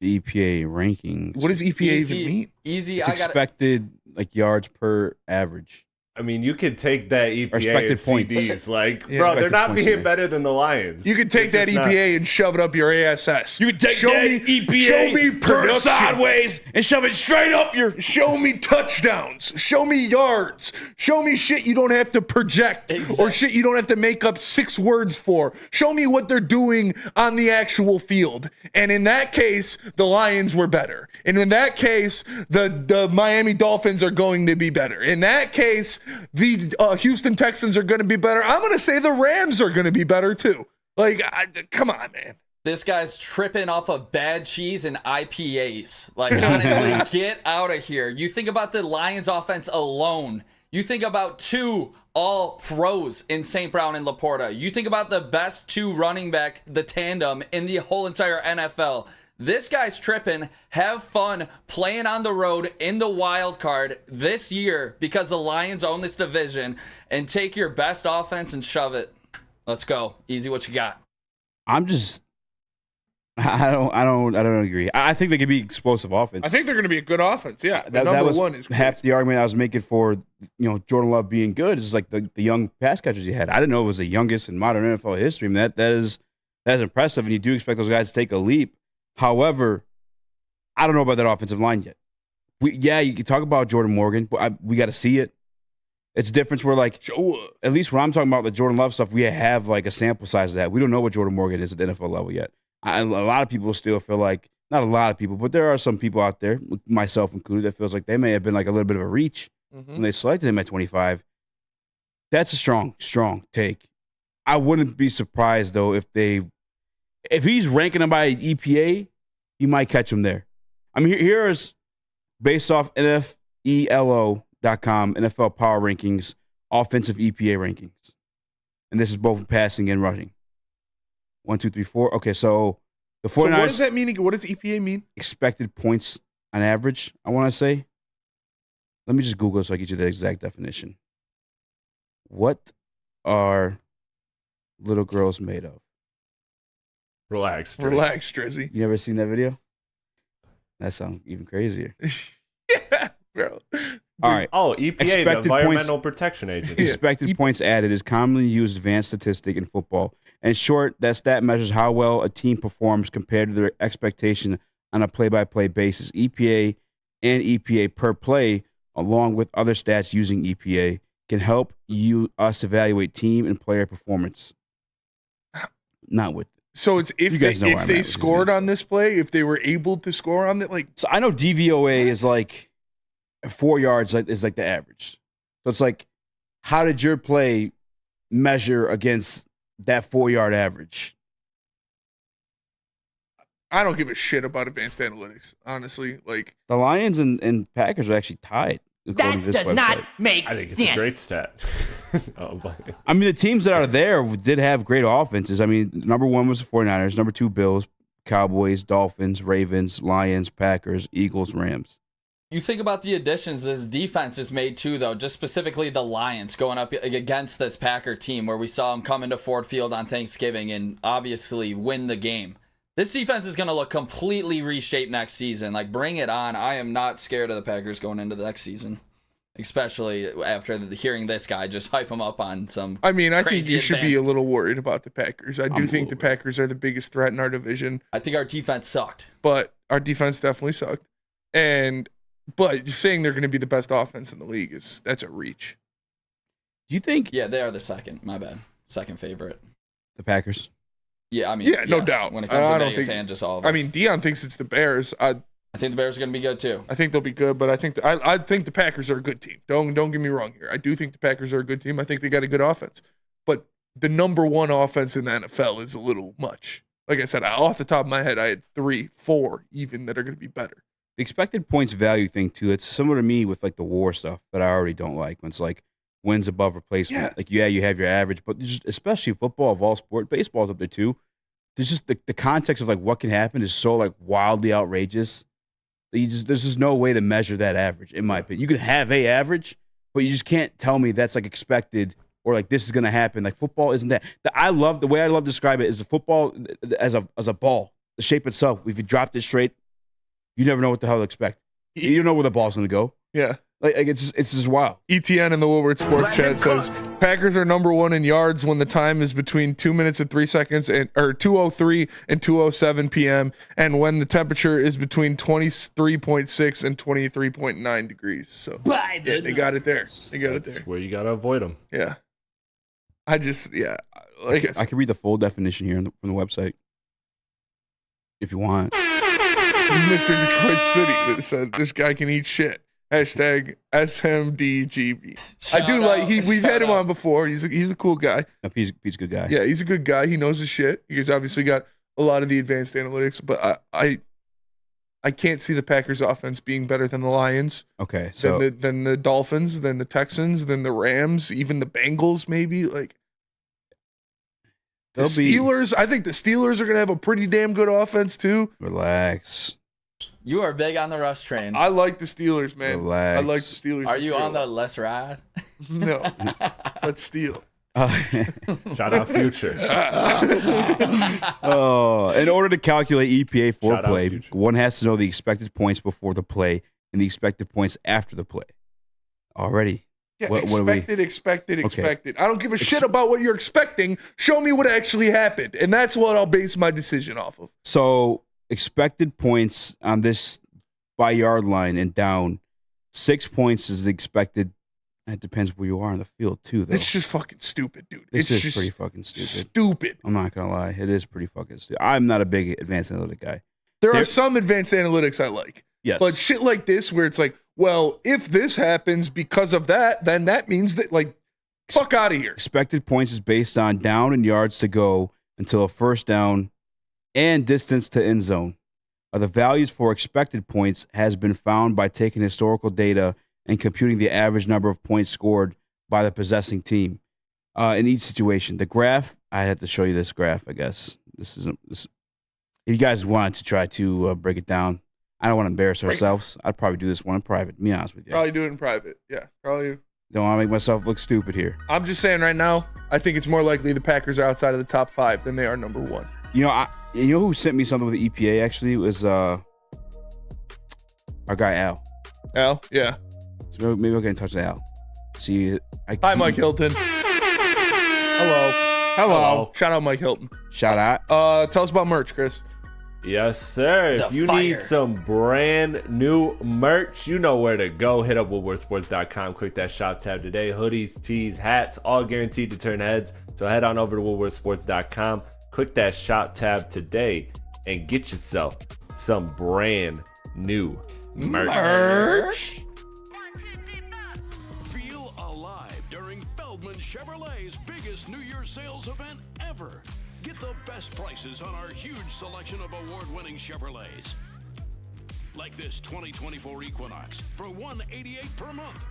the EPA rankings. What does EPA even mean? Easy. It's expected yards per average. I mean, you could take that EPA expected and points. CDs. Like, Yeah. bro, they're Expected not points, being yeah. better than the Lions. You could take They're that just EPA and shove it up your ASS. You can take show that me EPA, show me turn it production. sideways, and shove it straight up your... Show me touchdowns. Show me yards. Show me shit you don't have to project or shit you don't have to make up 6 words for. Show me what they're doing on the actual field. And in that case, the Lions were better. And in that case, the Miami Dolphins are going to be better. In that case, the Houston Texans are going to be better. I'm going to say the Rams are going to be better too. Like, come on, man. This guy's tripping off of bad cheese and IPAs. Like, honestly, get out of here. You think about the Lions offense alone. You think about 2 all pros in St. Brown and Laporta. You think about the best 2 running back, the tandem in the whole entire NFL. This guy's tripping. Have fun playing on the road in the wild card this year because the Lions own this division, and take your best offense and shove it. Let's go. Easy, what you got? I don't agree. I think they could be explosive offense. I think they're going to be a good offense. Yeah, that was one is half the argument I was making for Jordan Love being good is like the young pass catchers he had. I didn't know it was the youngest in modern NFL history. I mean, that is impressive, and you do expect those guys to take a leap. However, I don't know about that offensive line yet. You can talk about Jordan Morgan, but we got to see it. It's a difference where, like, at least when I'm talking about the Jordan Love stuff, we have, like, a sample size of that. We don't know what Jordan Morgan is at the NFL level yet. A lot of people still feel like, not a lot of people, but there are some people out there, myself included, that feels like they may have been, like, a little bit of a reach when they selected him at 25. That's a strong take. I wouldn't be surprised, though, if he's ranking him by EPA, you might catch him there. I mean, here is based off NFELO.com, NFL Power Rankings, offensive EPA rankings. And this is both passing and rushing. 1, 2, 3, 4. Okay, so the 49ers. So what does that mean? What does EPA mean? Expected points on average, I want to say. Let me just Google so I get you the exact definition. What are little girls made of? Relax, Drizzy. You ever seen that video? That sounds even crazier. Yeah, bro. All right. Oh, EPA, the Environmental Protection Agency. Expected points added is commonly used advanced statistic in football. In short, that stat measures how well a team performs compared to their expectation on a play-by-play basis. EPA and EPA per play, along with other stats using EPA, can help us evaluate team and player performance. Not with. So it's if they scored on this play, if they were able to score on it, like. So I know DVOA is like 4 yards is like the average. So it's like, how did your play measure against that 4-yard average? I don't give a shit about advanced analytics, honestly. Like the Lions and Packers are actually tied. That does not make I think it's sense. a great stat. I mean, the teams that are there did have great offenses. I mean, number 1 was the 49ers, number 2, Bills, Cowboys, Dolphins, Ravens, Lions, Packers, Eagles, Rams. You think about the additions this defense has made too, though, just specifically the Lions going up against this Packer team where we saw them come into Ford Field on Thanksgiving and obviously win the game. This defense is going to look completely reshaped next season. Like, bring it on. I am not scared of the Packers going into the next season, especially after hearing this guy just hype them up on some. I mean, I think you should be a little worried about the Packers. I do think the Packers are the biggest threat in our division. I think our defense sucked. But our defense definitely sucked. But you're saying they're going to be the best offense in the league that's a reach. Do you think? Yeah, they are the second. My bad. Second favorite. The Packers? Yeah, I mean, yeah, no doubt. When it comes to Vegas and just all of us. I mean, Dion thinks it's the Bears. I think the Bears are going to be good too. I think they'll be good, but I think the Packers are a good team. Don't get me wrong here. I do think the Packers are a good team. I think they got a good offense, but the number 1 offense in the NFL is a little much. Like I said, off the top of my head, I had 3, 4 even that are going to be better. The expected points value thing too. It's similar to me with like the WAR stuff that I already don't like. When it's like wins above replacement. Yeah. Like you have your average, but just especially football of all sport, baseball's up there too. There's just the context of like what can happen is so like wildly outrageous. There's just no way to measure that average, in my opinion. You can have a average, but you just can't tell me that's like expected or like this is gonna happen. Like football isn't that. The way I love to describe it is the football as a ball. The shape itself. If you dropped it straight, you never know what the hell to expect. You don't know where the ball's gonna go. Yeah. Like it's just wild. ETN in the Woodward Sports Chat says Packers are number 1 in yards when the time is between 2 minutes and 3 seconds or 2:03 and 2:07 p.m. and when the temperature is between 23.6 and 23.9 degrees. So they got it there. They got it there. Where you gotta avoid them. Yeah. Like I can read the full definition here from the website if you want. Mr. Detroit City that said this guy can eat shit. Hashtag SMDGB. I do like we've had him on before. He's a cool guy. No, he's a good guy. Yeah, he's a good guy. He knows his shit. He's obviously got a lot of the advanced analytics, but I can't see the Packers offense being better than the Lions. Okay, so than the Dolphins, than the Texans, than the Rams, even the Bengals maybe. Like the Steelers, I think the Steelers are gonna have a pretty damn good offense too. Relax. You are big on the rush train. I like the Steelers, man. Relax. I like the Steelers. Are you on the let's ride? No. Let's steal. Shout out Future. In order to calculate EPA for play, one has to know the expected points before the play and the expected points after the play. Already. Yeah, expected. I don't give a shit about what you're expecting. Show me what actually happened. And that's what I'll base my decision off of. So expected points on this by yard line and down, 6 points is expected. It depends where you are on the field, too, though. It's just fucking stupid, dude. It's just pretty fucking stupid. Stupid. I'm not going to lie. It is pretty fucking stupid. I'm not a big advanced analytic guy. There are some advanced analytics I like. Yes. But shit like this where it's like, well, if this happens because of that, then that means that, like, fuck out of here. Expected points is based on down and yards to go until a first down and distance to end zone. The values for expected points has been found by taking historical data and computing the average number of points scored by the possessing team in each situation. The graph, I have to show you this graph, I guess. This. If you guys want to try to break it down, I don't want to embarrass ourselves. I'd probably do this one in private, to be honest with you. Probably do it in private. Yeah, probably. Don't want to make myself look stupid here. I'm just saying right now, I think it's more likely the Packers are outside of the top 5 than they are number 1. You know, you know who sent me something with the EPA, actually? It was our guy, Al. Al? Yeah. So maybe I'll get in touch with Al. Hi, Mike Hilton. Hello. Hello. Shout out Mike Hilton. Shout out. Tell us about merch, Chris. Yes, sir. If you need some brand new merch, you know where to go. Hit up woodwardsports.com. Click that shop tab today. Hoodies, tees, hats, all guaranteed to turn heads. So head on over to woodwardsports.com. Click that shop tab today and get yourself some brand new merch. Feel alive during Feldman Chevrolet's biggest New Year's sales event ever. Get the best prices on our huge selection of award-winning Chevrolets. Like this 2024 Equinox for $188 per month.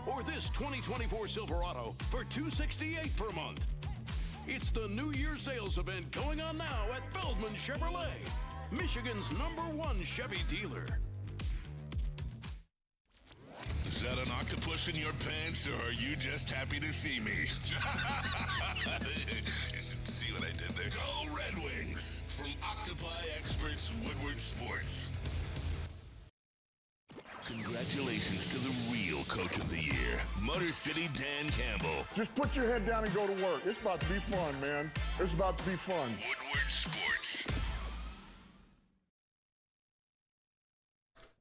Or this 2024 Silverado for $268 per month. It's the New Year's sales event going on now at Feldman Chevrolet, Michigan's #1 Chevy dealer. Is that an octopus in your pants, or are you just happy to see me? See what I did there? Go Red Wings! From Octopi Experts Woodward Sports. Congratulations to the real coach of the year, Motor City Dan Campbell. Just put your head down and go to work. It's about to be fun, man. It's about to be fun. Woodward Sports.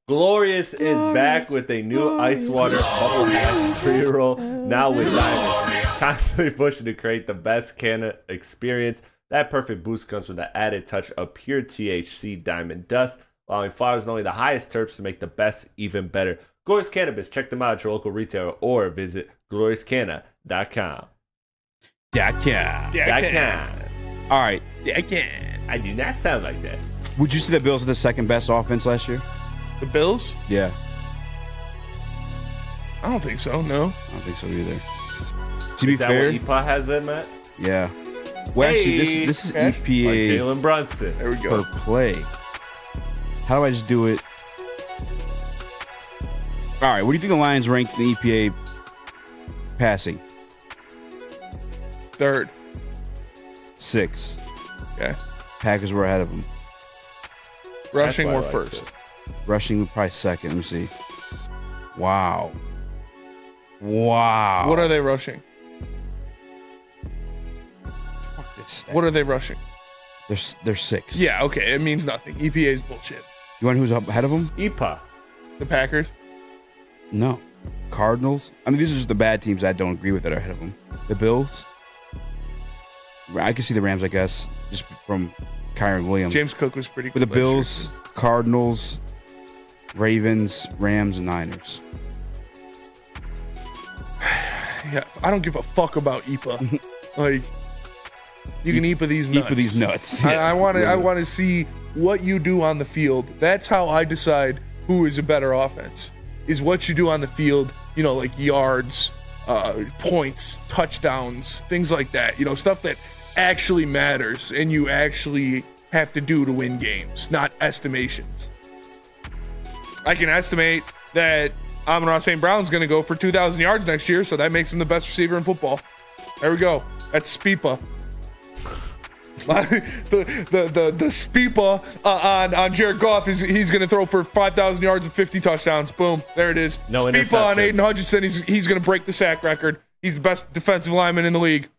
Glorious is back with a new ice water bubble bath pre-roll, now with diamonds. Constantly pushing to create the best Canna experience. That perfect boost comes with the added touch of pure THC diamond dust, allowing flowers only the highest terps to make the best even better. Glorious Cannabis, check them out at your local retailer or visit gloriouscanna.com. All right. I do not sound like that. Would you say the Bills are the second best offense last year? The Bills? Yeah. I don't think so, no. I don't think so either. To be Is that fair, what EPA has in, Matt? yeah. Well, actually, this is Like EPA Jalen Brunson. There we go. per play. How do I just do it? All right, what do you think the Lions ranked in the EPA passing? 3rd. 6. Okay. Packers were ahead of them. Rushing why I were liked first. it. Rushing was probably second. Let me see. Wow. Wow. What are they rushing? Fuck this stat. What are they rushing? They're 6. Yeah, okay. It means nothing. EPA is bullshit. You want who's up ahead of them? EPA. The Packers? No. Cardinals. I mean, these are just the bad teams I don't agree with that are ahead of them. The Bills. I can see the Rams, I guess, just from Kyron Williams. James Cook was pretty With good the Bills, Cardinals, Ravens, Rams, and Niners. Yeah, I don't give a fuck about EPA. Like, you can EPA these nuts. EPA these nuts. I want to see what you do on the field. That's how I decide who is a better offense. Is what you do on the field. You know, like yards, points, touchdowns, things like that. You know, stuff that actually matters and you actually have to do to win games, not estimations. I can estimate that Amon-Ra St. Brown's going to go for 2,000 yards next year, so that makes him the best receiver in football. There we go. That's Spipa. the Spipa on Jared Goff he's going to throw for 5,000 yards and 50 touchdowns. Boom. There it is. No Spipa on interceptions. Aiden Hutchinson. He's going to break the sack record. He's the best defensive lineman in the league.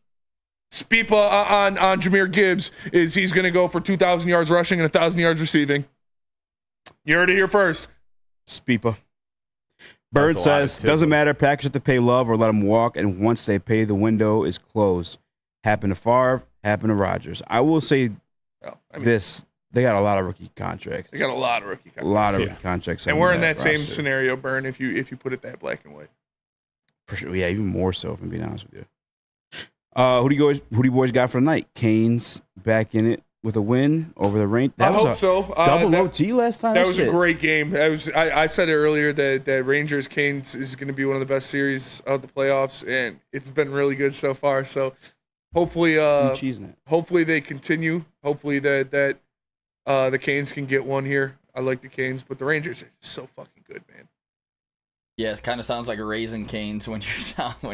Spipa on Jahmyr Gibbs he's going to go for 2,000 yards rushing and 1,000 yards receiving. You heard it here first. Spipa. Bird says, doesn't matter. Packers have to pay Love or let them walk, and once they pay, the window is closed. Happened to Favre, happened to Rodgers. I will say this. They got a lot of rookie contracts. They got a lot of rookie contracts. A lot of rookie contracts. And on we're in that same roster. scenario, Burn, if you put it that black and white. For sure. Yeah, even more so, if I'm being honest with you. Who do you boys got for the night? Canes back in it with a win over the Rangers. I hope so. Double OT last time. That was a great game. I said it earlier that Rangers Canes is going to be one of the best series of the playoffs, and it's been really good so far. So hopefully they continue. Hopefully that the Canes can get one here. I like the Canes, but the Rangers are so fucking good, man. Yeah, it kind of sounds like a Raisin Canes when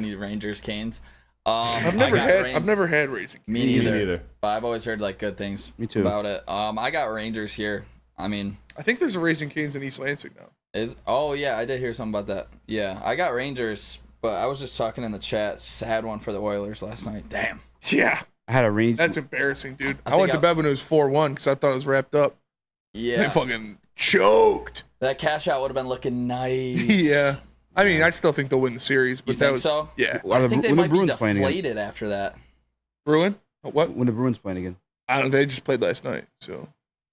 you're Rangers Canes. I've never had Raisin. Me neither. But I've always heard like good things about it. I got Rangers here. I think there's a Raisin Canes in East Lansing now. Oh yeah, I did hear something about that. Yeah, I got Rangers, but I was just talking in the chat. Sad one for the Oilers last night. Damn. Yeah. I had a range. That's embarrassing, dude. I went to bed when it was 4-1 because I thought it was wrapped up. Yeah. They fucking choked. That cash out would have been looking nice. Yeah. I mean, I still think they'll win the series, but you think so? Yeah. I think they might be deflated after that. Bruin? What? When the Bruins playing again? They just played last night, so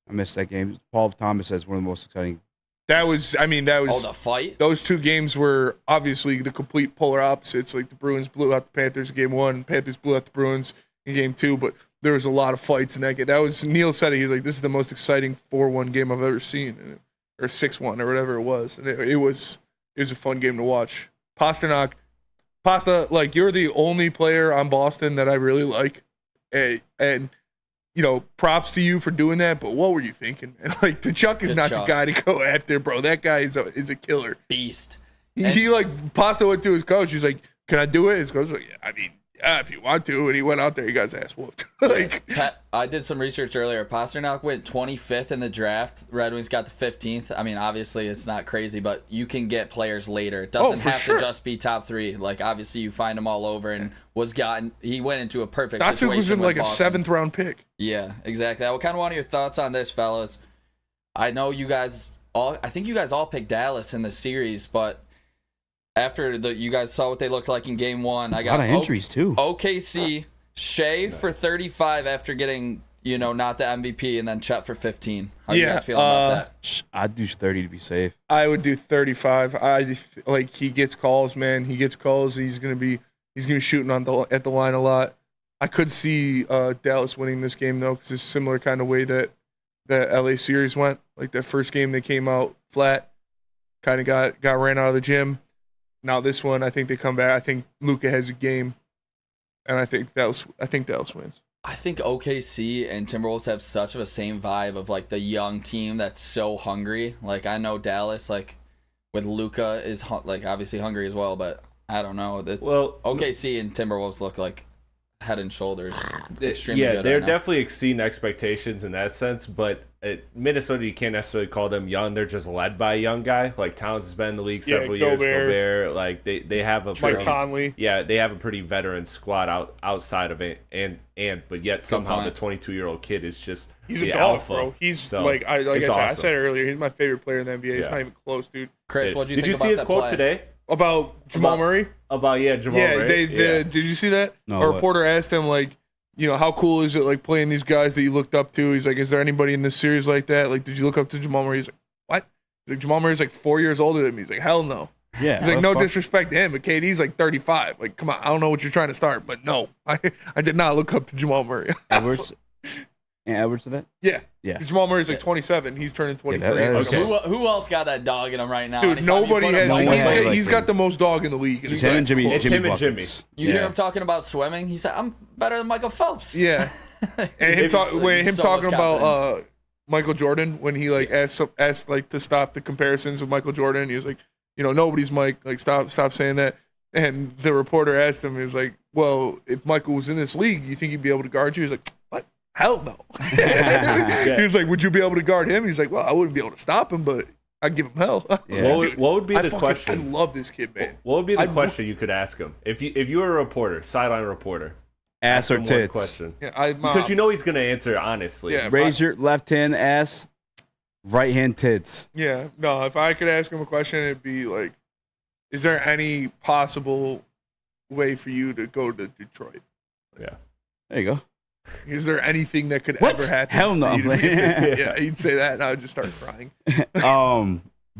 I missed that game. Paul Thomas says one of the most exciting. That was the fight. Those two games were obviously the complete polar opposites. Like the Bruins blew out the Panthers in game 1, Panthers blew out the Bruins in game 2, but there was a lot of fights in that game. That was Neil said it. He was like, "This is the most exciting 4-1 game I've ever seen," or 6-1 or whatever it was, and it was a fun game to watch. Pasta, like you're the only player on Boston that I really like, and you know, props to you for doing that. But what were you thinking? And like the Chuck is not the guy to go after, bro. That guy is a killer beast. He like Pasta went to his coach. He's like, "Can I do it?" His coach was like, "Yeah, I mean, yeah, if you want to." And he went out there. He got his ass whooped. I did some research earlier. Pasternak went 25th in the draft. Red Wings got the 15th. I mean, obviously it's not crazy, but you can get players later. It doesn't have to just be top 3. Like obviously you find them all over, and he went into a perfect situation. That's was in like Boston. a 7th round pick. Yeah, exactly. I kind of want your thoughts on this, fellas. I know you guys I think you guys all picked Dallas in the series, but after you guys saw what they looked like in game 1, I got a lot of injuries too. OKC, Shea for 35 after getting, not the MVP, and then Chet for 15. How you guys feeling about that? I'd do 30 to be safe. I would do 35. He gets calls, man. He gets calls. He's gonna be shooting at the line a lot. I could see Dallas winning this game though, because it's a similar kind of way that the LA series went. Like that first game, they came out flat, kind of got ran out of the gym. Now this one, I think they come back. I think Luka has a game, and I think Dallas wins. I think OKC and Timberwolves have such of a same vibe of like the young team that's so hungry. Like I know Dallas, like with Luka is like obviously hungry as well, but I don't know. OKC and Timberwolves look like head and shoulders extremely good. They're right definitely exceeding expectations in that sense, but Minnesota, you can't necessarily call them young. They're just led by a young guy. Like Towns has been in the league several years. Gobert, like they have a Mike Conley. Yeah, they have a pretty veteran squad outside of it, but yet somehow the 22-year-old kid is just he's a dog, alpha. Bro. He's so, I said earlier, he's my favorite player in the NBA. It's not even close, dude. Chris, what did you think about that? Did you see his quote play? today? About Jamal Murray? Jamal Murray. Did you see that? No, a reporter asked him, like, how cool is it, like, playing these guys that you looked up to? He's like, is there anybody in this series like that? Like, did you look up to Jamal Murray? He's like, what? He's like, Jamal Murray's like 4 years older than me. He's like, hell no. Yeah. He's like, no disrespect to him, but KD's like 35. Like, come on, I don't know what you're trying to start, but no, I did not look up to Jamal Murray. Edwards to that? Yeah. Yeah. Jamal Murray's like 27. He's turning 23. Who else got that dog in him right now? Dude, nobody has. He's got the most dog in the league. It's him and Jimmy. It's him and Jimmy. You hear him talking about swimming? He said, "I'm better than Michael Phelps." Yeah. And him talking about Michael Jordan when he like asked like to stop the comparisons of Michael Jordan. He was like, nobody's Mike. Like stop saying that. And the reporter asked him, he was like, well, if Michael was in this league, you think he'd be able to guard you? He's like, what? Hell no. He was like, would you be able to guard him? He's like, well, I wouldn't be able to stop him, but I'd give him hell. Yeah. What would be the question? I love this kid, man. What would be the question you could ask him if you were a reporter, sideline reporter? Ass or tits? Question. Yeah, because he's going to answer honestly. Yeah, raise your left hand ass, right hand tits. Yeah, no. If I could ask him a question, it'd be like, is there any possible way for you to go to Detroit? Yeah. There you go. Is there anything that could What? ever happen? Hell no. Yeah, he'd say that, and I would just start crying. Do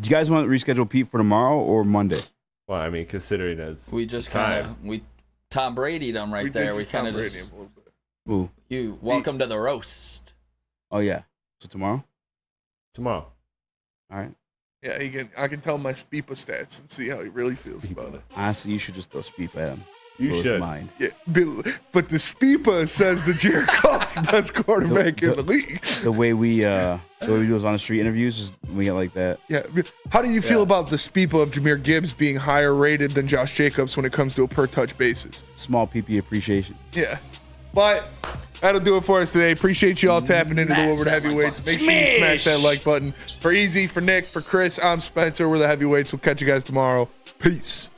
you guys want to reschedule Pete for tomorrow or Monday? Well, I mean, considering as we just kind of Tom Brady'd him right there. We kind of just. Ooh. Welcome to the roast. Oh yeah. So tomorrow. Tomorrow. All right. Yeah, I can tell my Speepa stats and see how he really feels about it. Honestly, you should just throw Speepa at him. You should. Mind. Yeah, but the Speepa says that Jared Goff's the best quarterback in the league. The way we do those on the street interviews, is we get like that. Yeah. How do you feel about the Speepa of Jahmyr Gibbs being higher rated than Josh Jacobs when it comes to a per touch basis? Small PP appreciation. Yeah. But that'll do it for us today. Appreciate you all tapping into the Woodward Heavyweights. Make sure you smash that like button. For Easy, for Nick, for Chris, I'm Spencer. We're the Heavyweights. We'll catch you guys tomorrow. Peace.